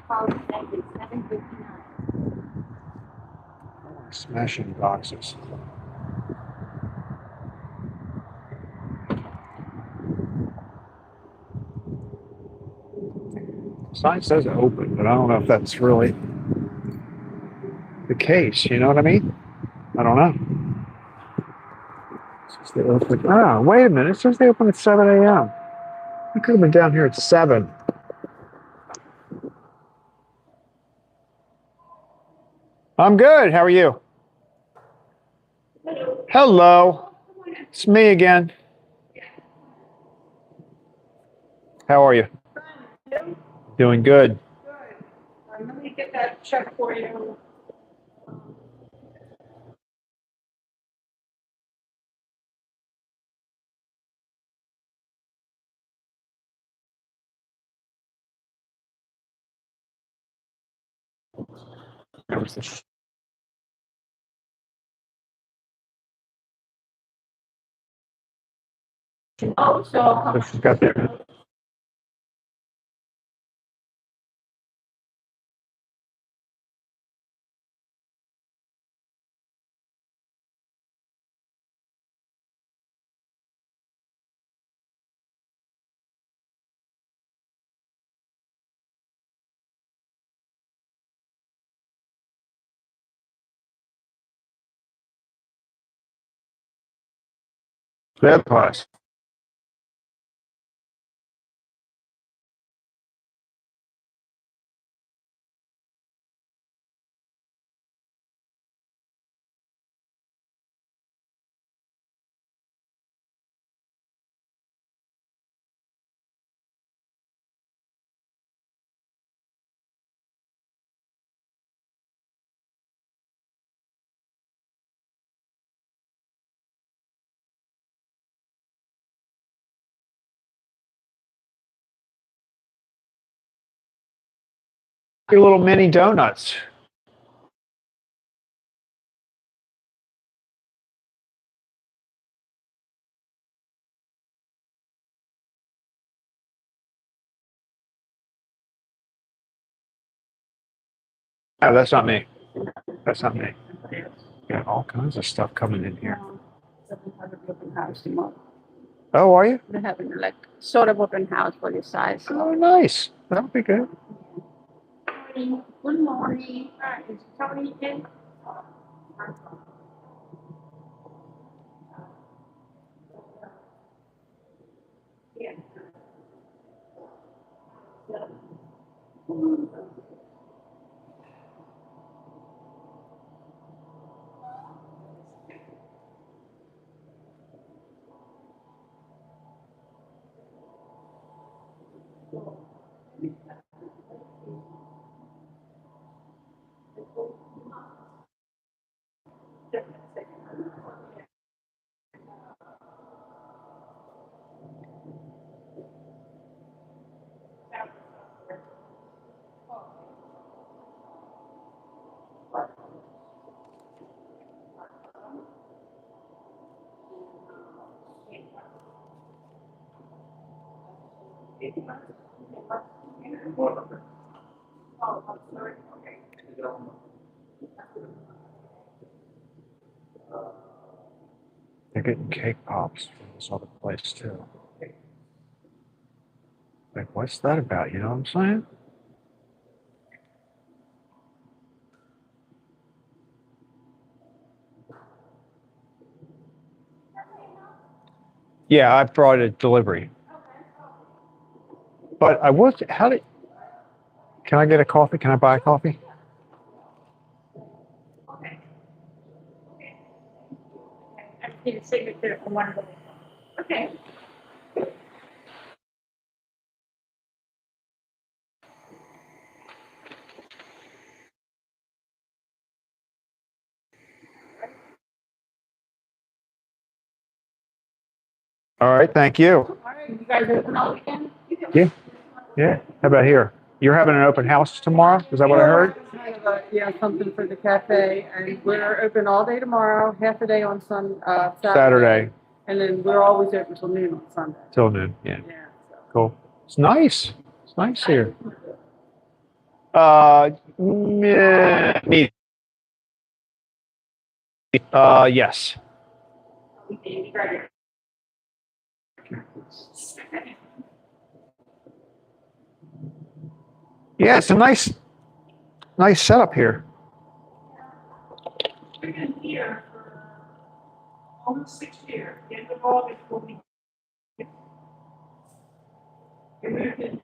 Paula says it's 7:59. Smashing boxes. Sign says open, but I don't know if that's really the case. You know what I mean? I don't know. It says they open. Oh, wait a minute. It says they open at 7 a.m. I could have been down here at 7. I'm good. How are you? Hello. It's me again. How are you? Doing good. Let me get that check for you. Oh, so She's got there. That pause. Your little mini donuts. Oh, that's not me. That's not me. Got all kinds of stuff coming in here. Oh, are you? They're having like sort of open house for this size. Oh, nice. That would be good. Good morning. Is Tony in? They're getting cake pops from this other place too. Like, what's that about? You know what I'm saying? Yeah, I brought a delivery. But I was, how did, can I get a coffee? Can I buy a coffee? I need a signature from one of them. Okay. All right, thank you. All right, you guys open all weekend? Yeah, yeah. How about here? You're having an open house tomorrow? Is that what I heard? Kind of yeah, something for the cafe, and we're open all day tomorrow, half a day on Saturday and then we're always open till noon on Sunday. till noon. Yeah, Yeah. So. cool. It's nice. It's nice here. Me. Yes. Yeah, it's a nice setup here. We've been here for almost 6 years. The end of August will be. We moved in.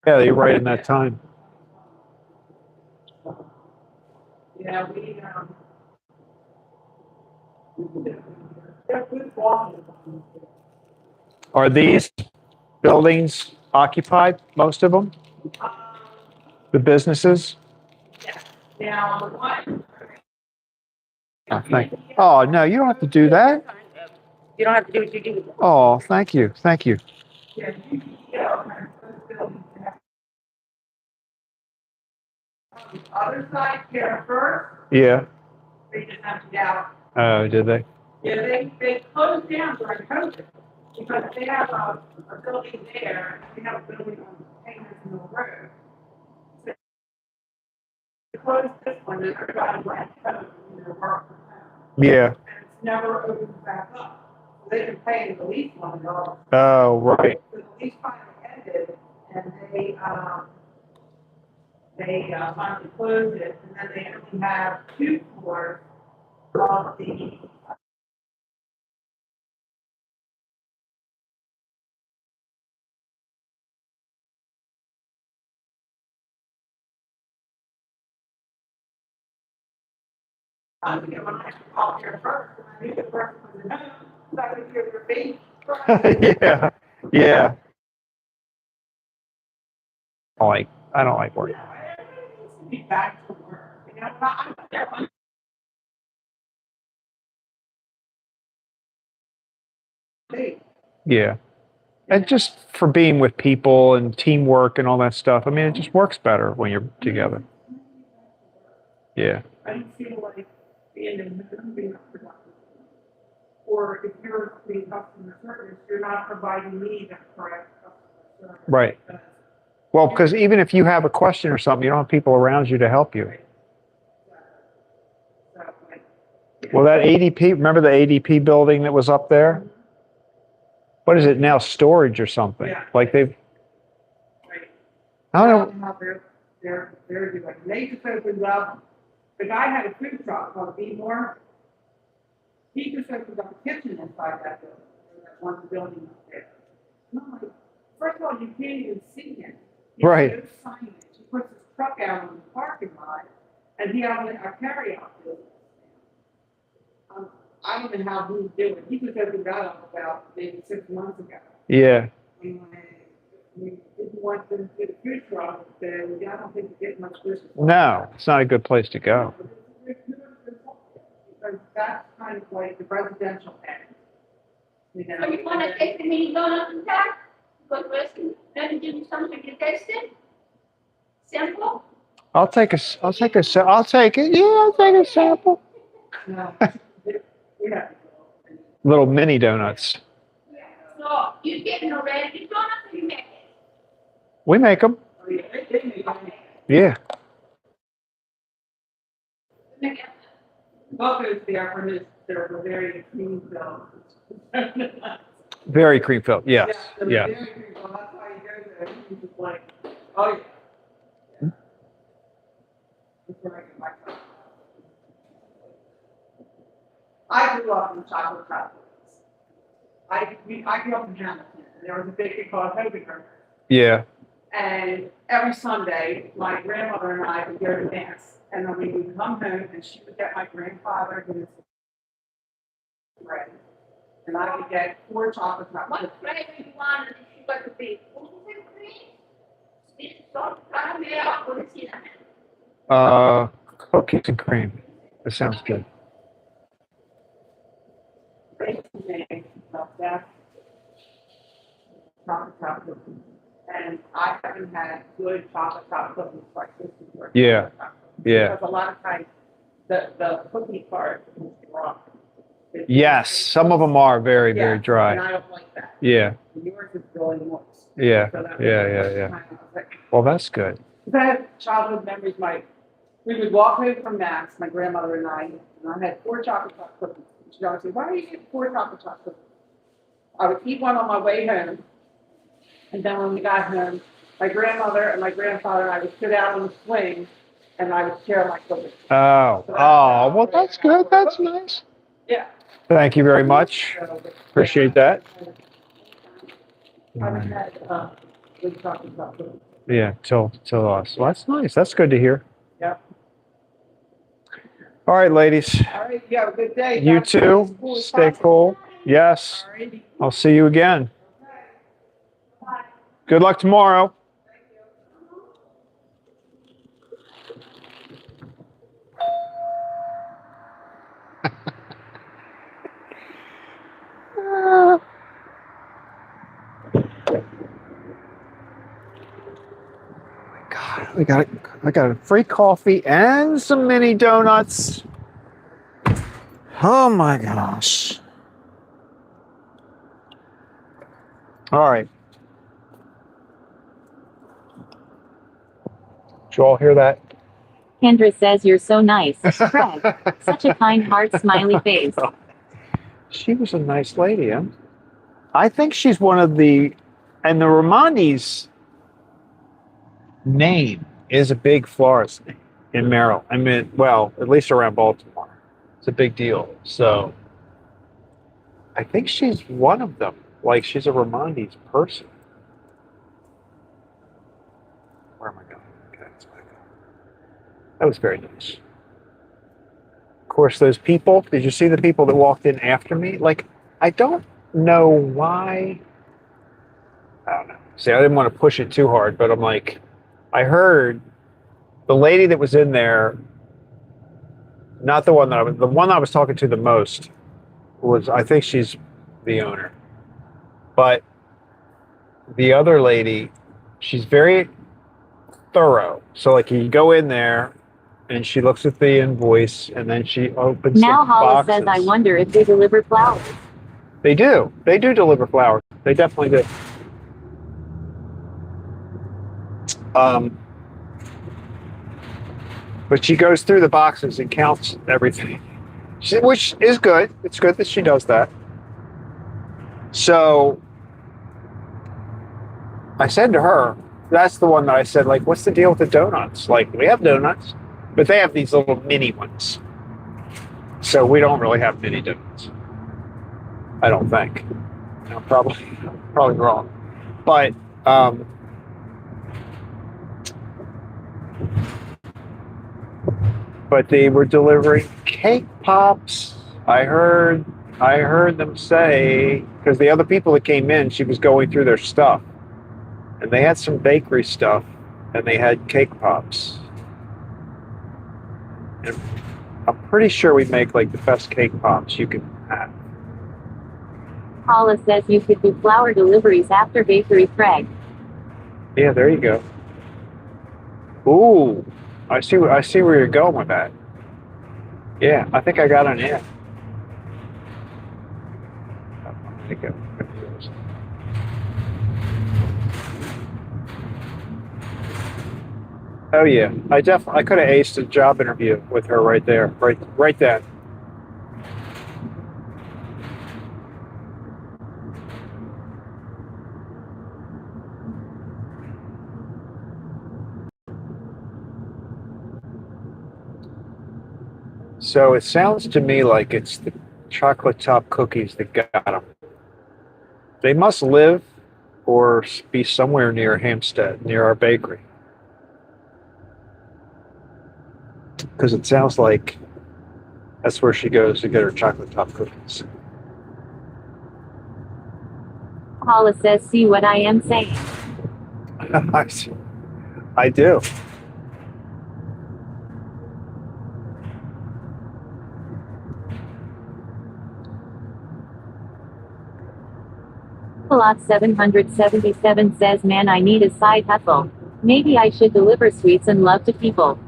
Yeah, you're right in that time. Yeah, they're good walking. Are these buildings occupied, most of them? The businesses? Now, the one. Oh, thank you. Oh, no, you don't have to do that. You don't have to do what you do. Oh, thank you. Thank you. Yeah, yeah. Other side, Ferris, Yeah. they just emptied out. Oh, did they? Yeah, they closed down during COVID because they have a building there, and they have a building on Painters Mill Road. So they closed this one, and everybody went home, work from home. Yeah. And it's never opened back up. So they've been paying the lease $1. Oh, right. So the lease finally ended, and they finally closed it, and then they only have 2 floors of the. When I called here first, and I knew the person was in home, so I could hear their face. Yeah. Yeah. I don't like working. Be back to work, I'm there. Yeah. And just for being with people and teamwork and all that stuff. I mean, it just works better when you're together. Yeah. I don't feel like being in the being productive. Or if you're doing customer service, you're not providing me the correct customer service. Right. Well, because even if you have a question or something, you don't have people around you to help you. Well, that ADP, remember the ADP building that was up there? What is it now? Storage or something? Yeah. Like they've, Right. I don't know. How they're doing. They just opened up, the guy had a food truck called More. He just opened up a kitchen inside that building, or that one building up there. And I'm like, first of all, you can't even see him. He Right. has no signage. He puts his truck out on the parking lot, and he has a carryout business. I don't know how he's doing. He just opened that up about maybe 6 months ago. Yeah. And when if you want them to get a food truck, then I don't think you get much business. No, it's not a good place to go. Because that's kind of like the residential end. You know? So you want to take the mini donuts and that? Because we're going to give you something to taste it? Simple? I'll take a, I'll take a, I'll take it. Yeah, I'll take a sample. No. Yeah. Little mini donuts. So you getting a ready donut or you make it? We make them. Oh, yeah. They make it. Yeah. Make it. Welcome to the upper they're very clean film. Very cream filled. Yes. Yeah. Very clean film. That's why you go there. You just like, oh yeah. That's where I get my chocolate. I grew up in chocolate chocolates. I grew up in Hamilton, and there was a bakery called Hogan. Yeah. And every Sunday, my grandmother and I would go to dance. And then we would come home, and she would get my grandfather his bread. And I would get 4 chocolate chocolates. What flavor you want and you got to be cookies and cream? Sweet salt, caramel, or cinnamon? Cookies and cream. That sounds good. That chocolate chocolate. And I haven't had good chocolate chocolate like this before. Yeah. Yeah. Because a lot of times the cookie part is dry. Yes. Some of them are very, very And dry. I don't like that. Yeah. Yours is really moist. Yeah. So that Yeah. kind of like- Well, that's good. I had childhood memories. We would walk home from Mass, my grandmother and I had 4 chocolate chip cookies. She'd always say, "Why are you getting 4 chocolate chip cookies?" I would eat one on my way home, and then when we got home, my grandmother and my grandfather and I would sit out on the swing, and I would share my cookies. Oh. Oh. Well, that's good. That's nice. Yeah. Thank you very much. So, Appreciate that. I haven't had good chocolate chip cookies. Yeah. Till us. Well, that's nice. That's good to hear. Yeah. All right, ladies. All right. You have a good day. You Back to too. school as Stay possible. cool. Yes. All righty. I'll see you again. Good luck tomorrow. God, I got a free coffee and some mini donuts. Oh my gosh. All right. Did you all hear that? Kendra says you're so nice. Craig, such a kind heart smiley face. She was a nice lady, huh? I think she's one of the, and the Ramondi's name is a big florist in Maryland. I mean, well, at least around Baltimore. It's a big deal. So I think she's one of them. Like, she's a Ramondi's person. Where am I going? Okay, that's back up. That was very nice. Of course, those people, did you see the people that walked in after me? Like, I don't know why. I don't know. See, I didn't want to push it too hard, but I'm like, I heard the lady that was in there, not the one that the one I was talking to the most was, I think she's the owner. But the other lady, she's very thorough. So like you go in there and she looks at the invoice and then she opens Now the Hollis boxes. says, I wonder if they deliver flowers. They do. They do deliver flowers. They definitely do. But she goes through the boxes and counts everything. Which is good. It's good that she does that. So I said to her, that's the one that I said, like, what's the deal with the donuts? Like, we have donuts, but they have these little mini ones. So we don't really have mini donuts. I don't think. I'm probably wrong. But they were delivering cake pops. I heard them say, because the other people that came in, she was going through their stuff. And they had some bakery stuff, and they had cake pops. And I'm pretty sure we make like the best cake pops you can have. Paula says you could do flour deliveries after bakery Craig. Yeah, there you go. Ooh, I see where you're going with that. Yeah, I think I got an in. I think oh yeah, I could have aced a job interview with her right there, right then. So it sounds to me like it's the chocolate top cookies that got them. They must live or be somewhere near Hampstead, near our bakery. Because it sounds like that's where she goes to get her chocolate top cookies. Paula says, see what I am saying. I do. Lot 777 says, man, I need a side hustle. Maybe I should deliver sweets and love to people.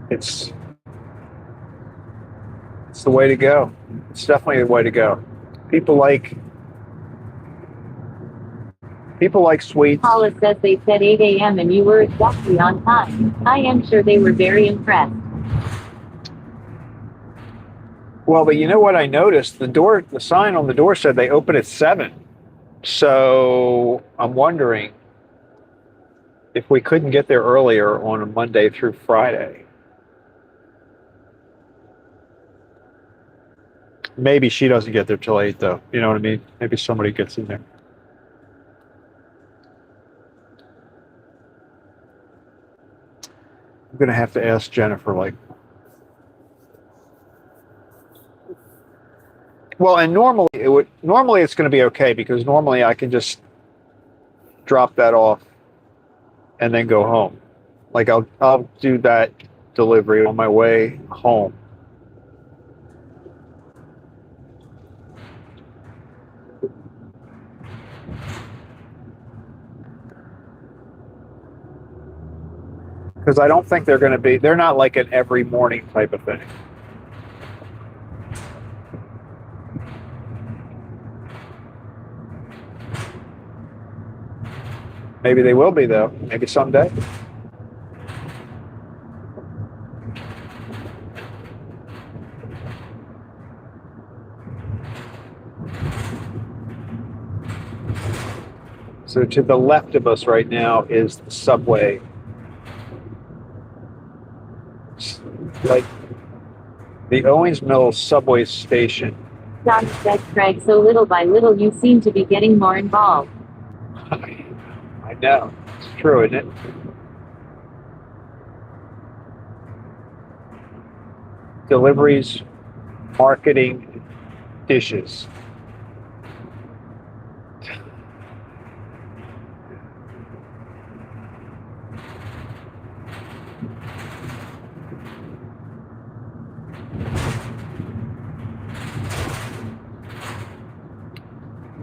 It's the way to go. It's definitely the way to go. People like sweets. Paula says they said 8 a.m. and you were exactly on time. I am sure they were very impressed. Well, but you know what I noticed? The sign on the door said they open at 7. So I'm wondering if we couldn't get there earlier on a Monday through Friday. Maybe she doesn't get there till 8, though. You know what I mean? Maybe somebody gets in there. I'm going to have to ask Jennifer, like, well, and normally it's going to be okay because normally I can just drop that off and then go home. Like I'll do that delivery on my way home. Because I don't think they're not like an every morning type of thing. Maybe they will be, though. Maybe someday. So to the left of us right now is the subway. Like the Owings Mills subway station. John said, Craig, so little by little you seem to be getting more involved. I know. It's true, isn't it? Deliveries, marketing, dishes.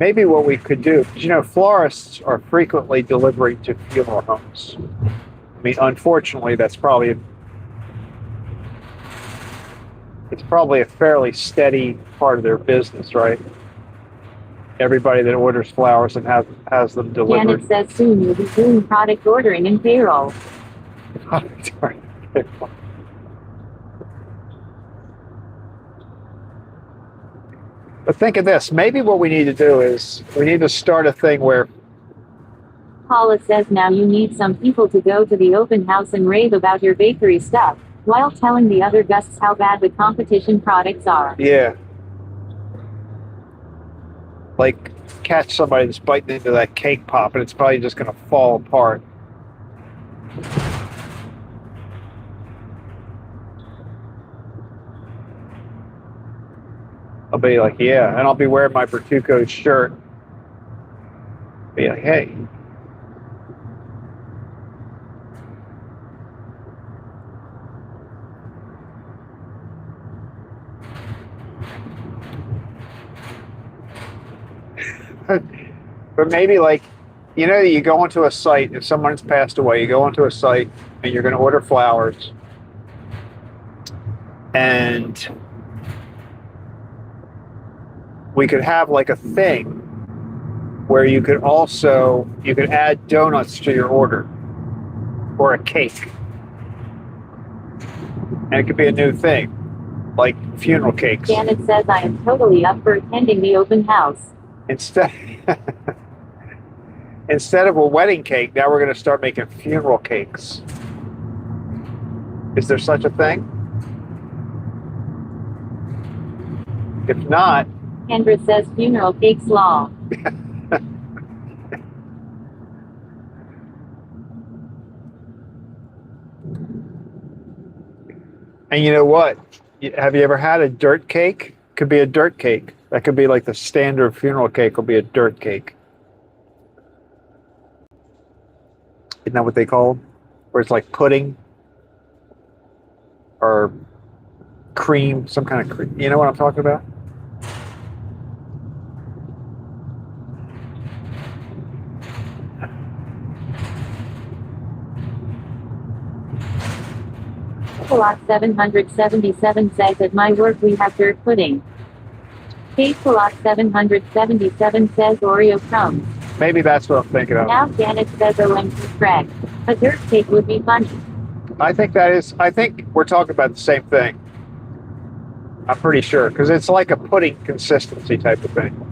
Maybe what we could do, you know, florists are frequently delivering to funeral homes. I mean, unfortunately, it's probably a fairly steady part of their business, right? Everybody that orders flowers and has them delivered. Janet says soon you'll be doing product ordering and payroll. But think of this. Maybe what we need to do is we need to start a thing where Paula says now you need some people to go to the open house and rave about your bakery stuff, while telling the other guests how bad the competition products are. yeah, like catch somebody that's biting into that cake pop and it's probably just going to fall apart. I'll be like, yeah, and I'll be wearing my Bertucco shirt. Be like, hey. But maybe like, you know, you go onto a site, if someone's passed away, you go onto a site and you're going to order flowers. And we could have like a thing where you could add donuts to your order or a cake. And it could be a new thing, like funeral cakes. Janet says I am totally up for attending the open house. Instead of a wedding cake, now we're going to start making funeral cakes. Is there such a thing? If not, Kendra says funeral cakes law. and you know what? Have you ever had a dirt cake? Could be a dirt cake. That could be like the standard funeral cake will be a dirt cake. Isn't that what they call? Where it's like pudding or cream, some kind of cream. You know what I'm talking about? Lot 777 says at my work we have dirt pudding. Lot 777 says Oreo crumbs. Maybe that's what I'm thinking of. Now Janet says OMG Greg. A dirt cake would be funny. I think we're talking about the same thing. I'm pretty sure, because it's like a pudding consistency type of thing.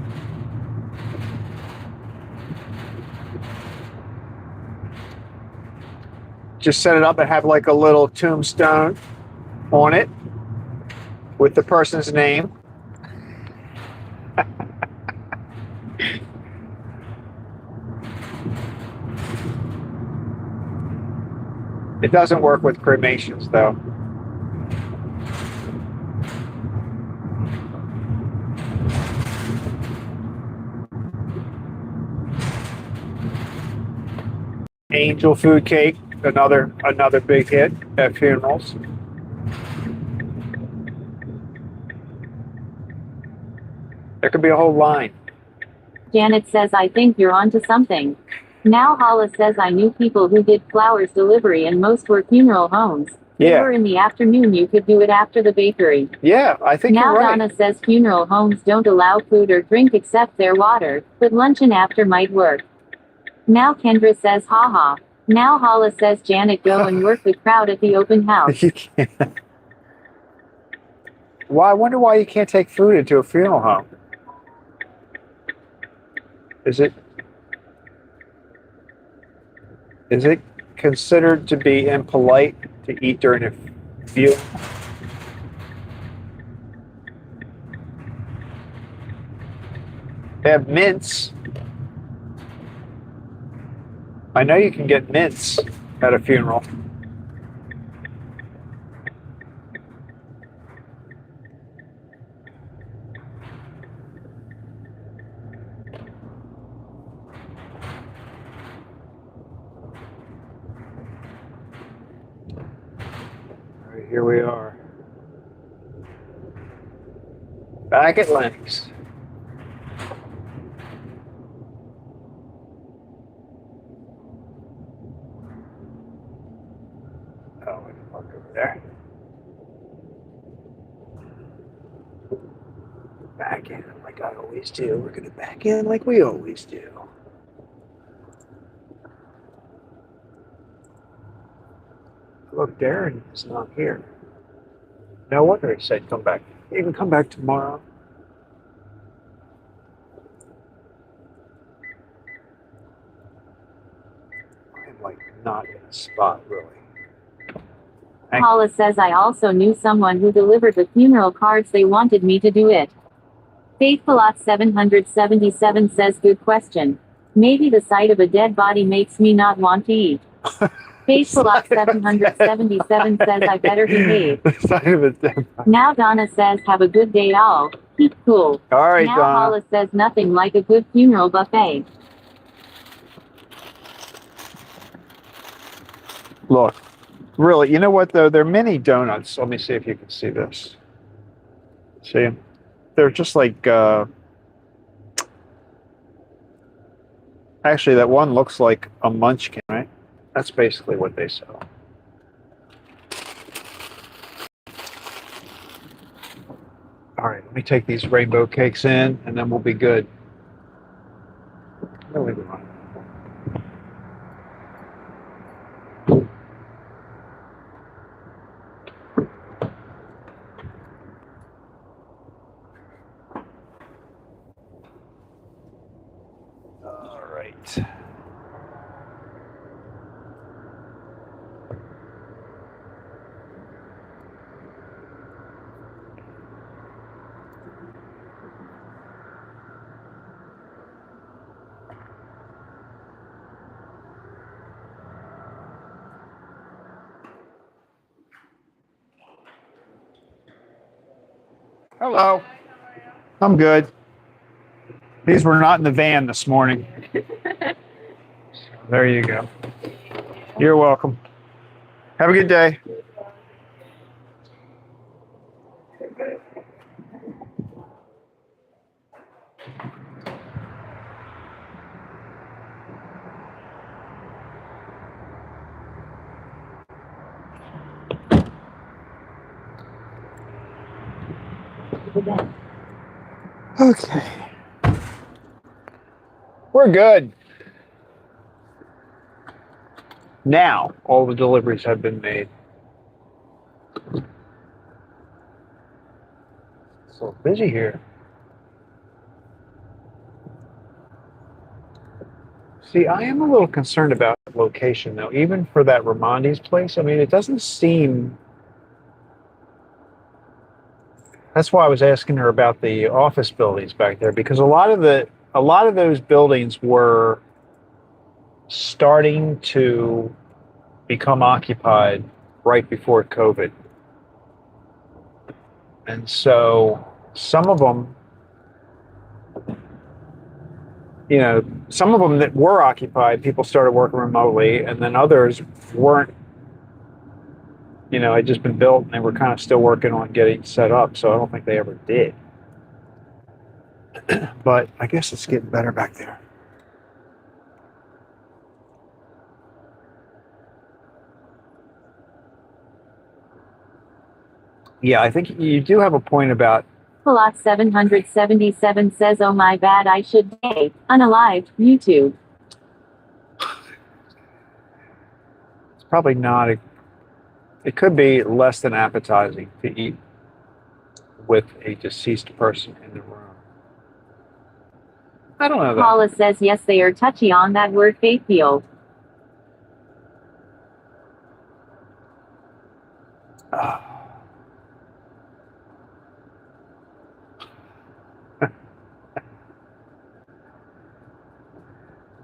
Just set it up and have like a little tombstone on it with the person's name. It doesn't work with cremations, though. Angel food cake, another big hit at funerals. There could be a whole line. Janet says I think you're onto something. Now Hala says I knew people who did flowers delivery and most were funeral homes. Yeah. Or in the afternoon you could do it after the bakery. Yeah, I think Now you're right. Donna says funeral homes don't allow food or drink except their water, but lunch and after might work. Now Kendra says haha. Now Hala says Janet go and work the crowd at the open house. You can't. Well, I wonder why you can't take food into a funeral home. Is it considered to be impolite to eat during a funeral? They have mints. I know you can get mints at a funeral. Here we are. Back at Lenny's. Oh, we can park over there. Back in like I always do. We're gonna back in like we always do. Look, Darren is not here. No wonder he said come back. You can come back tomorrow. like not in a spot really. Thank- Paula says I also knew someone who delivered the funeral cards. They wanted me to do it. Faithfulot 777 says good question. Maybe the sight of a dead body makes me not want to eat. Faithfulot 777 says I better behave. The sight of a dead body. Now Donna says have a good day all. Keep cool. All right, Now Donna. Paula says nothing like a good funeral buffet. Look, really, you know what though? They're mini donuts. Let me see if you can see this. See 'em? They're just like, actually that one looks like a munchkin, right? That's basically what they sell. All right, let me take these rainbow cakes in and then we'll be good. No, leave it on. All right. Hello. I'm good. These were not in the van this morning. There you go. You're welcome. Have a good day. Okay. We're good. Now, all the deliveries have been made. So busy here. See, I am a little concerned about location though, even for that Ramondi's place. I mean, it doesn't seem. That's why I was asking her about the office buildings back there, because a lot of those buildings were starting to become occupied right before COVID. And so some of them, you know, some of them that were occupied, people started working remotely, and then others weren't, you know, had just been built and they were kind of still working on getting set up. So I don't think they ever did. But I guess it's getting better back there. Yeah, I think you do have a point about. Faithfulot 777 says oh my bad I should say, unalived, YouTube. It's probably not a. It could be less than appetizing to eat with a deceased person in the room. I don't know though. Paula says yes they are touchy on that word faithful.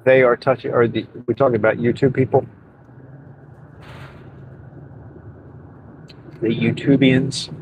They are touchy. Or we're talking about YouTube people? The YouTubians.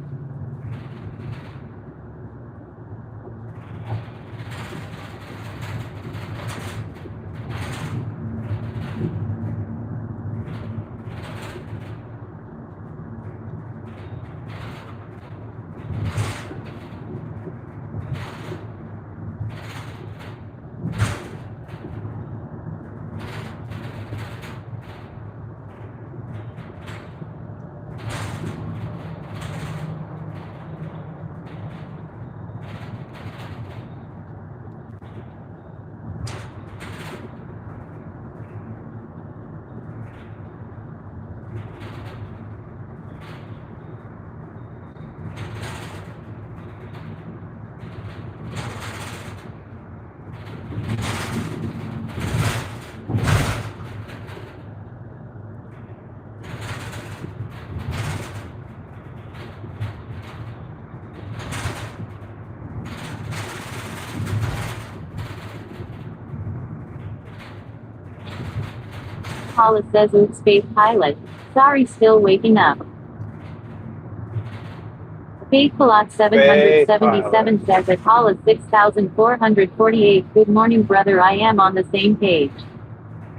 Hollis says oops Faith Pilot. Sorry still waking up. Faith Pilot 777 says at Hollis 6448. Good morning brother, I am on the same page.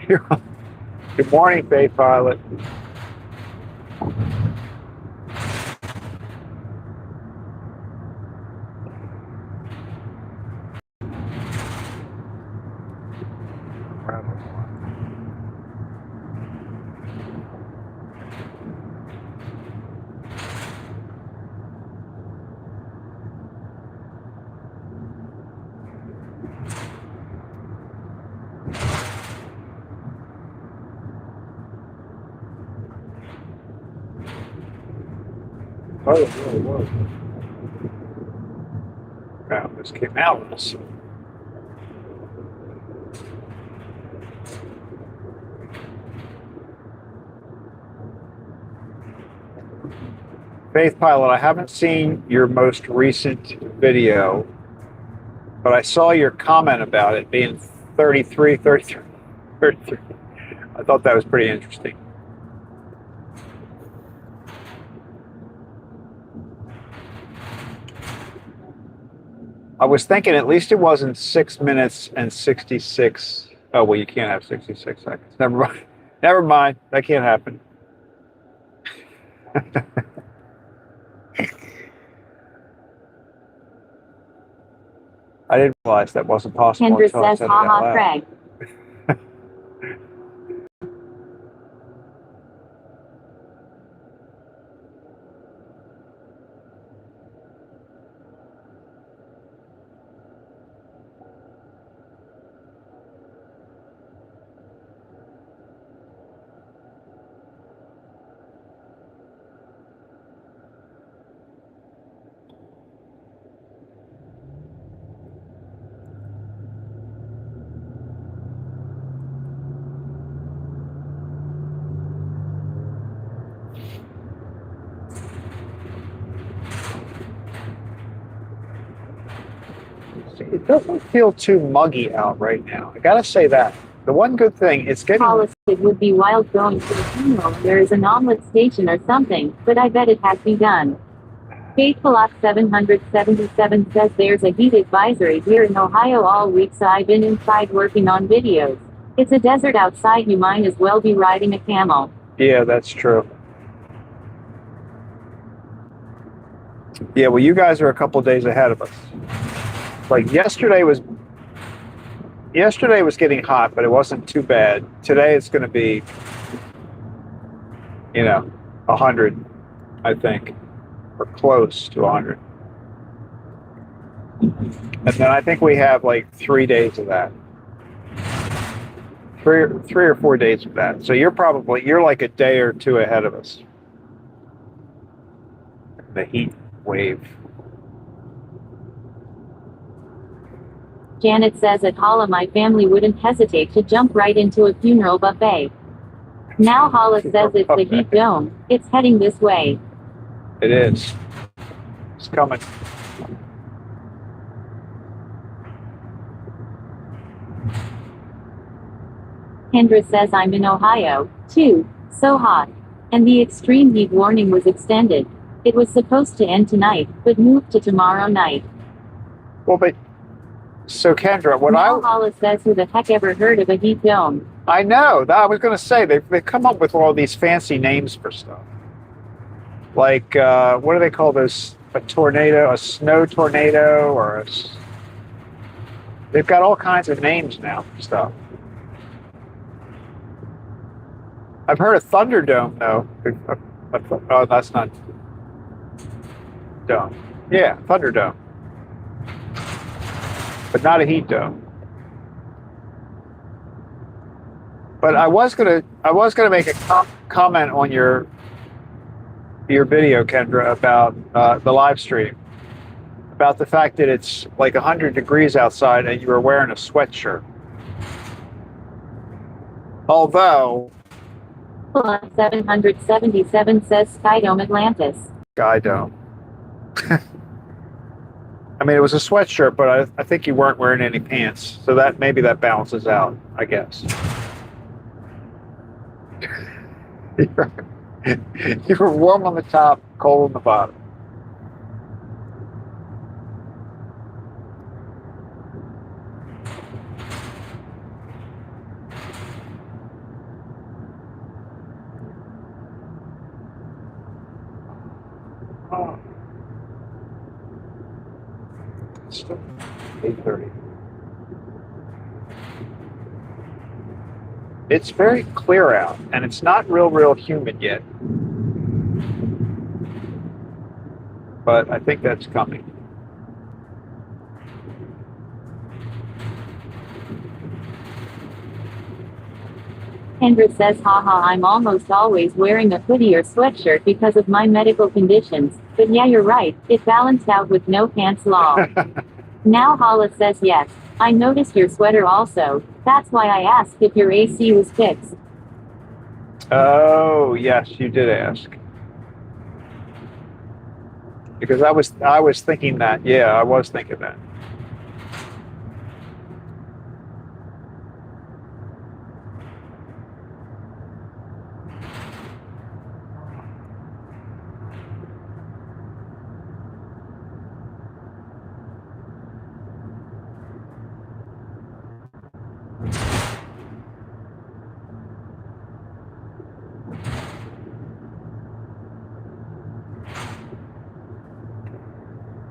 Good morning, Faith Pilot. Oh, it really was. Wow, this came out with us. Faith Pilot, I haven't seen your most recent video, but I saw your comment about it being 33. I thought that was pretty interesting. I was thinking at least it wasn't 6 minutes and 66. Oh, well, you can't have 66 seconds. Never mind. Never mind. That can't happen. I didn't realize that wasn't possible Kendra until I says said it out haha loud. Craig. It doesn't feel too muggy out right now. I gotta say that. The one good thing, it's getting... Hollis, it would be wild going to the funeral and there is an omelet station or something, but I bet it has begun. Faithfulot 777 says there's a heat advisory here in Ohio all week, so I've been inside working on videos. It's a desert outside, you might as well be riding a camel. Yeah, that's true. Yeah, well, you guys are a couple days ahead of us. Like yesterday was getting hot, but it wasn't too bad. Today it's going to be, 100, I think, or close to 100. And then I think we have like 3 days of that. Three or 4 days of that. So you're like a day or two ahead of us. The heat wave. Janet says at Holla my family wouldn't hesitate to jump right into a funeral buffet. Now Holla says it's the heat dome. It's heading this way. It is. It's coming. Kendra says I'm in Ohio, too. So hot. And the extreme heat warning was extended. It was supposed to end tonight, but moved to tomorrow night. Well, but so Kendra, now Holla says who the heck ever heard of a heat dome? I know. I was going to say they've come up with all these fancy names for stuff. Like what do they call those? A tornado, a snow tornado, or they've got all kinds of names now for stuff. I've heard of Thunderdome though. Oh, that's not dome. Yeah, Thunderdome, but not a heat dome. But I was gonna make a comment on your video, Kendra, about the live stream, about the fact that it's like 100 degrees outside and you were wearing a sweatshirt. Although 777 says Skydome Atlantis. Skydome. I mean, it was a sweatshirt, but I think you weren't wearing any pants, so that maybe that balances out, I guess. You were warm on the top, cold on the bottom. Oh. It's still 8:30. It's very clear out, and it's not real humid yet. But I think that's coming. Kendra says, haha, I'm almost always wearing a hoodie or sweatshirt because of my medical conditions. But yeah, you're right, it balanced out with no pants law. Now Hala says yes. I noticed your sweater also. That's why I asked if your AC was fixed. Oh, yes, you did ask. Because I was thinking that. Yeah, I was thinking that.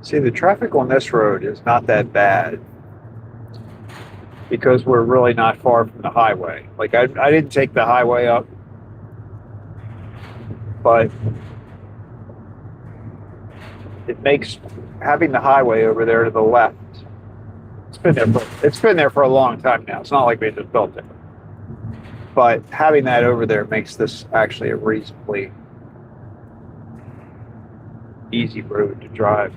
See, the traffic on this road is not that bad because we're really not far from the highway. Like, I didn't take the highway up, but it makes having the highway over there to the left. It's been there for a long time now. It's not like we just built it, but having that over there makes this actually a reasonably easy road to drive.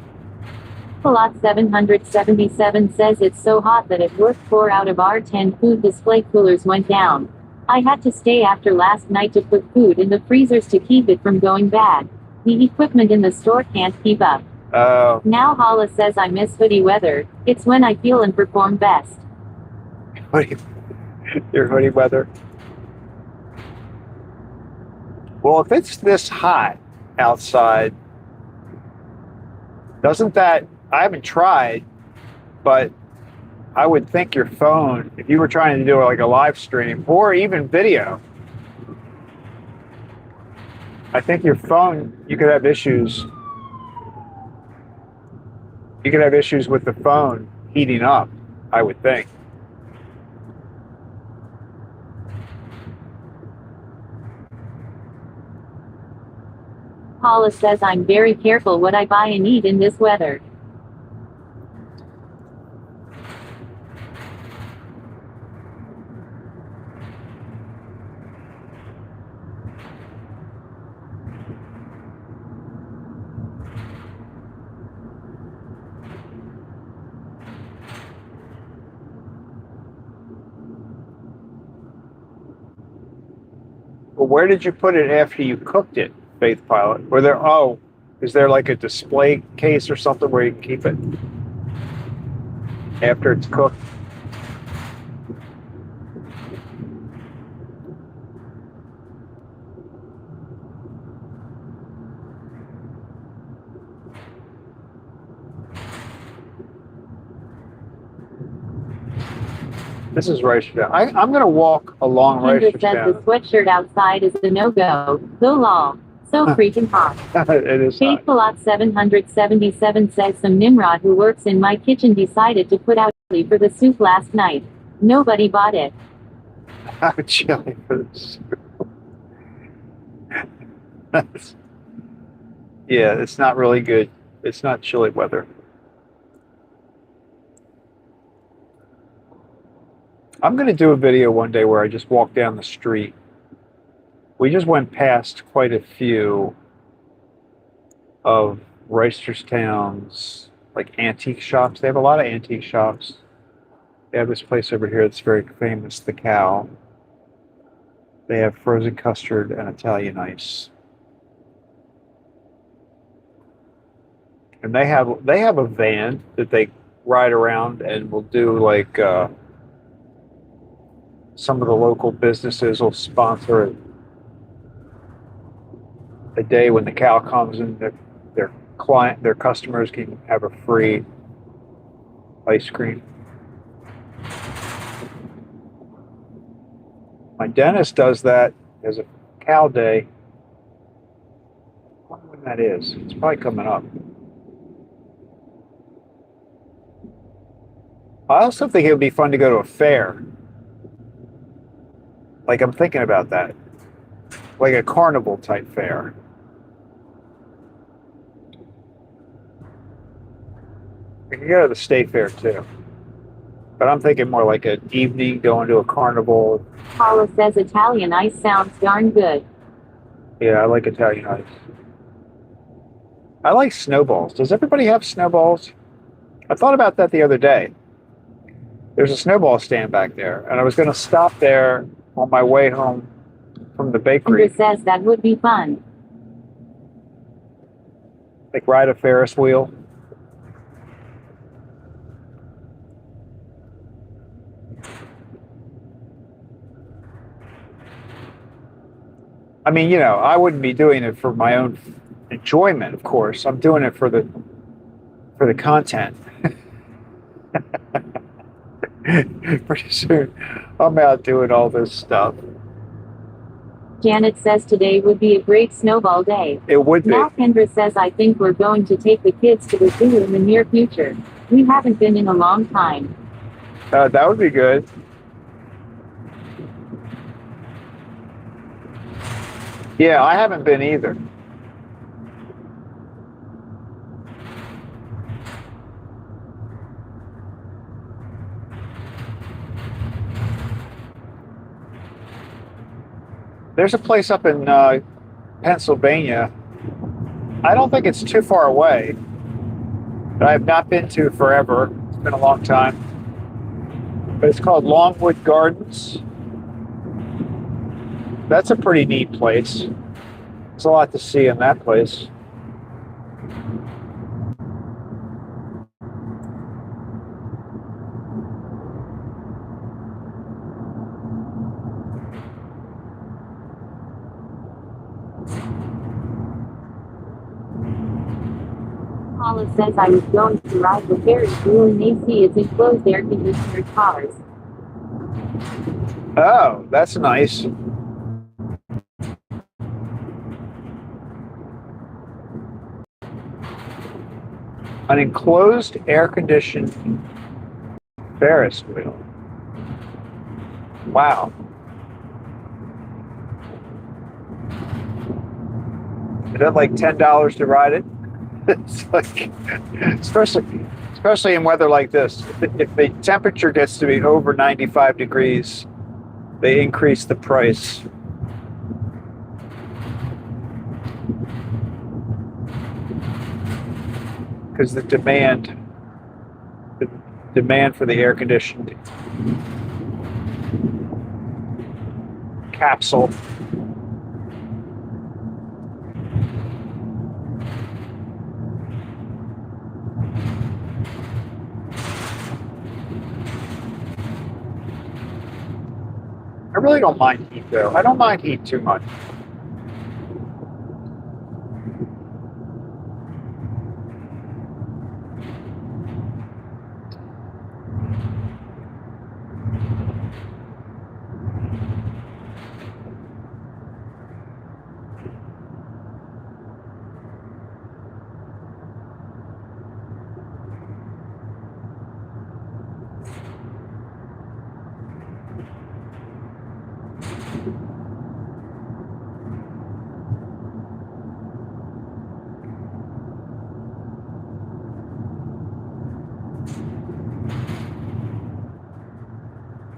Lot 777 says it's so hot that at work 4 out of our 10 food display coolers went down. I had to stay after last night to put food in the freezers to keep it from going bad. The equipment in the store can't keep up. Now Hala says I miss hoodie weather. It's when I feel and perform best. Your hoodie weather? Well, if it's this hot outside, doesn't that... I haven't tried, but I would think your phone, if you were trying to do like a live stream or even video, I think your phone, you could have issues. You could have issues with the phone heating up, I would think. Paula says I'm very careful what I buy and eat in this weather. Well, where did you put it after you cooked it, Faith Pilot? Were there, is there like a display case or something where you can keep it after it's cooked? This is Racer. I'm going to walk along Racer. Kendra says the sweatshirt outside is a no-go. Go lol. So freaking hot. It is hot. Faithful Lot 777 says some Nimrod who works in my kitchen decided to put out chili for the soup last night. Nobody bought it. Chili for the soup. Yeah, it's not really good. It's not chilly weather. I'm going to do a video one day where I just walk down the street. We just went past quite a few of Reisterstown's like antique shops. They have a lot of antique shops. They have this place over here that's very famous, The Cow. They have frozen custard and Italian ice. And they have a van that they ride around and will do like some of the local businesses will sponsor it. a day when the cow comes and their customers can have a free ice cream. My dentist does that as a cow day. I wonder when that is. It's probably coming up. I also think it would be fun to go to a fair. Like, I'm thinking about that. Like a carnival type fair. We can go to the state fair too. But I'm thinking more like an evening going to a carnival. Paula says Italian ice sounds darn good. Yeah, I like Italian ice. I like snowballs. Does everybody have snowballs? I thought about that the other day. There's a snowball stand back there, and I was going to stop there on my way home from the bakery. Kendra says that would be fun. Like ride a Ferris wheel. I mean, you know, I wouldn't be doing it for my own enjoyment, of course. I'm doing it for the content. Pretty soon, I'm out doing all this stuff. Janet says today would be a great snowball day. It would be. Now Kendra says I think we're going to take the kids to the zoo in the near future. We haven't been in a long time. That would be good. Yeah, I haven't been either. There's a place up in Pennsylvania. I don't think it's too far away, but I have not been to forever. It's been a long time. But it's called Longwood Gardens. That's a pretty neat place. There's a lot to see in that place. Paula says I was going to ride the Ferris Dueling AC. It's enclosed air conditioned cars. Oh, that's nice. An enclosed air-conditioned Ferris wheel. Wow. Is that like $10 to ride it? It's like, especially in weather like this. If the temperature gets to be over 95 degrees, they increase the price. Because the demand for the air conditioned capsule. I really don't mind heat though. I don't mind heat too much.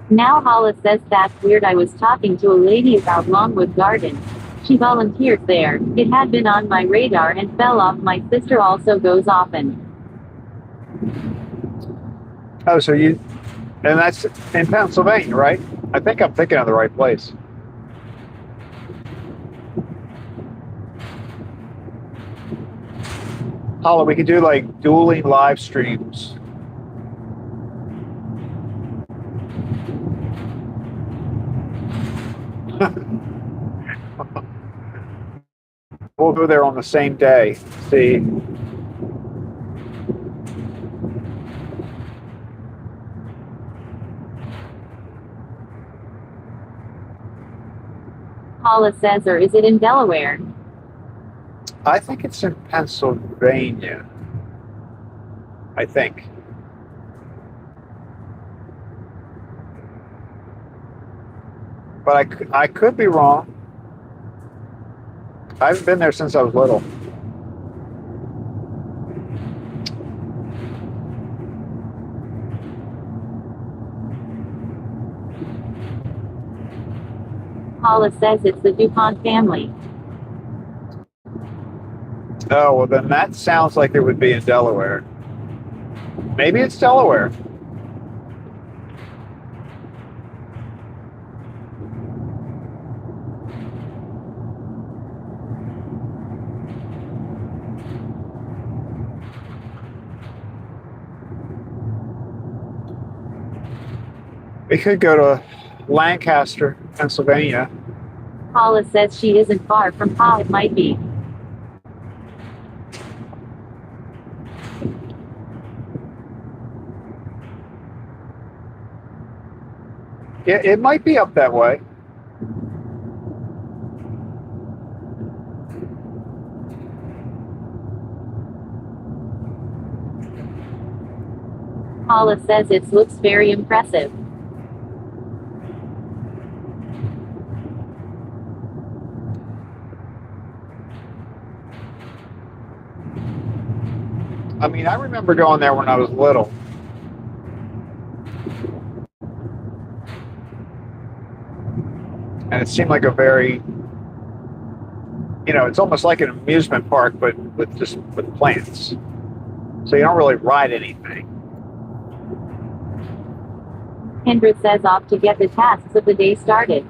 Now Hala says that's weird. I was talking to a lady about Longwood Gardens. She volunteers there. It had been on my radar and fell off. My sister also goes often. Oh, so and that's in Pennsylvania, right? I think I'm thinking of the right place. Paula, we could do like dueling live streams. we'll go there on the same day. See. Paula says, or is it in Delaware? I think it's in Pennsylvania. I think. But I could be wrong. I haven't been there since I was little. Paula says it's the DuPont family. Oh, well then that sounds like it would be in Delaware. Maybe it's Delaware. We could go to Lancaster, Pennsylvania. Paula says she isn't far from how it might be. Yeah, it might be up that way. Paula says it looks very impressive. I mean, I remember going there when I was little. And it seemed like a very, it's almost like an amusement park, but with plants. So you don't really ride anything. Kendra says off to get the tasks of the day started.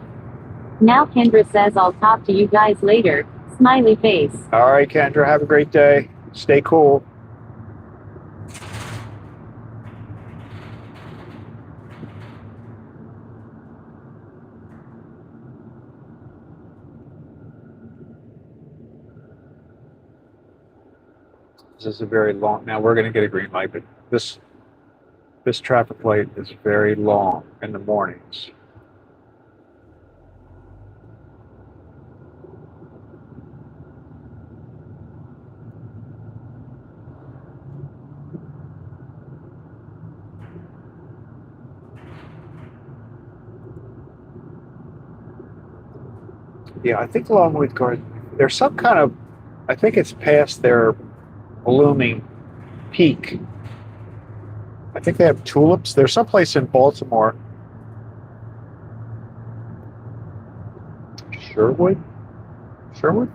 Now Kendra says I'll talk to you guys later. Smiley face. All right, Kendra, have a great day. Stay cool. This is a very long, now we're going to get a green light, but this traffic light is very long in the mornings. Yeah, I think Longwood Garden, there's some kind of, I think it's past their blooming peak. I think they have tulips. There's someplace in Baltimore. Sherwood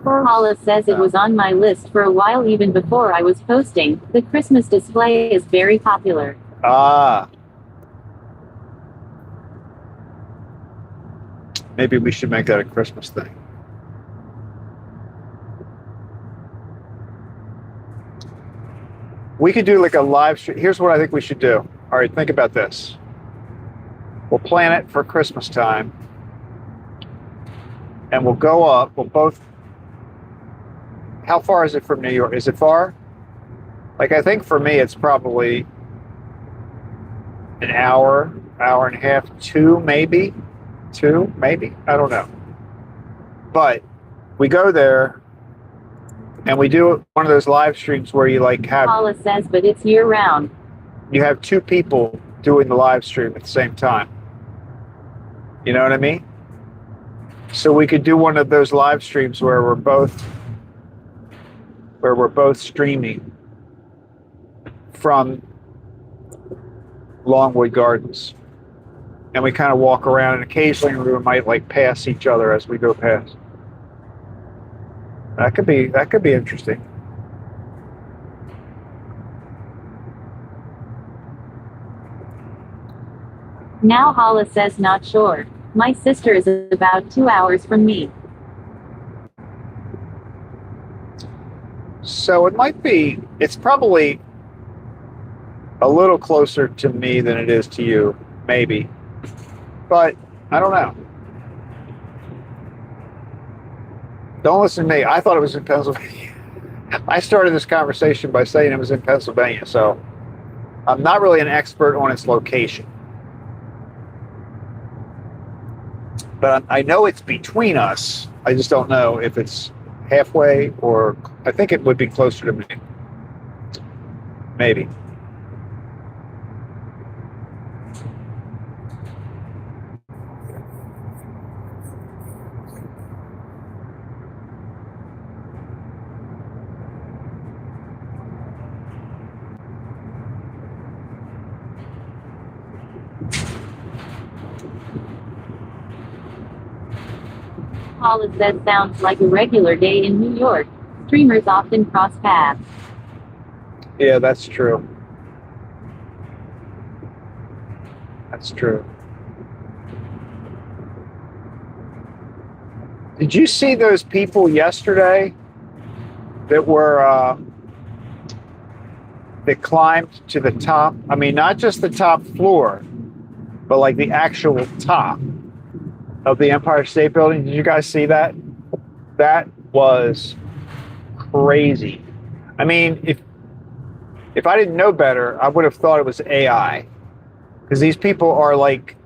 Park? Paula says it was on my list for a while even before I was posting. The Christmas display is very popular. Ah. Maybe we should make that a Christmas thing. We could do like a live stream. Here's what I think we should do. All right, think about this. We'll plan it for Christmas time. And we'll go up. We'll both. How far is it from New York? Is it far? Like, I think for me, it's probably an hour and a half, two, maybe. I don't know. But we go there. And we do one of those live streams where you like have. Paula says, but it's year round. You have two people doing the live stream at the same time. You know what I mean? So we could do one of those live streams where we're both streaming from Longwood Gardens. And we kind of walk around, and occasionally we might like pass each other as we go past. That could be interesting. Now Paula says not sure. My sister is about 2 hours from me. So it's probably a little closer to me than it is to you, maybe. But I don't know. Don't listen to me. I thought it was in Pennsylvania. I started this conversation by saying it was in Pennsylvania, so I'm not really an expert on its location. But I know it's between us. I just don't know if it's halfway or I think it would be closer to me. Maybe. Paula says sounds like a regular day in New York. Streamers often cross paths. Yeah, that's true. That's true. Did you see those people yesterday that were that climbed to the top? I mean, not just the top floor, but like the actual top of the Empire State Building. Did you guys see that? That was crazy. I mean, if I didn't know better, I would have thought it was AI, because these people are like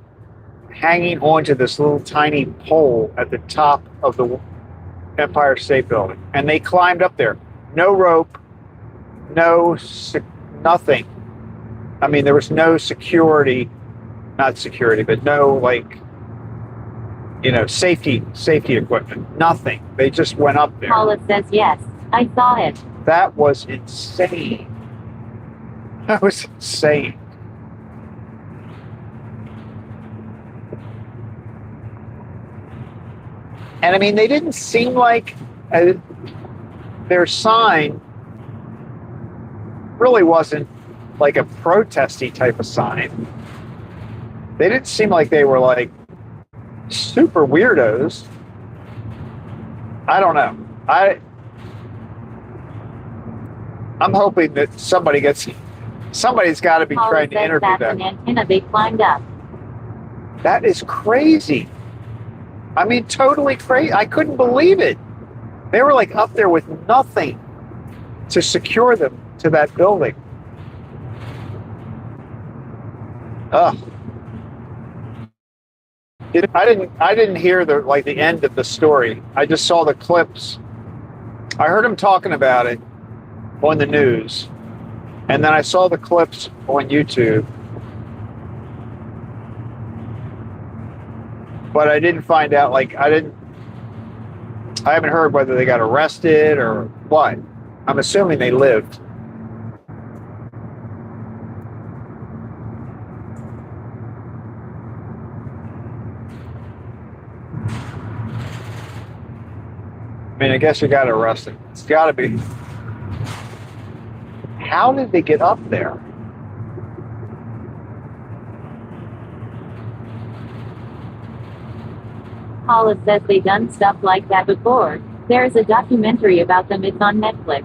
hanging onto this little tiny pole at the top of the Empire State Building, and they climbed up there. No rope, nothing. I mean, there was no security, not security, but no like, you know, safety equipment. Nothing. They just went up there. Paula says yes. I saw it. That was insane. That was insane. And I mean, they didn't seem like their sign really wasn't like a protesty type of sign. They didn't seem like they were like super weirdos. I don't know. I'm hoping that somebody's got to be Paula trying to says interview that's them. an antenna they climbed up. That is crazy. I mean, totally crazy. I couldn't believe it. They were like up there with nothing to secure them to that building. Ugh. I didn't hear the end of the story. I just saw the clips. I heard him talking about it on the news, and then I saw the clips on YouTube. But I didn't find out, I haven't heard whether they got arrested or what. I'm assuming they lived. I mean, I guess you got arrested. It's got to be. How did they get up there? Paula says they've done stuff like that before. There's a documentary about them. It's on Netflix.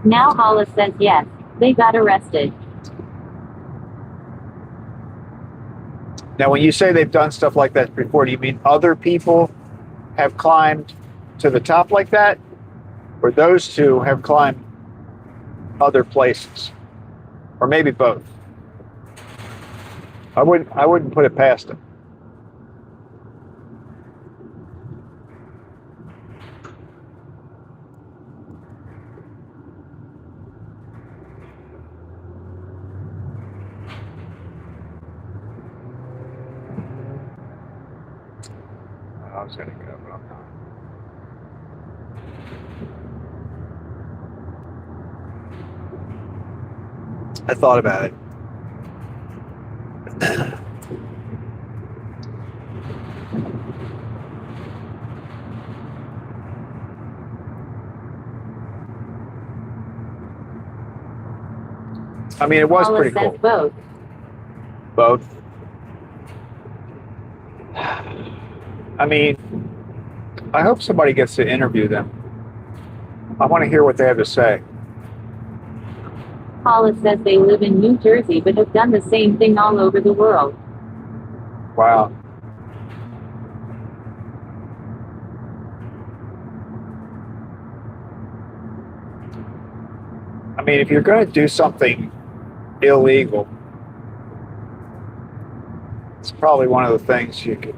Now Paula says yes, they got arrested. Now, when you say they've done stuff like that before, do you mean other people have climbed to the top like that? Or those two have climbed other places? Or maybe both? I wouldn't put it past them. I was going to go, but I'm not. I thought about it. I mean, it was Paula pretty says cool. both. Both. I mean, I hope somebody gets to interview them. I want to hear what they have to say. Paula says they live in New Jersey but have done the same thing all over the world. Wow. I mean, if you're going to do something illegal, it's probably one of the things you could.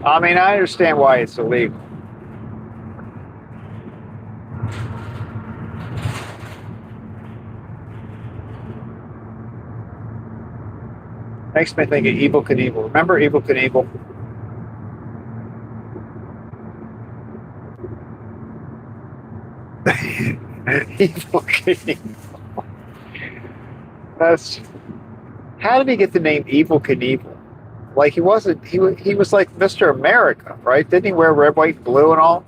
I mean, I understand why it's illegal. Makes me think of Evel Knievel. Remember Evel Knievel? Evel Knievel. That's. How did he get the name Evel Knievel? Like he wasn't. He was like Mr. America, right? Didn't he wear red, white, and blue and all?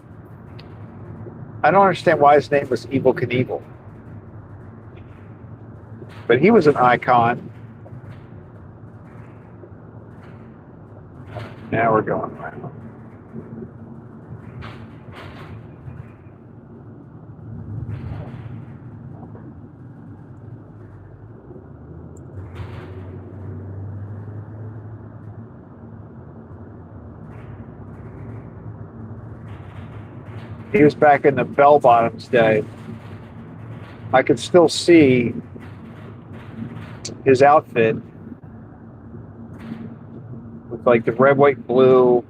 I don't understand why his name was Evel Knievel. But he was an icon. Now we're going around. He was back in the bell-bottoms day. I could still see his outfit with like the red, white, blue,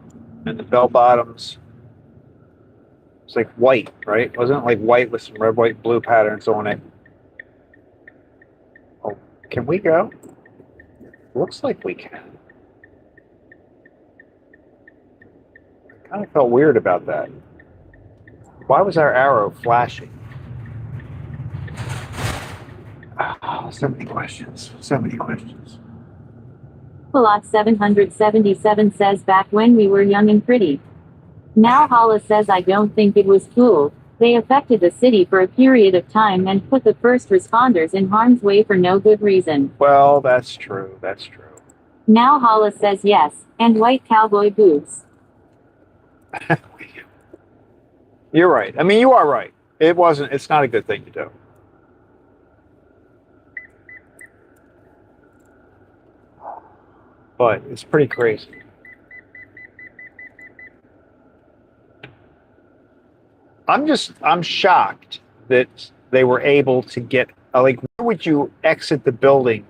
and the bell-bottoms. It's like white, right? Wasn't it like white with some red, white, blue patterns on it? Oh, can we go? Looks like we can. I kind of felt weird about that. Why was our arrow flashing? Oh, so many questions. So many questions. Lot 777 says back when we were young and pretty. Now Hala says I don't think it was cool. They affected the city for a period of time and put the first responders in harm's way for no good reason. Well, that's true. That's true. Now Hala says yes, and white cowboy boots. You're right. I mean, you are right. It's not a good thing to do. But it's pretty crazy. I'm shocked that they were able to get, like, where would you exit the building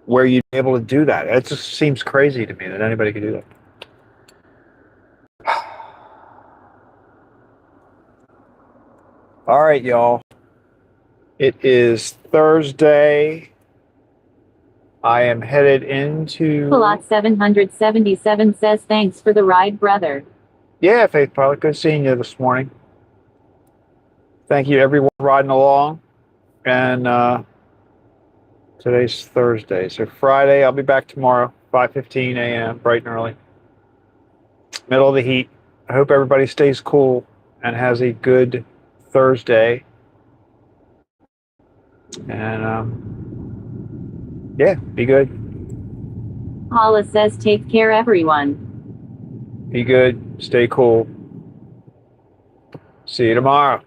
where you'd be able to do that? It just seems crazy to me that anybody could do that. All right, y'all. It is Thursday. I am headed into... Lot 777 says thanks for the ride, brother. Yeah, Faith Pilot. Good seeing you this morning. Thank you, everyone, riding along. And today's Thursday. So Friday, I'll be back tomorrow, 5:15 a.m., bright and early. Middle of the heat. I hope everybody stays cool and has a good Thursday. And yeah, be good. Hala says take care, everyone. Be good. Stay cool. See you tomorrow.